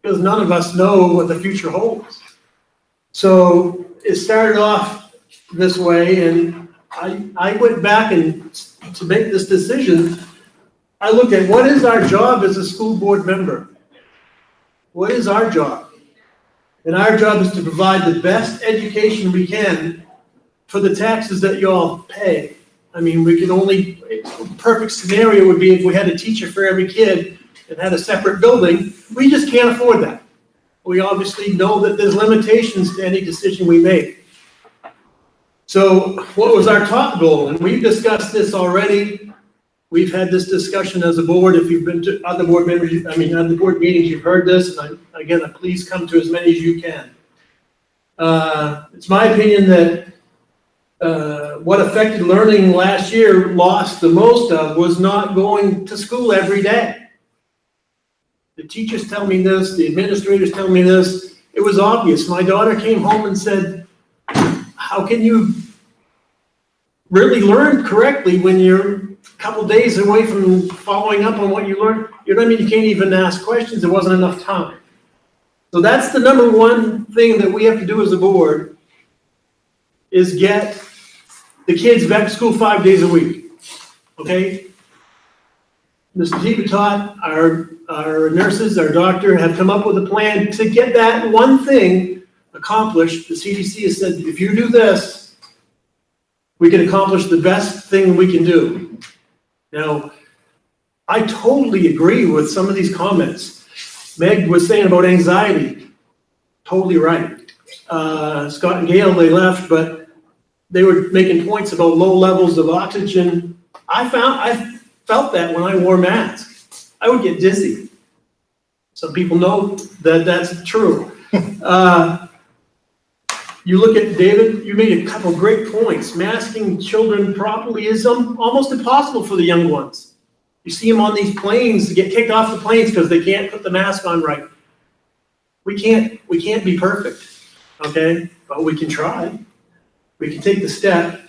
S17: Because none of us know what the future holds. So it started off this way, and I went back and to make this decision, I looked at what is our job as a school board member? What is our job? And our job is to provide the best education we can for the taxes that you all pay. I mean, we can only, perfect scenario would be if we had a teacher for every kid and had a separate building. We just can't afford that. We obviously know that there's limitations to any decision we make. So what was our top goal? And we've discussed this already. We've had this discussion as a board. If you've been to other board members, other board meetings, you've heard this. And again, please come to as many as you can. It's my opinion that what affected learning last year, lost the most of, was not going to school every day. The teachers tell me this, the administrators tell me this. It was obvious. My daughter came home and said, how can you really learn correctly when you're a couple days away from following up on what you learned? You know what I mean? You can't even ask questions. There wasn't enough time. So that's the number one thing that we have to do as a board, is get the kids back to school 5 days a week. Okay? Mr. Tibetot, our nurses, our doctor have come up with a plan to get that one thing accomplished. The CDC has said, if you do this, we can accomplish the best thing we can do. Now, I totally agree with some of these comments. Meg was saying about anxiety. Totally right. Scott and Gail, they left, but they were making points about low levels of oxygen. I felt that when I wore masks. I would get dizzy. Some people know that that's true. You look at David, you made a couple great points. Masking children properly is almost impossible for the young ones. You see them on these planes, get kicked off the planes because they can't put the mask on right. We can't be perfect, okay? But we can try. We can take the step.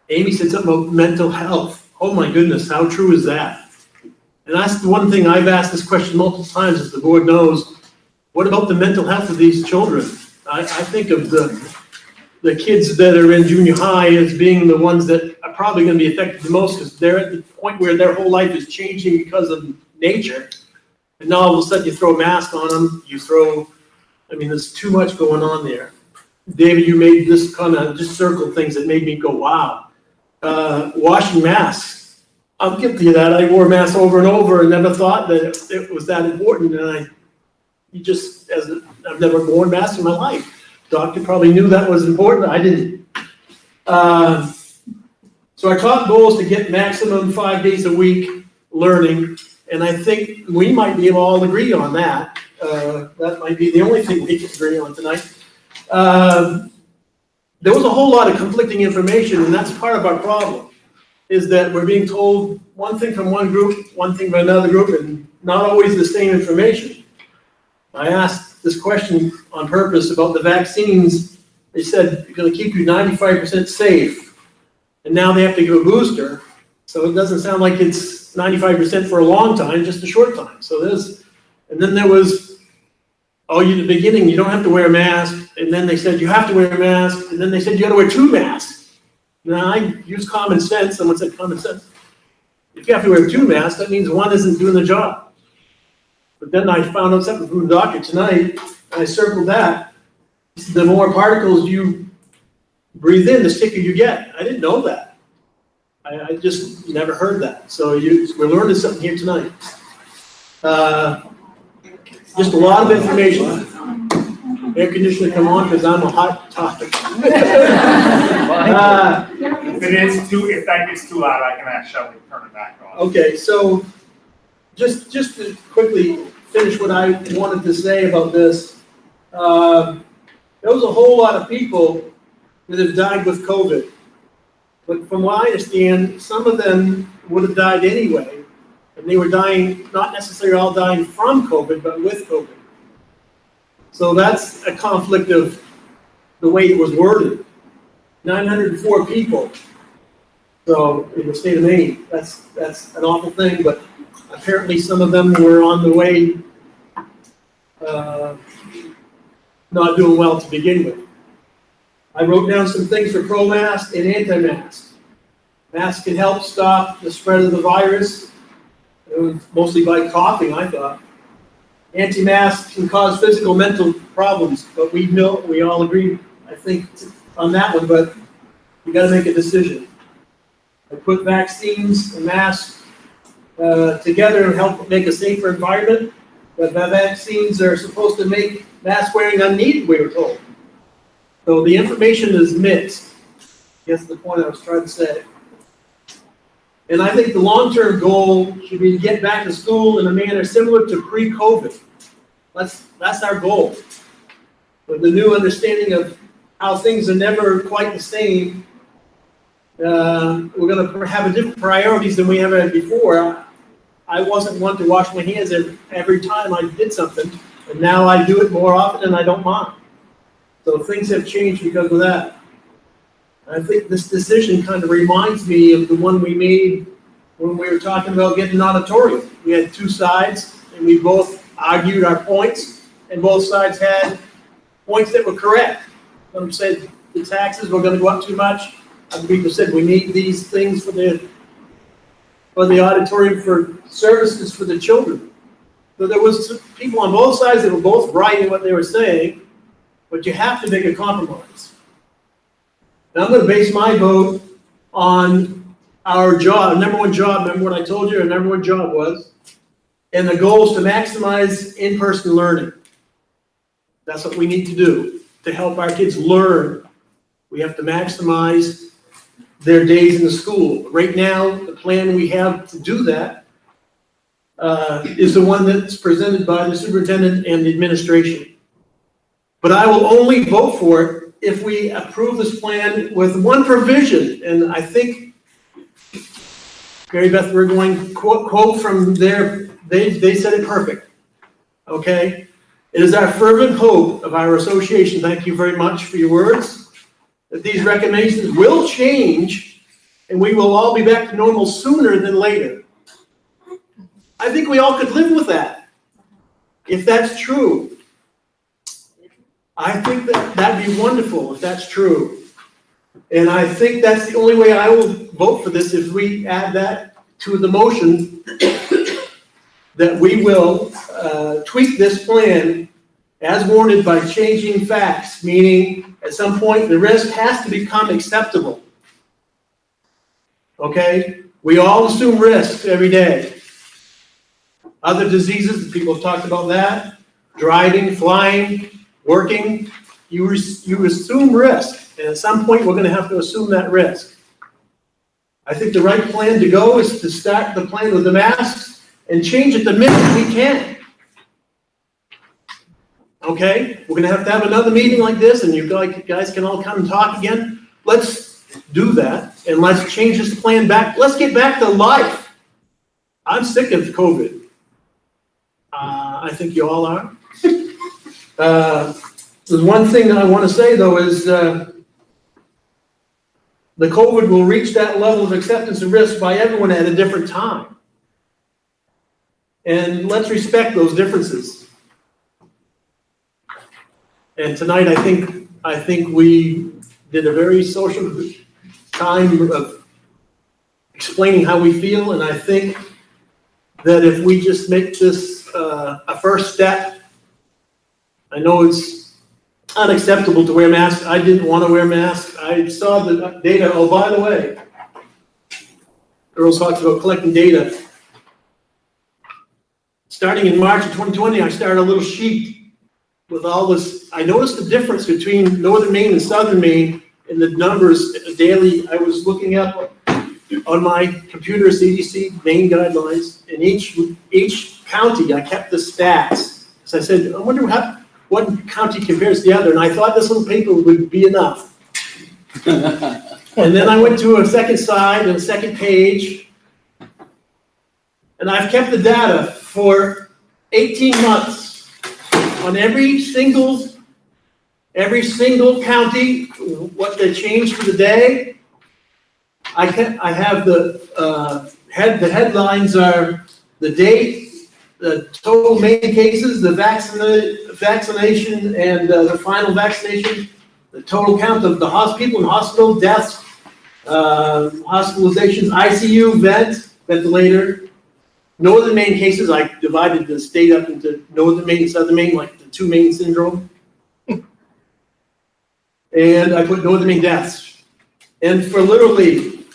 S17: Amy said something about mental health. Oh my goodness, how true is that? And that's the one thing I've asked this question multiple times, as the board knows. What about the mental health of these children? I think of the kids that are in junior high as being the ones that are probably going to be affected the most, because they're at the point where their whole life is changing because of nature. And now all of a sudden you throw a mask on them, there's too much going on there. David, you made this kind of just circle things that made me go, wow. washing masks. I'll give you that. I wore a mask over and over and never thought that it was that important. And I've never worn masks in my life. Doctor probably knew that was important. I didn't. So our top goal is to get maximum 5 days a week learning. And I think we might be able to all agree on that. That might be the only thing we can agree on tonight. There was a whole lot of conflicting information, and that's part of our problem, is that we're being told one thing from one group, one thing from another group, and not always the same information. I asked this question on purpose about the vaccines. They said it's going to keep you 95% safe, and now they have to give a booster. So it doesn't sound like it's 95% for a long time, just a short time. And then there was, in the beginning, you don't have to wear a mask. And then they said, you have to wear a mask. And then they said, you got to wear 2 masks. Now, I use common sense. Someone said common sense. If you have to wear 2 masks, that means one isn't doing the job. But then I found out something from the doctor tonight, and I circled that. The more particles you breathe in, the sicker you get. I didn't know that. I just never heard that. So we're learning something here tonight. Just a lot of information. Air conditioner come on because I'm a hot topic.
S5: If that gets too loud, I can actually turn it back on.
S17: Okay, so just to quickly finish what I wanted to say about this, there was a whole lot of people that have died with COVID. But from what I understand, some of them would have died anyway. And they were dying, not necessarily all dying from COVID, but with COVID. So that's a conflict of the way it was worded. 904 people. So in the state of Maine, that's an awful thing, but apparently some of them were on the way not doing well to begin with. I wrote down some things for pro-mask and anti-mask. Masks can help stop the spread of the virus, mostly by coughing, I thought. Anti-masks can cause physical, mental problems, but we all agree, I think, on that one, but you gotta make a decision. I put vaccines and masks together and help make a safer environment, but the vaccines are supposed to make mask wearing unneeded, we were told. So the information is mixed. That's the point I was trying to say. And I think the long-term goal should be to get back to school in a manner similar to pre-COVID. That's our goal. With the new understanding of how things are never quite the same, we're going to have different priorities than we have had before. I wasn't one to wash my hands every time I did something, and now I do it more often and I don't mind. So things have changed because of that. I think this decision kind of reminds me of the one we made when we were talking about getting an auditorium. We had 2 sides, and we both argued our points, and both sides had points that were correct. Some said the taxes were going to go up too much. Other people said we need these things for the auditorium for services for the children. So there was people on both sides that were both right in what they were saying, but you have to make a compromise. Now I'm going to base my vote on our job, number one job. Remember what I told you our number one job was? And the goal is to maximize in-person learning. That's what we need to do to help our kids learn. We have to maximize their days in the school. Right now, the plan we have to do that is the one that's presented by the superintendent and the administration. But I will only vote for it if we approve this plan with one provision, and I think, Gary Beth, we're going quote from there, they said it perfect, okay? It is our fervent hope of our association, thank you very much for your words, that these recommendations will change and we will all be back to normal sooner than later. I think we all could live with that, if that's true. I think that'd be wonderful if that's true. And I think that's the only way I will vote for this if we add that to the motion that we will tweak this plan as warranted by changing facts, meaning at some point the risk has to become acceptable. okay? We all assume risks every day. Other diseases, people have talked about that, driving, flying, working, you assume risk, and at some point, we're gonna have to assume that risk. I think the right plan to go is to start the plan with the masks and change it the minute we can. Okay, we're gonna have another meeting like this, and you guys can all come and talk again. Let's do that, and let's change this plan back. Let's get back to life. I'm sick of COVID. I think you all are. There's one thing I want to say, though, is the COVID will reach that level of acceptance and risk by everyone at a different time. And let's respect those differences. And tonight, I think we did a very social time of explaining how we feel, and I think that if we just make this a first step, I know it's unacceptable to wear masks. I didn't want to wear masks. I saw the data. Oh, by the way, Earl talks about collecting data. Starting in March of 2020, I started a little sheet with all this. I noticed the difference between northern Maine and southern Maine in the numbers daily. I was looking up on my computer CDC Maine guidelines, and each county I kept the stats. So I said, I wonder what county compares to the other, and I thought this little paper would be enough. And then I went to a second side and a second page, and I've kept the data for 18 months on every single county, what they changed for the day. I have the headlines are the date, the total Maine cases, the vaccination and the final vaccination, the total count of the people in hospital, deaths, hospitalizations, ICU, ventilator. Northern Maine cases, I divided the state up into Northern Maine and Southern Maine, like the two Maine syndrome. And I put Northern Maine deaths. And for literally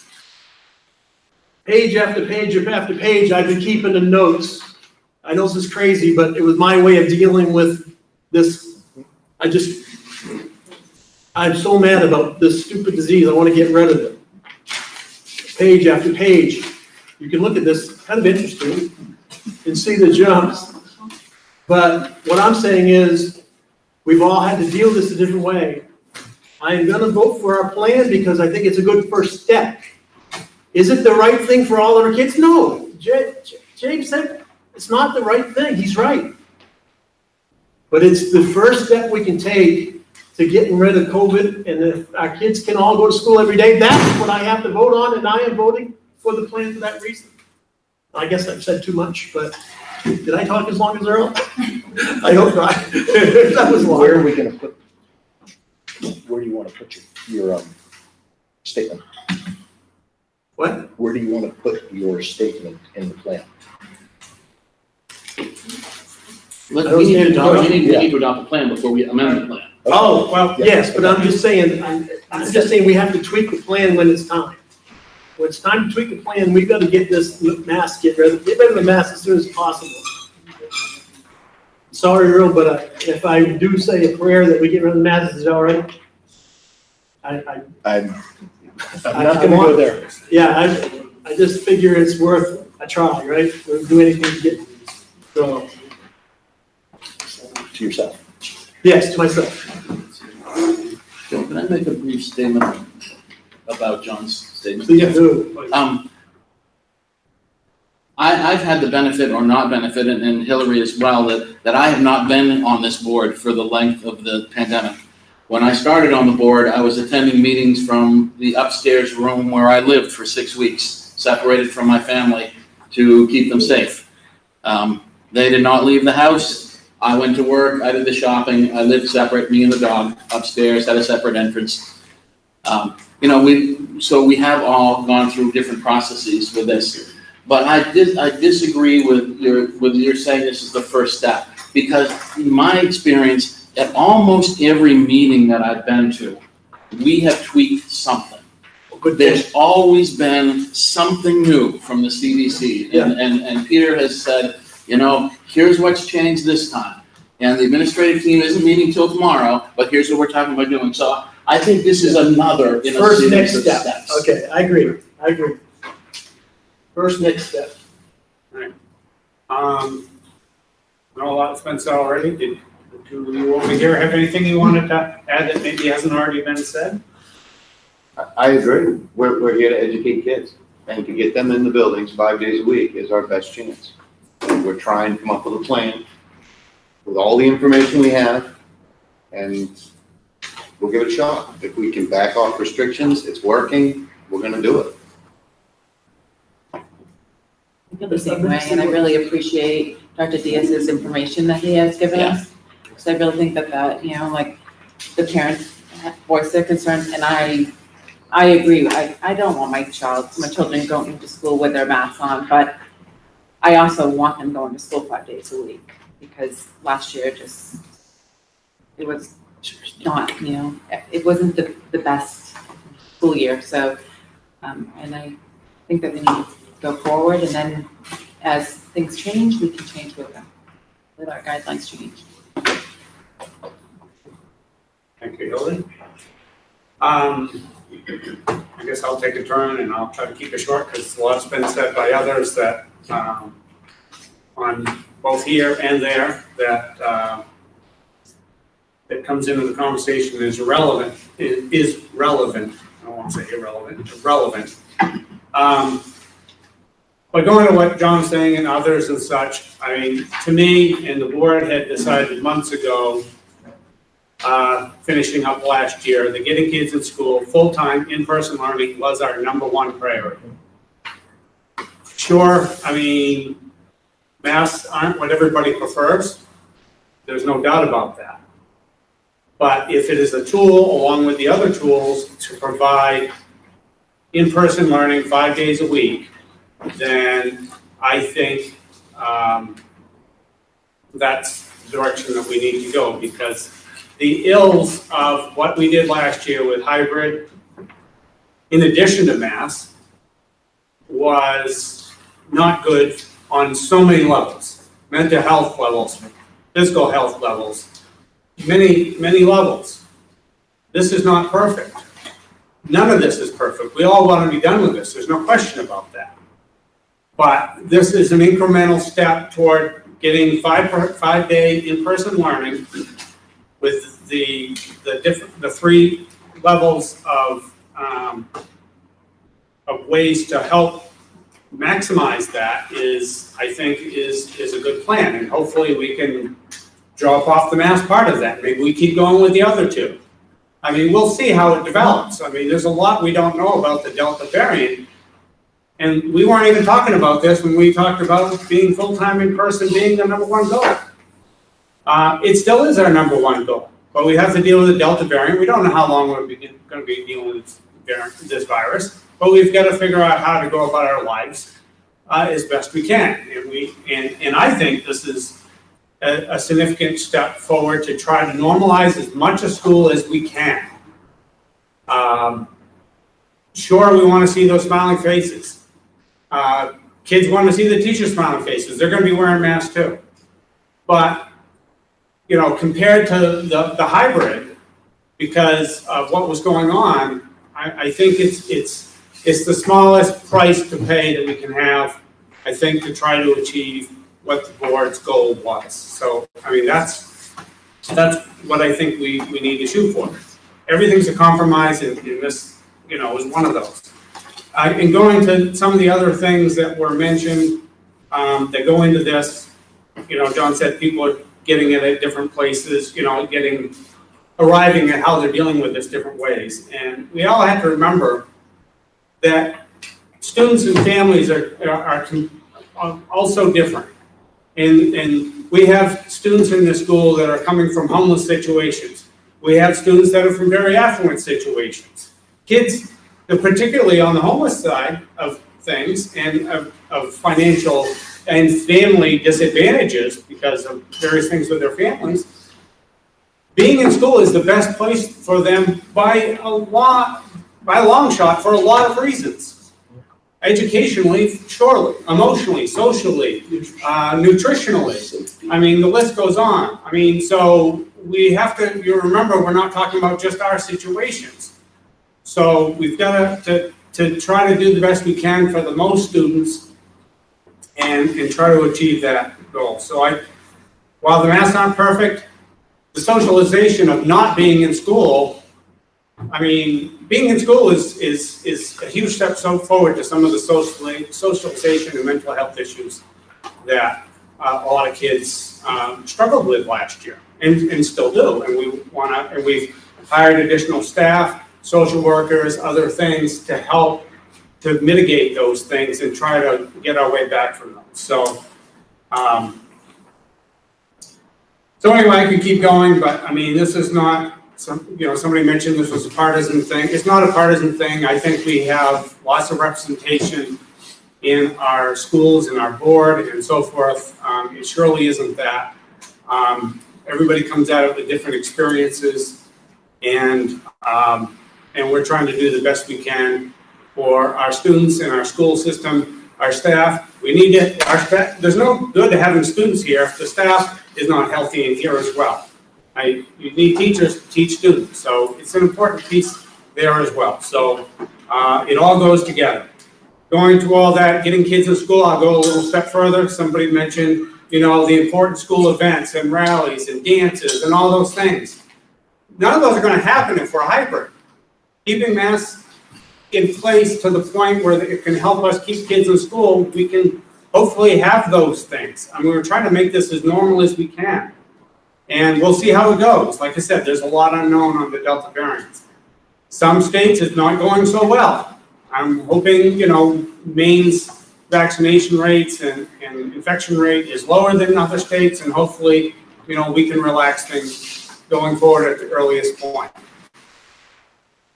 S17: page after page after page, I've been keeping the notes. I know this is crazy, but it was my way of dealing with this. I'm so mad about this stupid disease. I want to get rid of it. Page after page. You can look at this, kind of interesting, and see the jumps. But what I'm saying is, we've all had to deal with this a different way. I'm going to vote for our plan because I think it's a good first step. Is it the right thing for all of our kids? No. James said it's not the right thing. He's right. But it's the first step we can take to getting rid of COVID. And if our kids can all go to school every day, that's what I have to vote on, and I am voting for the plan for that reason. I guess I've said too much, but did I talk as long as Earl? I hope not. That was long.
S7: Where are we going to put? Where do you want to put your statement?
S17: What?
S7: Where do you want to put your statement in the plan?
S13: We need to adopt a plan before we amend the plan.
S17: Oh, well, yes, but I'm just saying, I'm just saying we have to tweak the plan when it's time. When it's time to tweak the plan, we've got to get this mask, get rid of the mask as soon as possible. Sorry, Earl, but if I do say a prayer that we get rid of the mask, is it all right?
S7: I'm not going to go there.
S17: Yeah, I just figure it's worth a try, right? We'll do anything to get, so.
S7: To yourself.
S17: Yes, to myself.
S13: Joe, can I make a brief statement about John's statement?
S17: Please do.
S13: I've had the benefit or not benefit, and Hillary as well, that I have not been on this board for the length of the pandemic. When I started on the board, I was attending meetings from the upstairs room where I lived for 6 weeks, separated from my family to keep them safe. They did not leave the house. I went to work, I did the shopping, I lived separate, me and the dog upstairs, had a separate entrance. So we have all gone through different processes with this. But I disagree with your saying this is the first step, because in my experience, at almost every meeting that I've been to, we have tweaked something. There's always been something new from the CDC. And Peter has said, here's what's changed this time. And the administrative team isn't meeting till tomorrow, but here's what we're talking about doing. So I think this is another in a
S17: First
S13: series
S17: next
S13: of
S17: step.
S13: steps.
S17: Okay, I agree. First next step.
S1: I know a lot's been said already. Do you over here have anything you wanted to add that maybe hasn't already been said?
S20: I agree. We're here to educate kids, and to get them in the buildings 5 days a week is our best chance. And we're trying to come up with a plan with all the information we have, and we'll give it a shot. If we can back off restrictions, it's working, we're gonna do it.
S22: I feel the same way, and I really appreciate Dr. Diaz's information that he has given us. Because I really think that, like, the parents voice their concerns, and I agree. I don't want my children going into school with their masks on, but I also want them going to school 5 days a week, because last year it was not, it wasn't the best school year. So, and I think that we need to go forward, and then as things change, we can change with them, let our guidelines change.
S1: Thank you, Hildy. I guess I'll take a turn and I'll try to keep it short because a lot's been said by others that, on both here and there, that comes into the conversation is relevant. I don't want to say irrelevant, relevant. But going to what John's saying and others and such, I mean, to me, and the board had decided months ago, finishing up last year, that getting kids in school, full-time, in-person learning was our #1 priority. Sure, I mean, masks aren't what everybody prefers. There's no doubt about that. But if it is a tool, along with the other tools, to provide in-person learning 5 days a week, then I think that's the direction that we need to go, because the ills of what we did last year with hybrid, in addition to masks, was not good on so many levels. Mental health levels, physical health levels, many levels. This is not perfect. None of this is perfect. We all want to be done with this. There's no question about that. But this is an incremental step toward getting 5 day in-person learning with the 3 levels of ways to help maximize that is a good plan. And hopefully we can drop off the mask part of that. Maybe we keep going with the other 2. I mean, we'll see how it develops. I mean, there's a lot we don't know about the Delta variant. And we weren't even talking about this when we talked about being full-time in person being the #1 goal. It still is our #1 goal, but we have to deal with the Delta variant. We don't know how long we're going to be dealing with this virus, but we've got to figure out how to go about our lives as best we can. And I think this is a significant step forward to try to normalize as much of school as we can. Sure, we want to see those smiling faces. Kids want to see the teachers' smiling faces. They're going to be wearing masks too. But, compared to the hybrid, because of what was going on, I think it's the smallest price to pay that we can have, I think, to try to achieve what the board's goal was. So, I mean, that's what I think we need to shoot for. Everything's a compromise, and this, is one of those. And going to some of the other things that were mentioned that go into this, John said people are getting it at different places, arriving at how they're dealing with this different ways. And we all have to remember that students and families are also different. And we have students in the school that are coming from homeless situations. We have students that are from very affluent situations. Kids, particularly on the homeless side of things and of financial and family disadvantages because of various things with their families, being in school is the best place for them by a by a long shot for a lot of reasons. Educationally, surely, emotionally, socially, nutritionally. I mean, the list goes on. I mean, so we have to, you remember, we're not talking about just our situations. So we've got to try to do the best we can for the most students and try to achieve that goal. So while the masks aren't perfect, the socialization of not being in school, I mean, being in school is a huge step forward to some of the socialization and mental health issues that a lot of kids struggled with last year and still do. And we've hired additional staff, social workers, other things to help to mitigate those things and try to get our way back from them. So, so anyway, I could keep going, but I mean, this is not somebody mentioned this was a partisan thing. It's not a partisan thing. I think we have lots of representation in our schools and our board and so forth. It surely isn't that. Everybody comes at it with different experiences, and we're trying to do the best we can for our students and our school system, our staff. We need it. There's no good to having students here if the staff is not healthy in here as well. You need teachers to teach students, so it's an important piece there as well. So it all goes together. Going to all that, getting kids in school, I'll go a little step further. Somebody mentioned, the important school events and rallies and dances and all those things. None of those are going to happen if we're hybrid. Keeping masks in place to the point where it can help us keep kids in school, we can hopefully have those things. I mean, we're trying to make this as normal as we can. And we'll see how it goes. Like I said, there's a lot unknown on the Delta variant. Some states it's not going so well. I'm hoping, Maine's vaccination rates and infection rate is lower than other states, and hopefully, we can relax things going forward at the earliest point.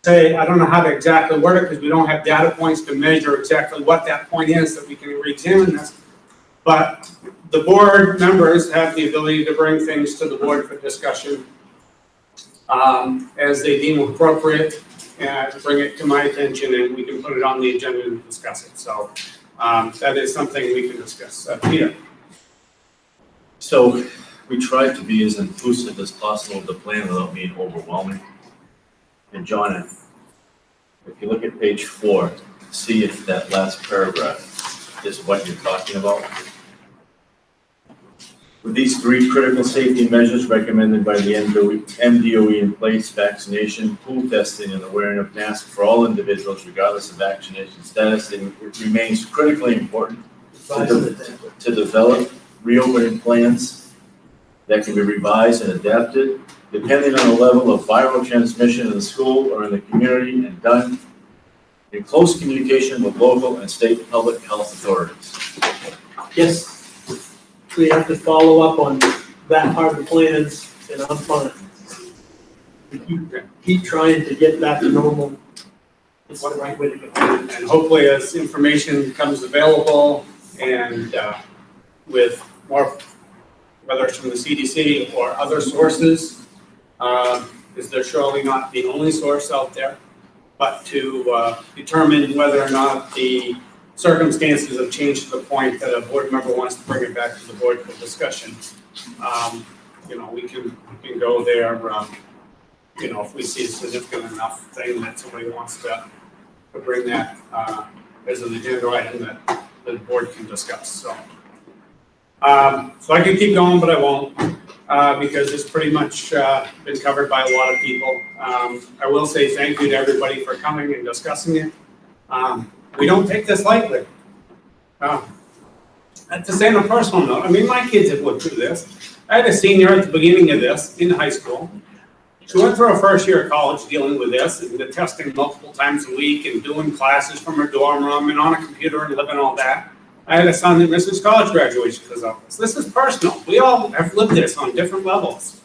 S1: I don't know how to exactly word it because we don't have data points to measure exactly what that point is that we can re-examine this. But the board members have the ability to bring things to the board for discussion as they deem appropriate, to bring it to my attention, and we can put it on the agenda and discuss it. So that is something we can discuss. Peter.
S2: So we tried to be as inclusive as possible of the plan without being overwhelming. And John, if you look at page 4, see if that last paragraph is what you're talking about. With these 3 critical safety measures recommended by the MDOE in place, vaccination, pool testing, and the wearing of masks for all individuals regardless of vaccination status, it remains critically important to develop reopening plans that can be revised and adapted depending on the level of viral transmission in the school or in the community, and done in close communication with local and state public health authorities.
S17: Yes. We have to follow up on that part of the plans, and I'm fine. Keep trying to get back to normal. It's the right way to go.
S1: And hopefully as information becomes available and with more, whether it's from the CDC or other sources, is there surely not the only source out there, but to determine whether or not the circumstances have changed to the point that a board member wants to bring it back to the board for discussion. We can go there, if we see a significant enough thing that somebody wants to bring that as an agenda item that the board can discuss. So I could keep going, but I won't because it's pretty much been covered by a lot of people. I will say thank you to everybody for coming and discussing it. We don't take this lightly. To say on a personal note, I mean, my kids have lived through this. I had a senior at the beginning of this in high school. She went through her first year of college dealing with this and the testing multiple times a week and doing classes from her dorm room and on a computer and living all that. I had a son that missed his college graduation because of this. This is personal. We all have lived this on different levels.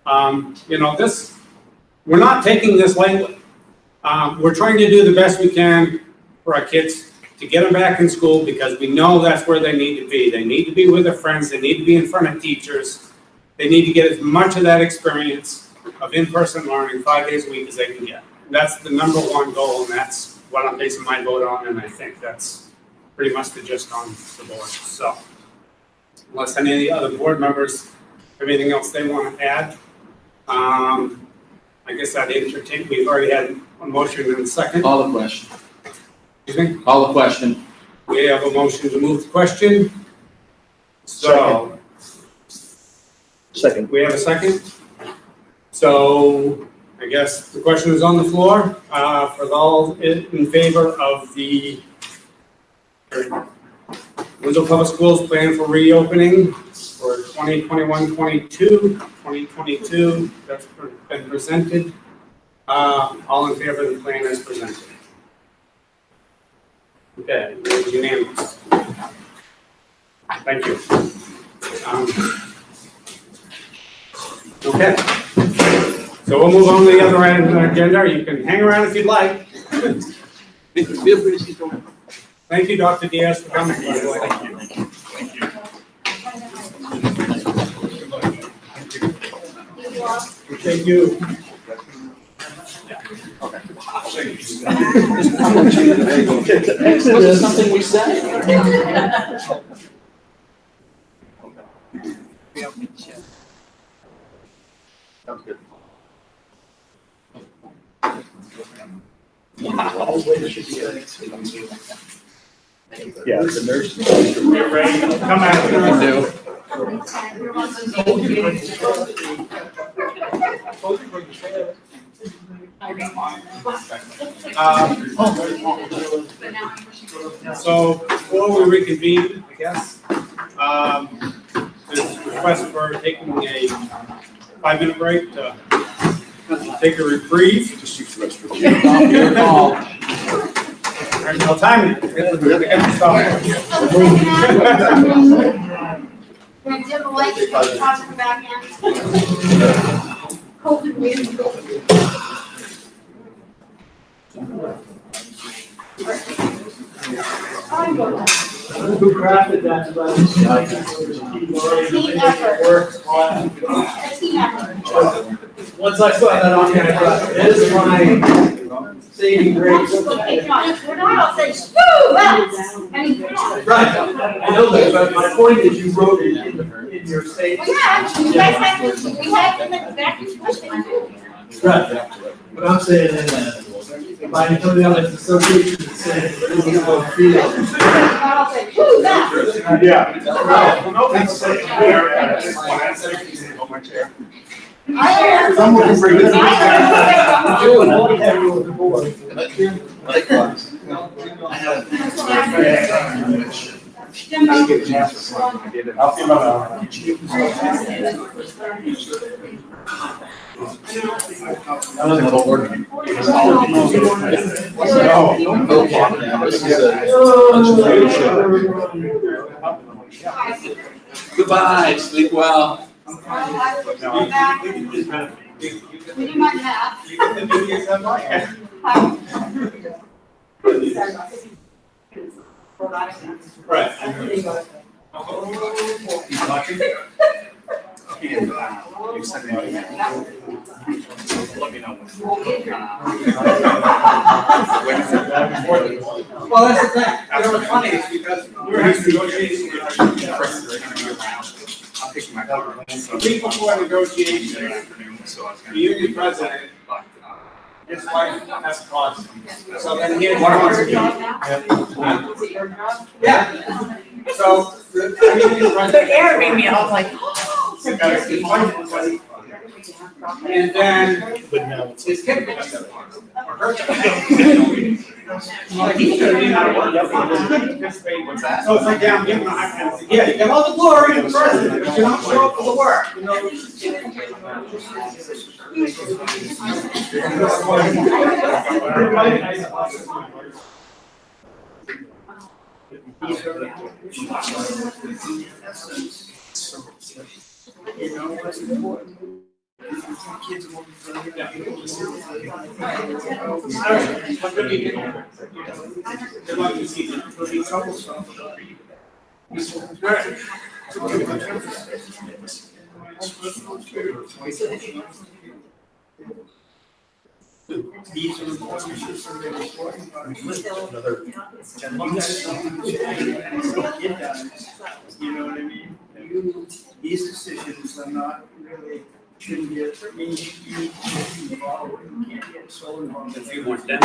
S1: We're not taking this lightly. We're trying to do the best we can for our kids to get them back in school because we know that's where they need to be. They need to be with their friends. They need to be in front of teachers. They need to get as much of that experience of in-person learning 5 days a week as they can get. that's the number one goal, and that's what I'm basing my vote on, and I think that's pretty much the gist on the board, so. Unless any of the other board members have anything else they want to add, I guess I'd entertain, we've already had a motion and a second.
S13: Call the question.
S1: Excuse me?
S13: Call the question.
S1: We have a motion to move the question. So.
S7: Second.
S1: We have a second. So I guess the question is on the floor, for all in favor of the Winslow Public Schools plan for reopening for 2021-22, 2022, that's been presented. All in favor of the plan as presented. Okay, it's unanimous. Thank you. Okay. So we'll move on to the other item on the agenda. You can hang around if you'd like.
S13: Feel free to keep going.
S1: Thank you, Dr. Diaz, for coming. By the way.
S5: Thank you.
S1: Thank you.
S13: Was it something we said?
S20: Sounds good.
S7: Yeah, the nurse.
S5: We're ready. Come out.
S1: So before we reconvene, I guess, there's a request for taking a 5-minute break to take a reprieve.
S13: Just use the restroom. Your call.
S1: There's no time.
S8: Can I dim the lights and toss it back in? Cold and weird.
S17: Who crafted that device?
S8: Team effort. Team effort.
S17: Once I saw that on there, I thought, this is my saving grace.
S8: Okay, John, we're not all saying, woo, that's, I mean, come on.
S17: Right, I know that, but my point is you wrote it in your statement.
S8: Well, yeah, you guys have, we have them at the back of the question.
S17: Right, but I'm saying that, by coming out as association, it's saying, this is what we feel.
S8: I'll say, woo, that.
S5: Yeah. Nobody's saying where at this point. I'm saying on my chair.
S8: Someone can bring this.
S5: I'll see about
S13: Goodbye, sleep well.
S8: We do my math.
S1: Right.
S5: You sent me an email. Let me know.
S1: Well, that's the thing. You know, what's funny is because we're having negotiations with our
S5: I'm taking my car.
S1: the week before negotiation, the union president, his wife has caused. So then he had one yeah. So the union president.
S9: The air made me, I was like,
S1: and then his kid gets it. Or her kid. Like, he's gonna be out of work. What's that? So it's like, yeah, I'm giving him a high penalty. Yeah, you get all the glory and the president, but you don't show up for the work, you know?
S17: These are
S7: Another 10 months.
S17: You know what I mean? These decisions are not really, shouldn't get, you can't get so involved.
S1: If you want them.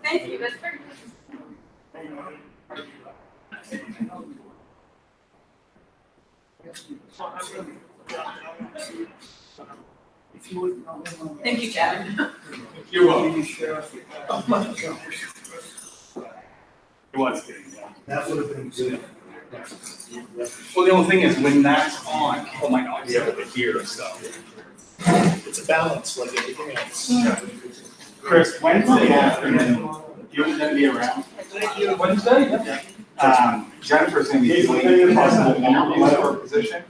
S19: Thank you, that's very Thank you, Chad.
S5: You're welcome. It was good, yeah.
S17: That would have been good.
S5: Well, the only thing is, when that's on, people might not be able to hear, so.
S17: It's a balance like everything else.
S5: Chris, Wednesday afternoon, you're gonna be around? Wednesday? Jennifer's gonna be doing a possible letter position.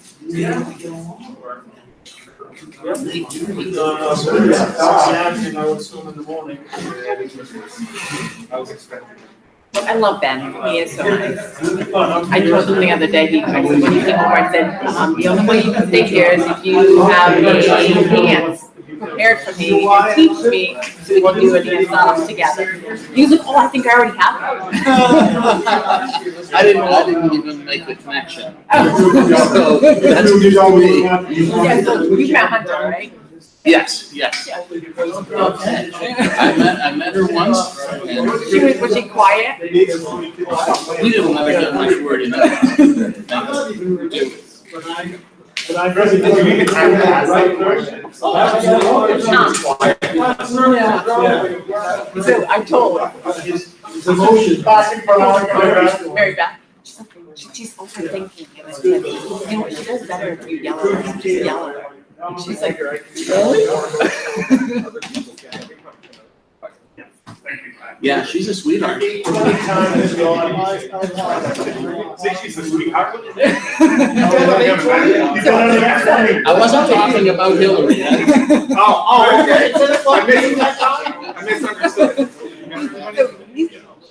S17: Saturday, I would assume in the morning.
S5: I was expecting.
S22: I love Ben, he is so nice. I told him the other day, when he came over, I said, the only way you can stay here is if you have a dance prepared for me and teach me so we can do a dance off together. He was like, oh, I think I already have it.
S13: I didn't even make the connection. So, that's news to me.
S22: Yeah, so you met Hunter, right?
S13: Yes, yes. I met her once, and
S22: Was she quiet?
S13: we didn't never get much word, you know.
S17: But I really think we can have that right question.
S22: So I told her.
S17: It's a motion.
S22: Mary Beth. She's overthinking it. I said, you know what, she does better if you yell at her. Just yell at her. And she's like, really?
S13: Yeah, she's a sweetheart.
S5: Say she's a sweetheart.
S13: I wasn't talking about Hillary.
S5: Oh, okay. I misunderstood.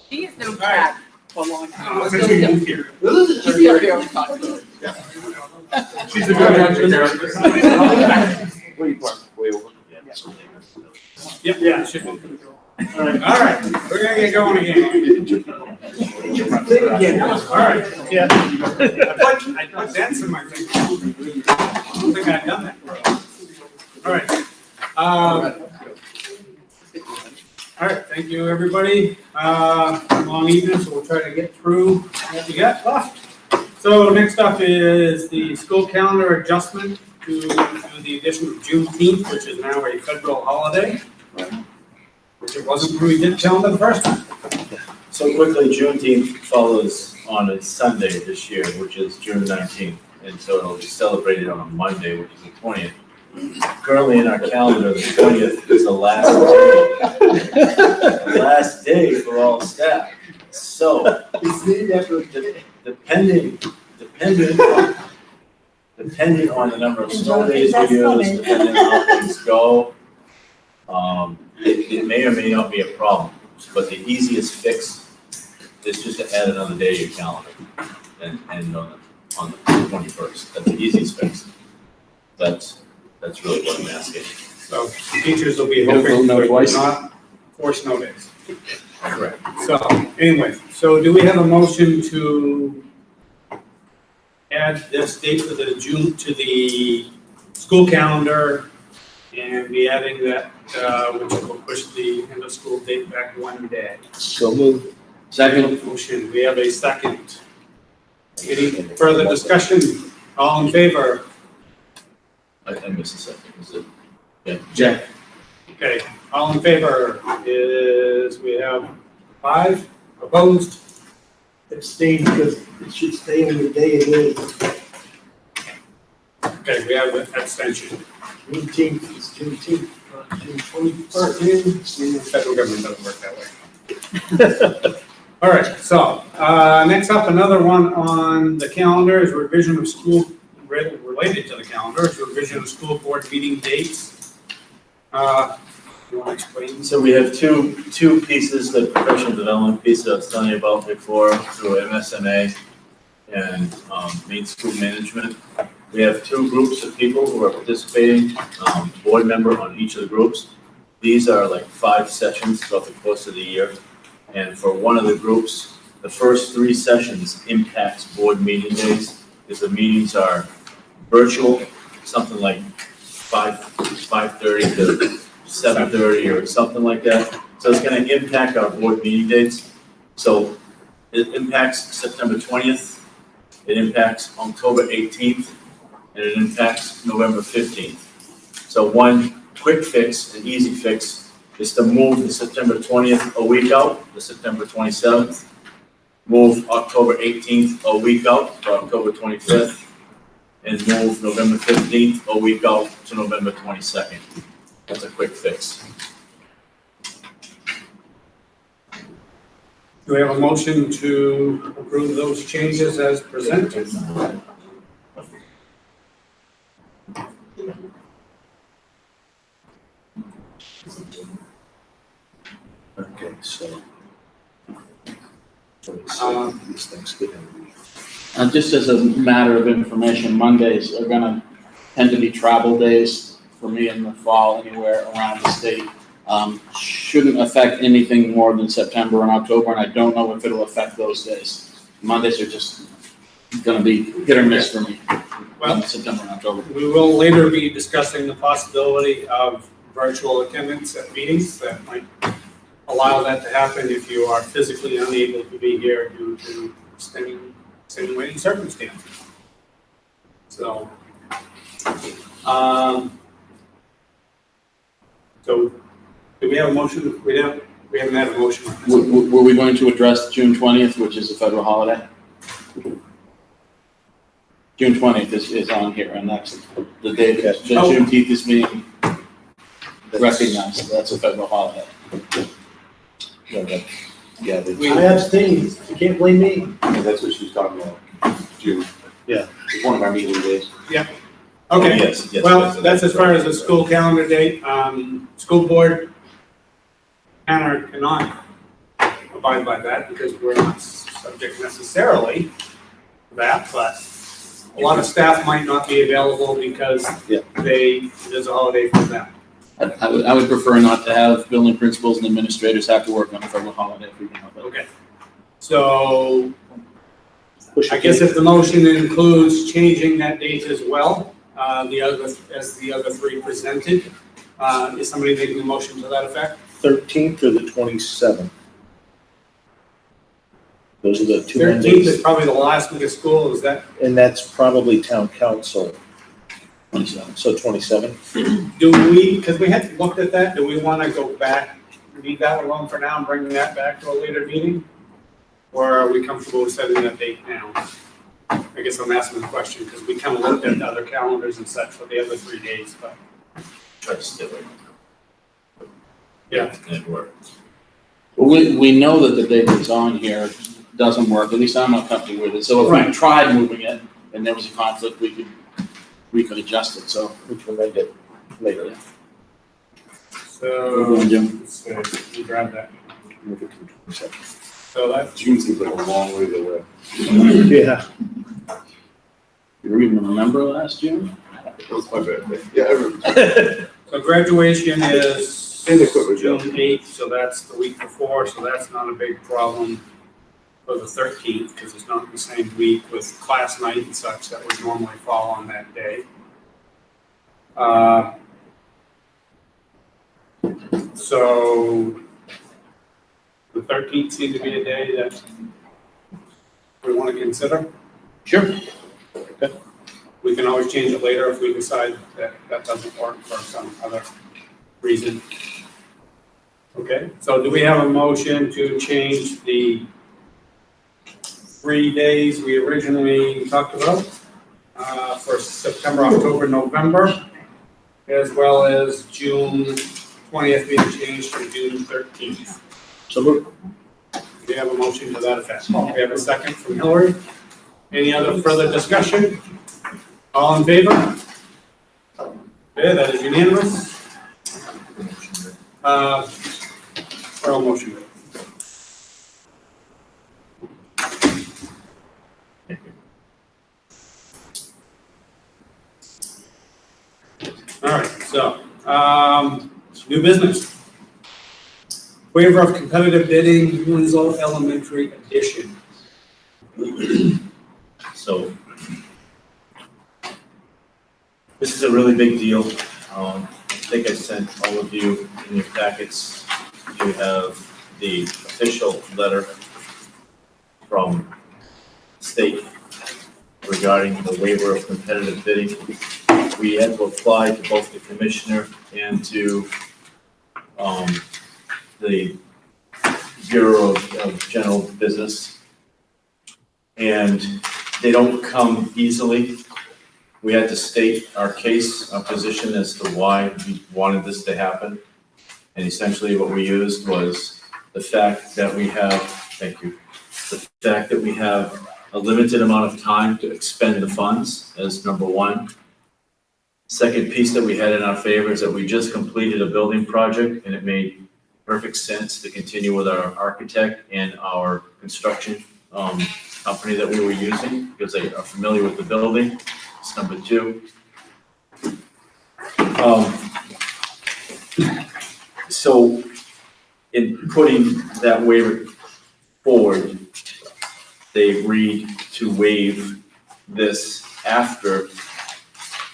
S22: She is no track for a long time.
S5: Since we moved here.
S22: She's still here on talk to us.
S5: She's a good entrepreneur.
S20: Where you park? Way over?
S1: Yep, yeah, it should be. All right, we're gonna get going again. All right, yeah. I put dents in my thing. I don't think I've done that. All right. All right, thank you, everybody. Long evening, so we'll try to get through what we got left. So next up is the school calendar adjustment to the addition of Juneteenth, which is now a federal holiday. Which it wasn't when we did calendar the first time.
S2: So quickly, Juneteenth follows on a Sunday this year, which is June 19th. And so it'll be celebrated on a Monday, which is the 20th. Currently in our calendar, the 20th is the last day for all staff. So, depending on the number of snow days we use, depending on how things go, it may or may not be a problem, but the easiest fix is just to add another day to your calendar and on the 21st. That's the easiest fix. That's really what I'm asking.
S1: So teachers will be hoping not 4 snow days.
S2: Correct.
S1: So anyway, so do we have a motion to add this date to the school calendar and be adding that, which will push the end of school date back 1 day?
S7: So moved.
S13: Second.
S1: Motion, we have a second. Any further discussion? All in favor?
S2: I missed a second. Is it? Yeah.
S13: Jack.
S1: Okay, all in favor is, we have 5 opposed?
S17: Abstain because it should stay on the day it is.
S1: Okay, we have an abstention.
S17: Juneteenth is Juneteenth, not June 21st.
S1: Federal government doesn't work that way. All right, so, next up, another one on the calendar is revision of school, related to the calendar, is revision of school board meeting dates. You want to explain?
S2: So we have two pieces, the professional development piece that I was telling you about before through MSMA and Main School Management. We have two groups of people who are participating, board member on each of the groups. These are like 5 sessions throughout the course of the year. And for one of the groups, the first 3 sessions impacts board meeting days, because the meetings are virtual, something like 5:30 to 7:30 or something like that. So it's gonna impact our board meeting dates. So it impacts September 20th, it impacts October 18th, and it impacts November 15th. So one quick fix, an easy fix, is to move the September 20th a week out to September 27th. Move October 18th a week out to October 25th. And move November 15th a week out to November 22nd. That's a quick fix.
S1: Do we have a motion to approve those changes as presented?
S7: Okay, so. It's Thanksgiving.
S13: Just as a matter of information, Mondays are gonna tend to be travel days for me in the fall anywhere around the state. Shouldn't affect anything more than September and October, and I don't know if it'll affect those days. Mondays are just gonna be hit or miss for me, in September and October.
S1: We will later be discussing the possibility of virtual attendance at meetings that might allow that to happen if you are physically unable to be here due to extenuating circumstances. So, so do we have a motion? We haven't had a motion.
S13: Were we going to address June 20th, which is a federal holiday? June 20th is on here, and that's the day that Juneteenth is being recognized. That's a federal holiday.
S7: Yeah,
S17: I abstain, you can't blame me.
S20: That's what she's talking about, June.
S7: Yeah.
S20: It's one of our meeting days.
S1: Yeah. Okay.
S2: Yes,
S1: Well, that's as far as the school calendar date. School board cannot abide by that because we're not subject necessarily to that, but a lot of staff might not be available because there's a holiday for them.
S13: I would prefer not to have building principals and administrators have to work on a federal holiday if we can help it.
S1: Okay. So I guess if the motion includes changing that date as well, as the other 3 presented, is somebody making a motion to that effect?
S7: 13th or the 27th? Those are the 2
S1: 13th
S7: Mondays.
S1: is probably the last week of school, is that?
S7: And that's probably town council. 27. So 27?
S1: Do we, because we hadn't looked at that, do we want to go back, leave that alone for now and bring that back to a later meeting? Or are we comfortable with setting that date now? I guess I'm asking the question because we kind of looked at other calendars and such for the other 3 days, but.
S2: Try to stay away.
S1: Yeah.
S2: It works.
S13: We know that the date that's on here doesn't work, at least I'm not comfortable with it. So if we tried moving it and there was a conflict, we could adjust it, so.
S7: We can make it later.
S1: So, let's grab that.
S7: Move it to the 27th.
S1: So that.
S20: June seems like a long way away.
S7: Yeah.
S13: You even remember last June?
S20: That was my birthday. Yeah, I remember.
S1: So graduation is
S20: And the equipment
S1: June
S20: job.
S1: 8th, so that's the week before, so that's not a big problem for the 13th, because it's not the same week with class night and such that would normally fall on that day. So the 13th seems to be a day that we want to consider.
S13: Sure.
S1: Okay. We can always change it later if we decide that that doesn't work for some other reason. Okay, so do we have a motion to change the 3 days we originally talked about? for September, October, November, as well as June 20th being changed to June 13th.
S7: So moved.
S1: We have a motion to that effect. We have a second from Hillary. Any other further discussion? All in favor? Okay, that is unanimous. Oral motion. All right, so, new business. Waiver of competitive bidding, Winslow Elementary Edition.
S2: So this is a really big deal. I think I sent all of you in your packets, you have the official letter from state regarding the waiver of competitive bidding. We had to apply to both the commissioner and to the Bureau of General Business. And they don't come easily. We had to state our case, our position as to why we wanted this to happen. And essentially what we used was the fact that we have, thank you, the fact that we have a limited amount of time to expend the funds as number one. Second piece that we had in our favor is that we just completed a building project and it made perfect sense to continue with our architect and our construction company that we were using because they are familiar with the building. It's number two. So in putting that waiver forward, they agreed to waive this after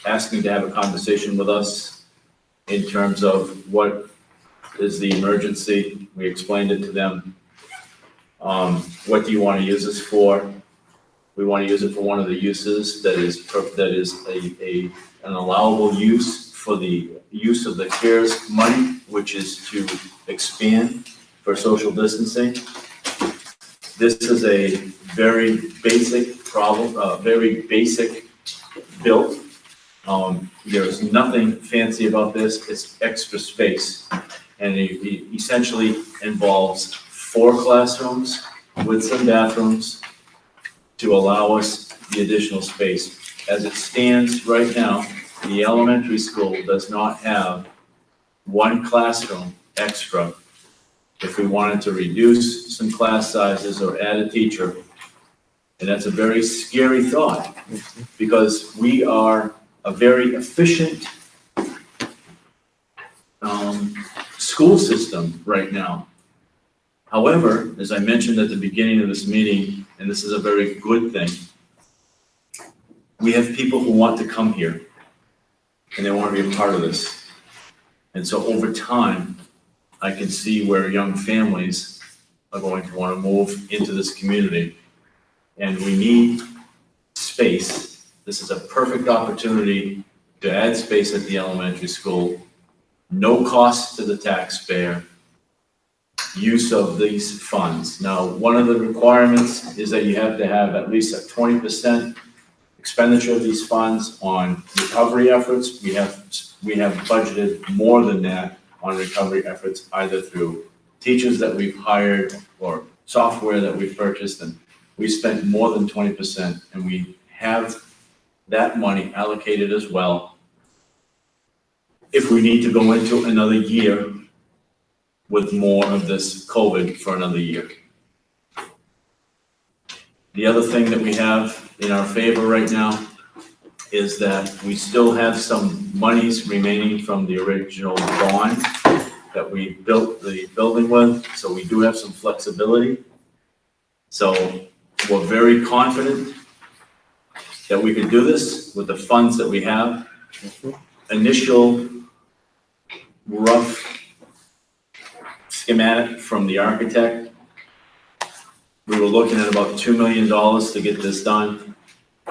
S2: asking to have a conversation with us in terms of what is the emergency. We explained it to them. What do you want to use this for? We want to use it for one of the uses that is an allowable use for the use of the CARES money, which is to expand for social distancing. This is a very basic problem, very basic build. There's nothing fancy about this. It's extra space. And it essentially involves 4 classrooms with some bathrooms to allow us the additional space. As it stands right now, the elementary school does not have 1 classroom extra. If we wanted to reduce some class sizes or add a teacher, and that's a very scary thought because we are a very efficient school system right now. However, as I mentioned at the beginning of this meeting, and this is a very good thing, we have people who want to come here and they want to be a part of this. And so over time, I can see where young families are going to want to move into this community. And we need space. This is a perfect opportunity to add space at the elementary school. No cost to the taxpayer. Use of these funds. Now, one of the requirements is that you have to have at least a 20% expenditure of these funds on recovery efforts. We have budgeted more than that on recovery efforts, either through teachers that we've hired or software that we've purchased, and we spent more than 20%, and we have that money allocated as well. If we need to go into another year with more of this COVID for another year. The other thing that we have in our favor right now is that we still have some monies remaining from the original bond that we built the building with, so we do have some flexibility. So we're very confident that we can do this with the funds that we have. Initial rough schematic from the architect, we were looking at about $2 million to get this done.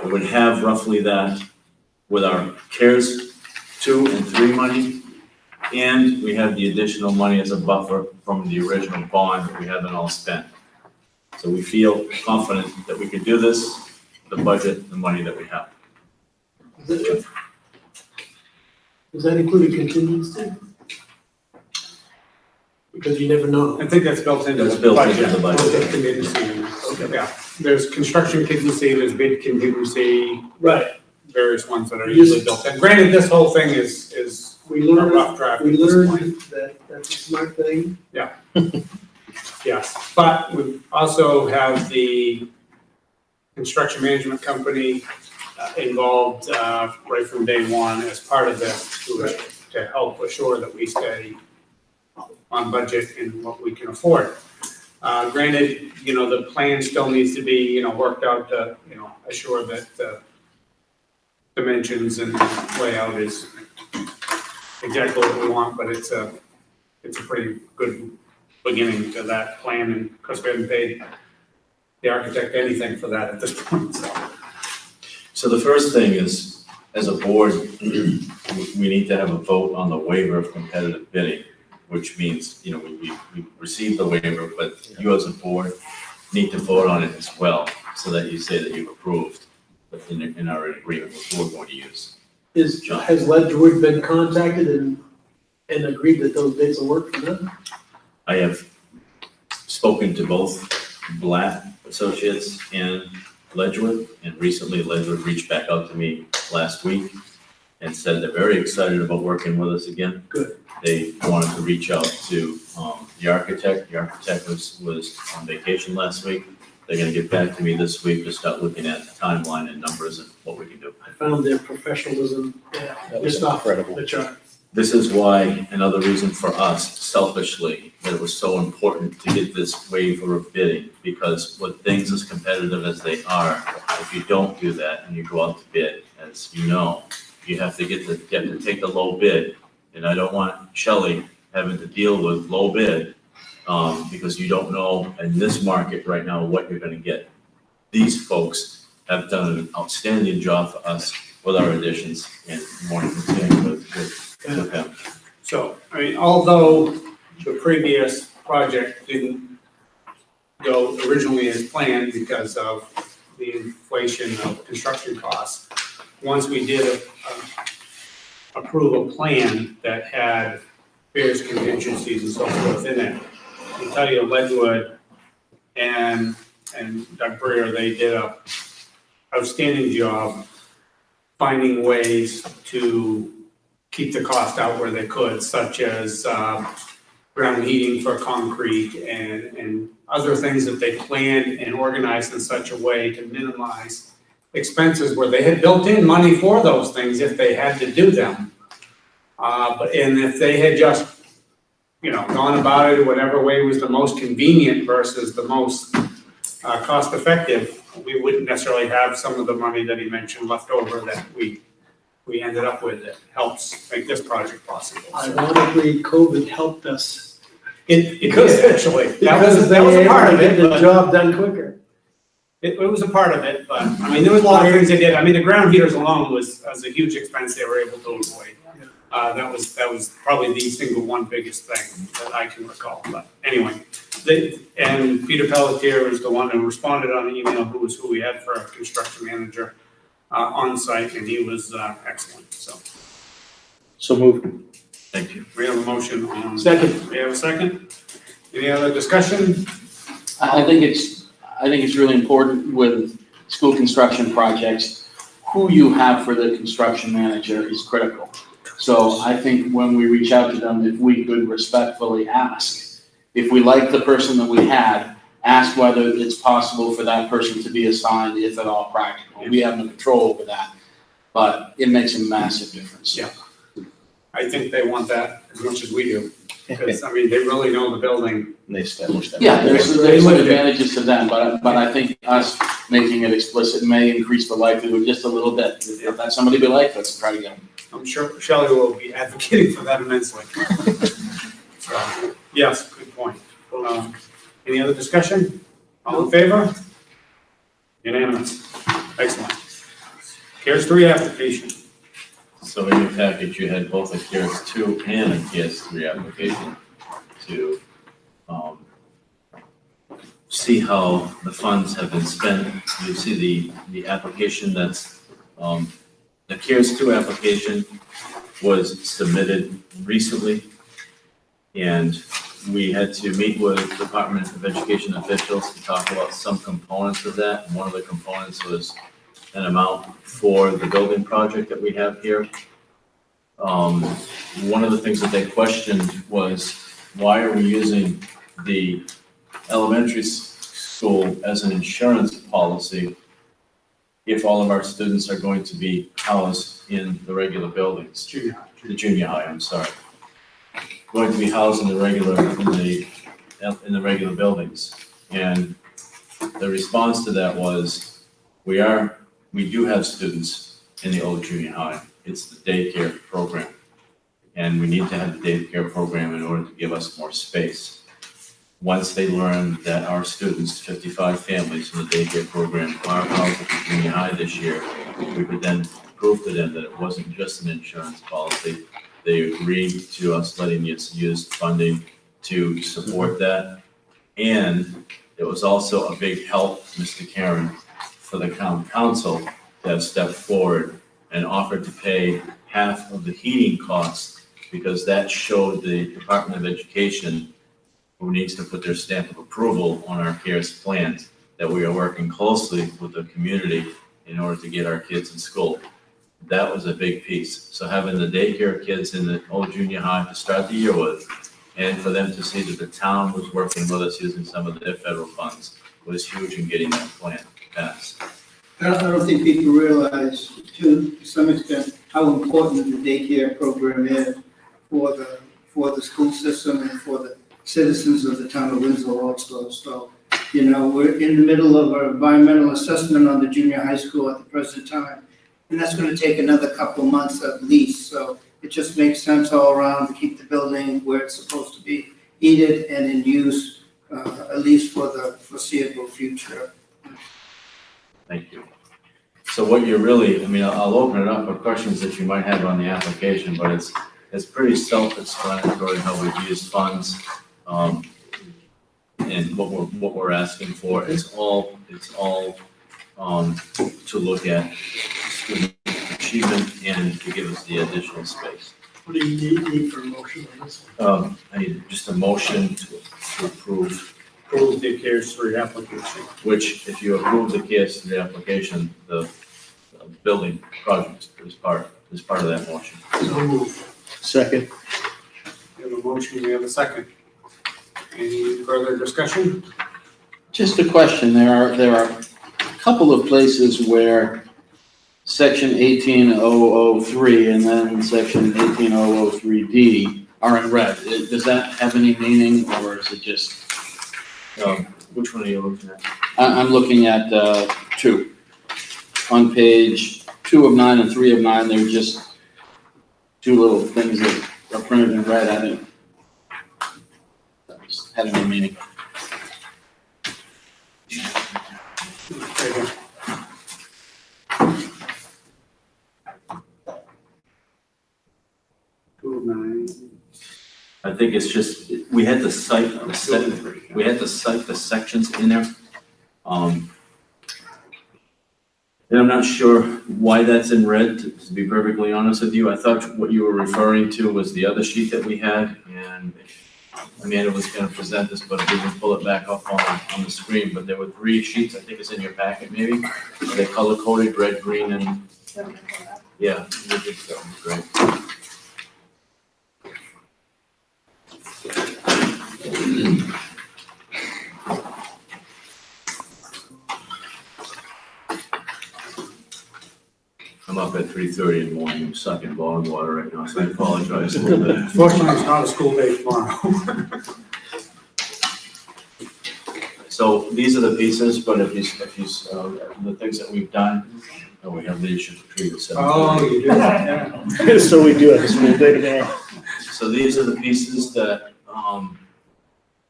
S2: We would have roughly that with our CARES 2 and 3 money, and we have the additional money as a buffer from the original bond that we haven't all spent. So we feel confident that we can do this, the budget, the money that we have.
S17: Does that include a contingency? Because you never know.
S1: I think that's built into
S2: That's
S1: the
S2: built
S1: budget.
S2: into the budget.
S1: Okay, contingency. Okay, yeah. There's construction contingency, there's bid contingency,
S17: Right.
S1: various ones that are usually built in. Granted, this whole thing is
S17: We
S1: a
S17: learned,
S1: rough draft
S17: we
S1: at this
S17: learned
S1: point.
S17: that that's a smart thing.
S1: Yes, but we also have the construction management company involved right from day one as part of this to help assure that we stay on budget and what we can afford. Granted, the plan still needs to be, worked out to, assure that the dimensions and layout is exactly what we want, but it's a pretty good beginning to that plan, and because we haven't paid the architect anything for that at this point, so.
S2: So the first thing is, as a board, we need to have a vote on the waiver of competitive bidding, which means, we received the waiver, but you as a board need to vote on it as well, so that you say that you've approved, but in our agreement with who we're going to use.
S17: Has Ledgewood been contacted and agreed that those dates will work for them?
S2: I have spoken to both Blatt Associates and Ledgewood, and recently Ledgewood reached back out to me last week and said they're very excited about working with us again.
S17: Good.
S2: They wanted to reach out to the architect. The architect was on vacation last week. They're gonna get back to me this week to start looking at the timeline and numbers and what we can do.
S17: I found their professionalism,
S7: That was
S17: just off
S7: incredible.
S17: the chart.
S2: This is why, another reason for us selfishly, that it was so important to get this waiver of bidding, because with things as competitive as they are, if you don't do that and you go out to bid, as you know, you have to get to take the low bid. And I don't want Shelley having to deal with low bid, because you don't know in this market right now what you're gonna get. These folks have done an outstanding job for us with our additions, and more to continue with them.
S1: So, although the previous project didn't go originally as planned because of the inflation of construction costs, once we did approve a plan that had various contingencies and so forth in it, I can tell you Ledgewood and Doug Breer, they did a outstanding job finding ways to keep the cost out where they could, such as ground heating for concrete and other things that they planned and organized in such a way to minimize expenses where they had built in money for those things if they had to do them. And if they had just, gone about it whatever way was the most convenient versus the most cost effective, we wouldn't necessarily have some of the money that he mentioned left over that we ended up with that helps make this project possible.
S17: Ironically, COVID helped us.
S1: It could actually. That was
S17: Because
S1: a
S17: they
S1: part
S17: were
S1: of
S17: able to
S1: it,
S17: get the
S1: but
S17: job done quicker.
S1: it was a part of it, but there was a lot of things they did. The ground heaters alone was a huge expense they were able to avoid. That was probably the single one biggest thing that I can recall, but anyway. And Peter Pelletier was the one who responded on the email, who we had for a construction manager on site, and he was excellent, so.
S7: So moved.
S2: Thank you.
S1: We have a motion on.
S17: Second.
S1: We have a second? Any other discussion?
S13: I think it's really important with school construction projects, who you have for the construction manager is critical. So I think when we reach out to them, if we could respectfully ask, if we like the person that we had, ask whether it's possible for that person to be assigned, if at all practical. We have no control over that, but it makes a massive difference.
S1: Yeah. I think they want that as much as we do, because, they really know the building.
S7: And they established that.
S13: Yeah, there's some advantages to them, but I think us making it explicit may increase the likelihood just a little bit. If that's somebody we like, let's try to get them.
S1: I'm sure Shelley will be advocating for that immensely. So, yes, good point. Any other discussion? All in favor? Unanimous. Excellent. CARES 3 application.
S2: So in your package, you had both a CARES 2 and a CARES 3 application to see how the funds have been spent. You see the application that's The CARES 2 application was submitted recently, and we had to meet with Department of Education officials to talk about some components of that. One of the components was an amount for the building project that we have here. One of the things that they questioned was, why are we using the elementary school as an insurance policy if all of our students are going to be housed in the regular buildings? The junior high, I'm sorry. Going to be housed in the regular buildings. And the response to that was, we do have students in the old junior high. It's the daycare program. And we need to have the daycare program in order to give us more space. Once they learn that our students, 55 families in the daycare program, are housed at the junior high this year, we could then prove to them that it wasn't just an insurance policy. They agreed to us letting us use funding to support that. And it was also a big help, Mr. Karen, for the town council to have stepped forward and offered to pay half of the heating costs, because that showed the Department of Education, who needs to put their stamp of approval on our CARES plans, that we are working closely with the community in order to get our kids in school. That was a big piece. So having the daycare kids in the old junior high to start the year with, and for them to see that the town was working with us using some of their federal funds, was huge in getting that plan passed.
S6: I don't think people realize, to some extent, how important the daycare program is for the school system and for the citizens of the town of Winslow also. So, we're in the middle of our environmental assessment on the junior high school at the present time. And that's going to take another couple months at least. So it just makes sense all around to keep the building where it's supposed to be, heated and in use, at least for the foreseeable future.
S2: Thank you. So what you're really, I'll open it up for questions that you might have on the application, but it's pretty self-explanatory how we've used funds, and what we're asking for. It's all to look at student achievement and to give us the additional space.
S17: What do you need for a motion on this?
S2: I need just a motion to approve.
S1: Approve the CARES 3 application.
S2: Which, if you approve the CARES 3 application, the building project is part of that motion.
S1: So move.
S7: Second.
S1: We have a motion, we have a second. Any further discussion?
S13: Just a question, there are a couple of places where section 18003 and then section 18003D are in red. Does that have any meaning, or is it just?
S2: Which one are you looking at?
S13: I'm looking at 2. On page 2 of 9 and 3 of 9, they're just 2 little things that are printed in red. I didn't have any meaning.
S2: I think it's just, we had to cite the sections in there. And I'm not sure why that's in red, to be perfectly honest with you. I thought what you were referring to was the other sheet that we had, and Amanda was gonna present this, but we can pull it back up on the screen. But there were 3 sheets, I think it's in your packet maybe. Are they color coded, red, green, and? Yeah, we did so, great. I'm up at 3:30 in the morning, I'm sucking bottled water right now, so I apologize a little bit.
S1: Fortunately, it's not a school day tomorrow.
S2: So these are the pieces, but if you, the things that we've done, we have leadership retreat at 7:30.
S1: Oh, you do, yeah.
S7: So we do have a school day tomorrow.
S2: So these are the pieces that,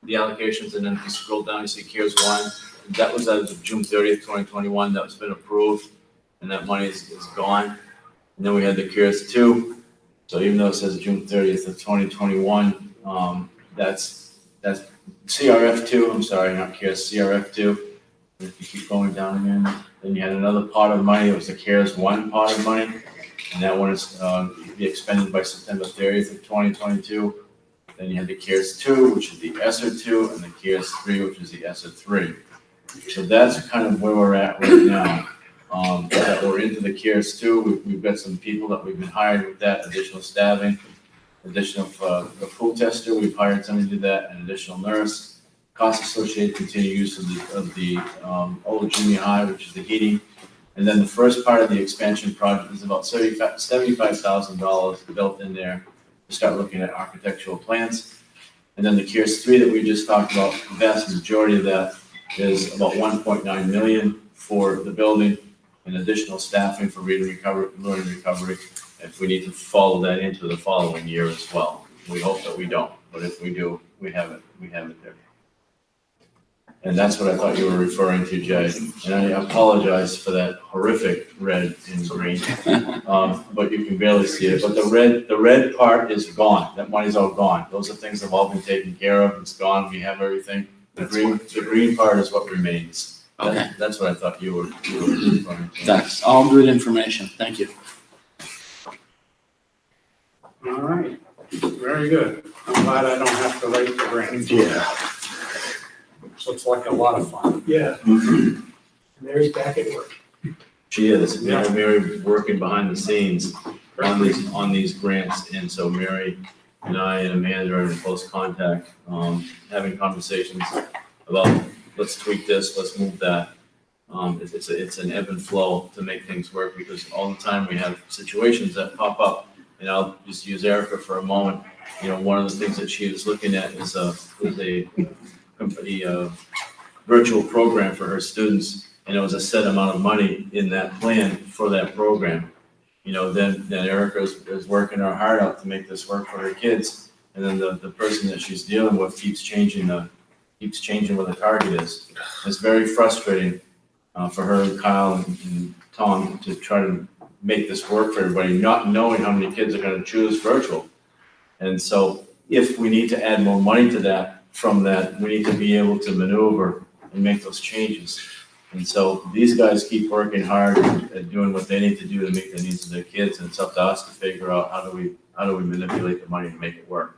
S2: the allocations, and then if you scroll down, you see CARES 1. That was as of June 30th, 2021, that's been approved, and that money is gone. And then we had the CARES 2. So even though it says June 30th of 2021, that's CRF 2, I'm sorry, not CARES, CRF 2. If you keep going down again, then you had another pot of money, it was the CARES 1 pot of money. And that one is, be expended by September 30th of 2022. Then you have the CARES 2, which is the ESSER 2, and the CARES 3, which is the ESSER 3. So that's kind of where we're at right now. That we're into the CARES 2, we've got some people that we've been hiring with that, additional staffing, additional, the pool tester, we've hired somebody to do that, an additional nurse. Costs associated continued use of the old junior high, which is the heating. And then the first part of the expansion project is about $75,000 built in there to start looking at architectural plans. And then the CARES 3 that we just talked about, the vast majority of that is about 1.9 million for the building and additional staffing for reading recovery, learning recovery. If we need to follow that into the following year as well. We hope that we don't, but if we do, we have it there. And that's what I thought you were referring to, Jay. And I apologize for that horrific red and green, but you can barely see it. But the red part is gone. That money's all gone. Those are things that have all been taken care of. It's gone. We have everything. The green part is what remains.
S13: Okay.
S2: That's what I thought you were referring to.
S13: That's all good information. Thank you.
S1: All right, very good. I'm glad I don't have to write the grant.
S7: Yeah.
S1: Looks like a lot of fun.
S17: Yeah. Mary's back at work.
S2: She is. Mary working behind the scenes on these grants. And so Mary and I and Amanda are in close contact, having conversations about, let's tweak this, let's move that. It's an ebb and flow to make things work, because all the time we have situations that pop up. And I'll just use Erica for a moment. You know, one of the things that she was looking at is a virtual program for her students, and it was a set amount of money in that plan for that program. You know, then Erica is working her heart out to make this work for her kids, and then the person that she's dealing with keeps changing what the target is. It's very frustrating for her and Kyle and Tom to try to make this work for everybody, not knowing how many kids are going to choose virtual. And so if we need to add more money to that, from that, we need to be able to maneuver and make those changes. And so these guys keep working hard at doing what they need to do to meet the needs of their kids, and it's up to us to figure out how do we manipulate the money to make it work.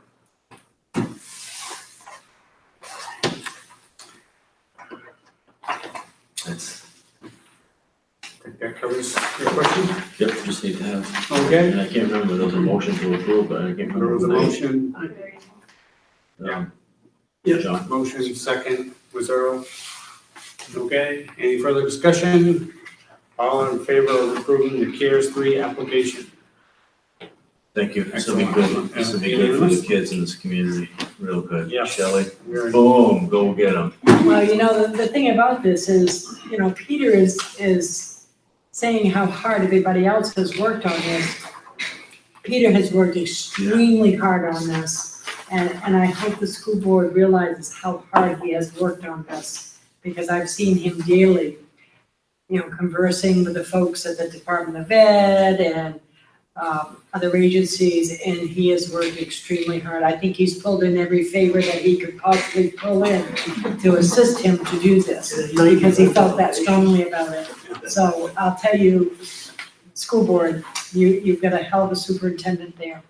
S2: That's,
S1: I think that covers your question.
S2: yep, just need to have.
S1: Okay.
S2: And I can't remember, there was a motion to approve, but I can't remember.
S1: There was a
S2: the name.
S1: motion.
S17: Yeah.
S2: John.
S1: Motion second, Winslow. Okay, any further discussion? All in favor of approving the CARES 3 application?
S2: Thank you. This will be good. This will be good for the kids in this community. Real good.
S1: Yeah.
S2: Shelley, boom, go get them.
S3: Well, you know, the thing about this is, you know, Peter is saying how hard everybody else has worked on this. Peter has worked extremely hard on this. And I hope the school board realizes how hard he has worked on this, because I've seen him daily, you know, conversing with the folks at the Department of Ed and other agencies, and he has worked extremely hard. I think he's pulled in every favor that he could possibly pull in to assist him to do this, because he felt that strongly about it. So I'll tell you, school board, you've got a hell of a superintendent there.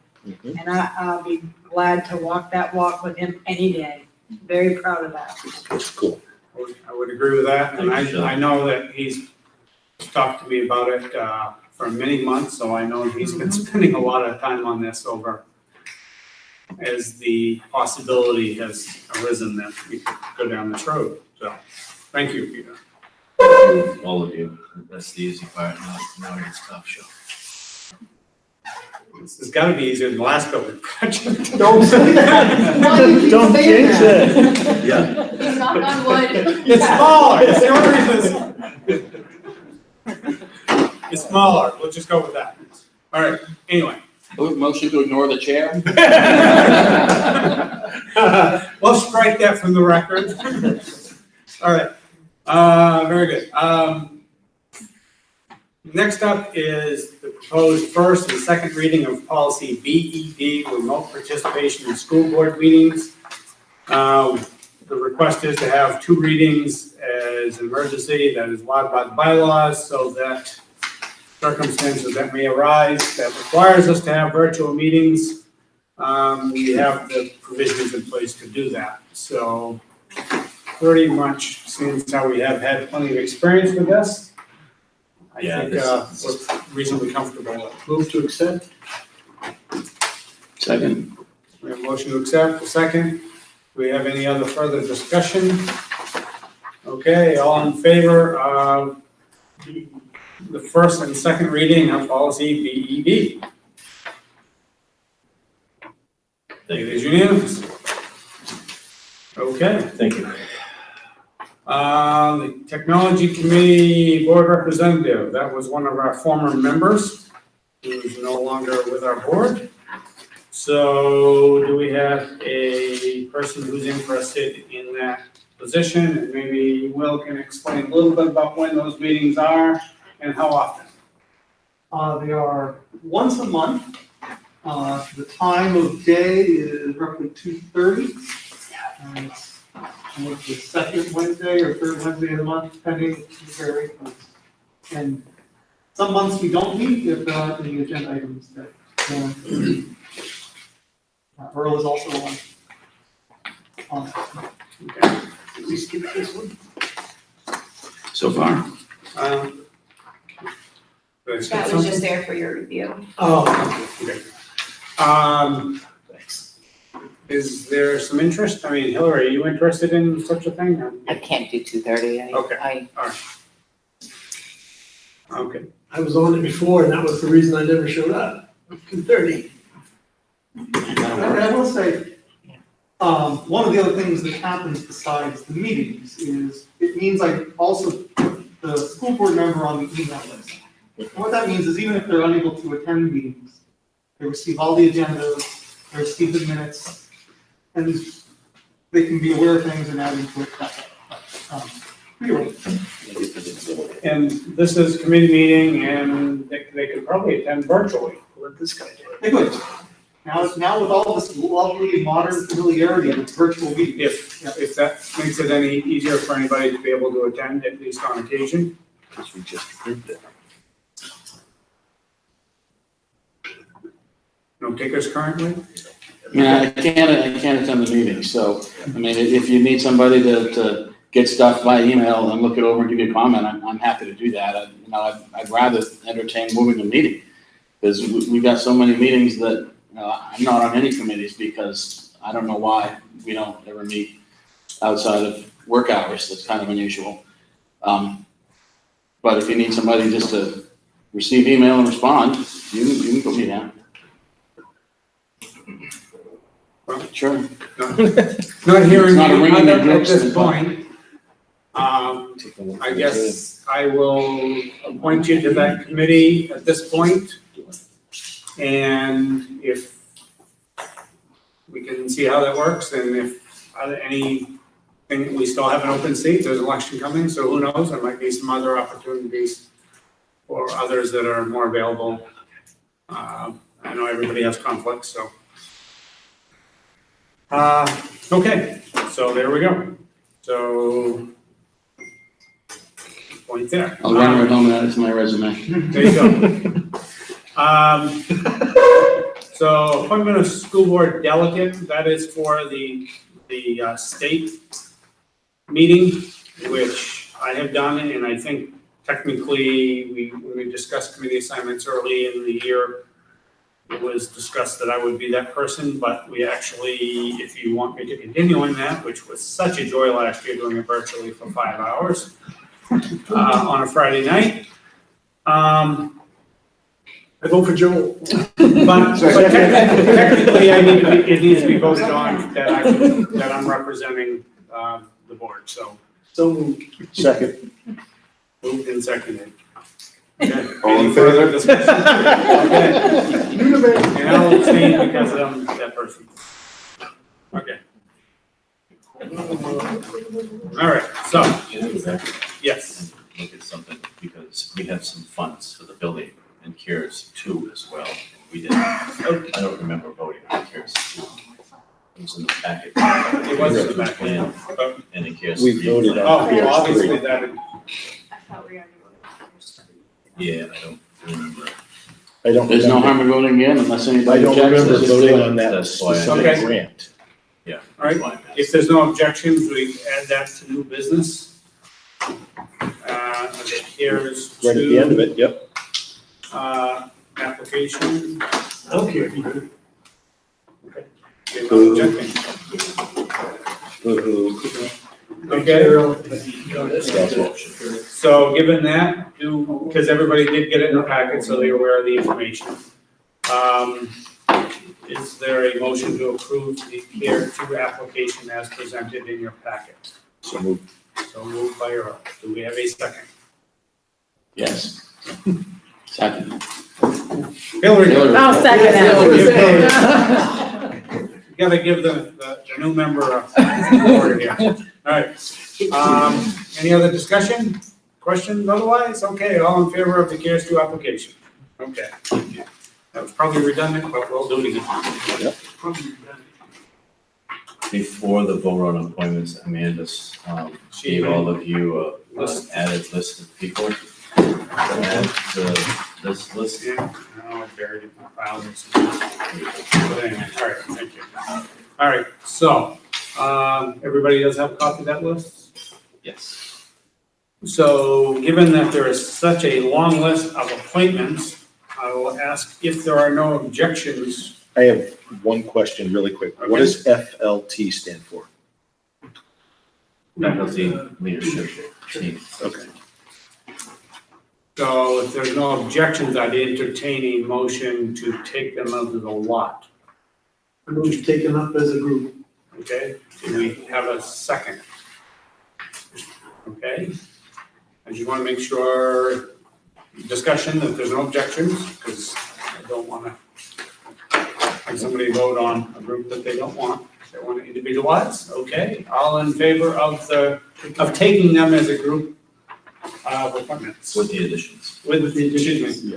S3: And I'll be glad to walk that walk with him any day. Very proud of that.
S7: That's cool.
S1: I would agree with that, and I know that he's talked to me about it for many months, so I know he's been spending a lot of time on this over as the possibility has arisen that we could go down this road. So, thank you, Peter.
S2: All of you. That's the easy part. Now it's tough show.
S1: This has got to be easier than the last building project.
S17: Don't say that. Don't jinx it.
S2: Yeah.
S16: Knock on wood.
S1: It's smaller. It's the only reason. It's smaller. We'll just go with that. All right. Anyway.
S13: Motion to ignore the chair?
S1: We'll strike that from the record. All right. Very good. Next up is the proposed first and second reading of policy BED, remote participation in school board meetings. The request is to have 2 readings as an emergency that is allowed by the bylaws, so that circumstances that may arise that requires us to have virtual meetings, we have the provisions in place to do that. So pretty much seems how we have had plenty of experience with this. I think we're reasonably comfortable.
S17: Move to accept.
S13: Second.
S1: We have a motion to accept, a second. Do we have any other further discussion? Okay, all in favor of the first and second reading of policy BED? It is unanimous. Okay.
S2: Thank you.
S1: The Technology Committee Board Representative, that was one of our former members who is no longer with our board. So do we have a person who's interested in that position? And maybe Will can explain a little bit about when those meetings are and how often.
S11: They are once a month. The time of day is roughly 2:30. And it's the second Wednesday or third Wednesday of the month, depending, vary. And some months we don't meet if there aren't any agenda items that. Earl is also on.
S1: Okay. Please keep this one.
S13: So far.
S19: That was just there for your review.
S1: Oh, okay. Is there some interest? I mean, Hillary, are you interested in such a thing?
S22: I can't do 2:30.
S1: Okay. All right. Okay.
S17: I was on it before, and that was the reason I never showed up. 2:30.
S11: And I will say, one of the other things that happens besides the meetings is it means I also put the school board member on the email list. And what that means is even if they're unable to attend meetings, they receive all the agendas, they receive the minutes, and they can be aware of things and add into it.
S1: And this is committee meeting, and they could probably attend virtually. Let this guy do it.
S11: They could. Now with all this lovely modern familiarity of virtual meetings.
S1: If that makes it any easier for anybody to be able to attend, at least on occasion.
S13: Because we just approved it.
S1: No takers currently?
S13: Yeah, I can't attend the meeting, so, I mean, if you need somebody to get stuff by email and look it over and give you a comment, I'm happy to do that. I'd rather entertain moving the meeting, because we got so many meetings that, I'm not on any committees because I don't know why we don't ever meet outside of work hours. That's kind of unusual. But if you need somebody just to receive email and respond, you can put me down. Sure.
S1: Not hearing
S13: Not a ringing
S1: any other at
S13: endorsement,
S1: this point. I guess I will appoint you to that committee at this point. And if we can see how that works, and if anything, we still have an open seat, there's an election coming, so who knows, there might be some other opportunities for others that are more available. I know everybody has conflicts, so. Okay, so there we go. So, point there.
S13: I'll run right home and add it to my resume.
S1: There you go. So appointment of school board delegate, that is for the state meeting, which I have done, and I think technically when we discussed committee assignments early in the year, it was discussed that I would be that person, but we actually, if you want me to continue on that, which was such a joy last year doing it virtually for 5 hours on a Friday night.
S17: I vote for Joel.
S1: But technically, it needs to be voted on that I'm representing the board, so.
S17: So moved.
S7: Second.
S1: Moved and seconded. Okay.
S20: All in
S1: Any further
S20: favor?
S1: discussion? Okay. And I'll abstain because I'm that person. Okay. All right, so, yes.
S2: Look at something, because we have some funds for the building and CARES 2 as well. We didn't, I don't remember voting on CARES 2. It was in the packet.
S1: It was in the packet.
S2: And in CARES
S7: We
S2: 3.
S7: voted on
S1: Oh,
S7: CARES
S1: obviously
S7: 3.
S1: that,
S19: I thought we already voted.
S2: Yeah, I don't
S7: I don't
S13: There's no
S7: remember,
S13: harm in voting again unless
S7: I
S13: anybody
S7: don't
S13: objects.
S7: remember
S13: Let's just
S7: voting
S13: do it.
S7: on that
S2: That's why I-
S7: specific
S1: Okay.
S7: grant.
S2: Yeah.
S1: All right.
S2: that's why I'm asking.
S1: If there's no objections, we add that to new business. Okay, here's
S7: Right at the end of
S1: to,
S7: it, yep.
S1: application.
S17: Okay.
S1: You're not objecting. Okay, so given that, because everybody did get it in the packet, so they're aware of the information. Is there a motion to approve the Care 2 application as presented in your packet?
S7: So moved.
S1: So moved by Earl. Do we have a second?
S13: Yes. Second.
S1: Hillary.
S22: I'll second that.
S1: You gotta give the new member a word here. All right. Any other discussion? Questions otherwise? Okay, all in favor of the CARES 2 application? Okay. That was probably redundant, but we'll do it again.
S2: Before the vote on appointments, Amanda gave all of you an added list of people. Add this list.
S1: Yeah, no, I buried it in my files. But anyway, all right, thank you. All right, so, everybody does have a copy of that list?
S2: Yes.
S1: So, given that there is such a long list of appointments, I will ask if there are no objections.
S7: I have one question really quick. What does FLT stand for?
S2: Faculty leadership team.
S7: Okay.
S1: So if there's no objections, I'd entertain a motion to take them out of the lot.
S17: Move taken up as a group.
S1: Okay, do we have a second? Okay, I just want to make sure, discussion, that there's no objections, because I don't want to have somebody vote on a group that they don't want. They want to individualize, okay? All in favor of taking them as a group of appointments?
S2: With the additions.
S1: With the additions.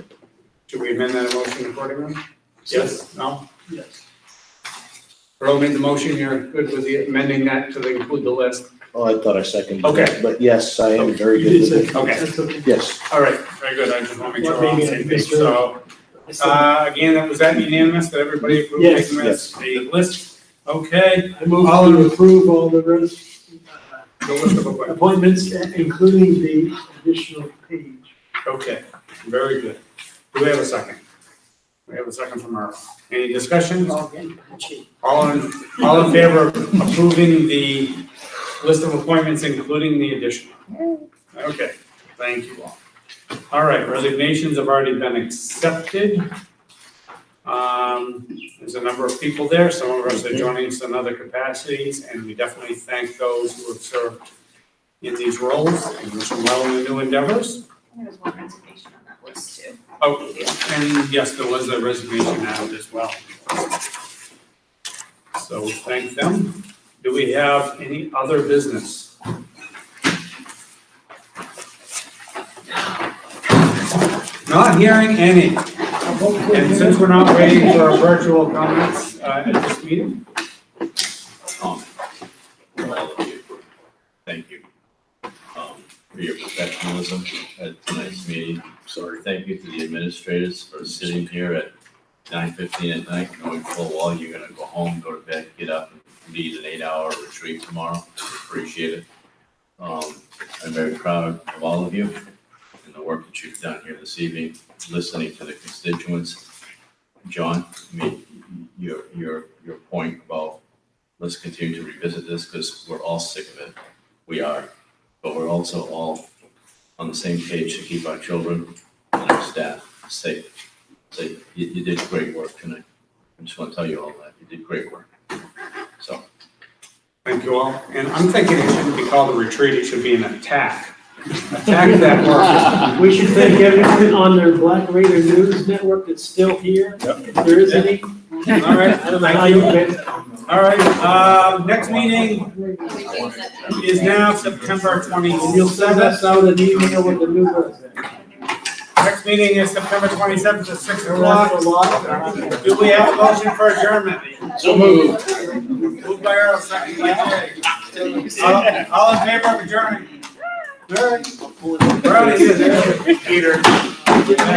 S1: Should we amend that motion accordingly? Yes, no?
S17: Yes.
S1: Earl made the motion, you're good with the amending that to include the list?
S7: Oh, I thought I seconded
S1: Okay.
S7: that, but yes, I am very good with it.
S1: Okay.
S17: That's okay.
S7: Yes.
S1: All right, very good, I just want to make sure
S17: What
S1: we're on the
S17: made
S1: same
S17: me
S1: page, so, again, was that unanimous, that everybody approved
S17: Yes.
S1: taking this, a list? Okay,
S17: I move
S1: All
S17: to
S1: in-
S17: approve all the rest,
S1: the list of appointments,
S17: appointments, including the additional page.
S1: okay, very good. Do we have a second? We have a second from Earl. Any discussion? All in favor of approving the list of appointments, including the additional? Okay, thank you all. All right, resignations have already been accepted. There's a number of people there, some of us are joining us in other capacities, and we definitely thank those who have served in these roles and wish them well in their new endeavors.
S19: There was one resignation on that list too.
S1: Oh, and yes, there was a resignation out as well. So thank them. Do we have any other business? Not hearing any. And since we're not waiting for our virtual comments at this meeting,
S2: Comment from all of you. Thank you for your professionalism at tonight's meeting. Sorry. Thank you to the administrators for sitting here at 9:15 at night, knowing full well you're gonna go home, go to bed, get up, and lead an 8-hour retreat tomorrow. Appreciate it. I'm very proud of all of you and the work that you've done here this evening, listening to the constituents. John, I mean, your point about let's continue to revisit this because we're all sick of it. We are, but we're also all on the same page to keep our children and our staff safe. So you did great work tonight. I just want to tell you all that. You did great work. So.
S1: thank you all. And I'm thinking it shouldn't be called a retreat, it should be an attack. Attack that work.
S17: We should thank everyone on their Black Raider News Network that's still here, if there is any.
S1: All right,
S17: I don't know how you
S1: thank you.
S17: can.
S1: All right, next meeting is now September
S17: You'll send
S1: 27th.
S17: us out an email with the new version.
S1: Next meeting is September 27th at 6 o'clock. Do we have a motion for adjournment?
S13: So moved.
S1: Moved by Earl, second by Jay. All in favor of adjourning? All right. We're out of here. Peter.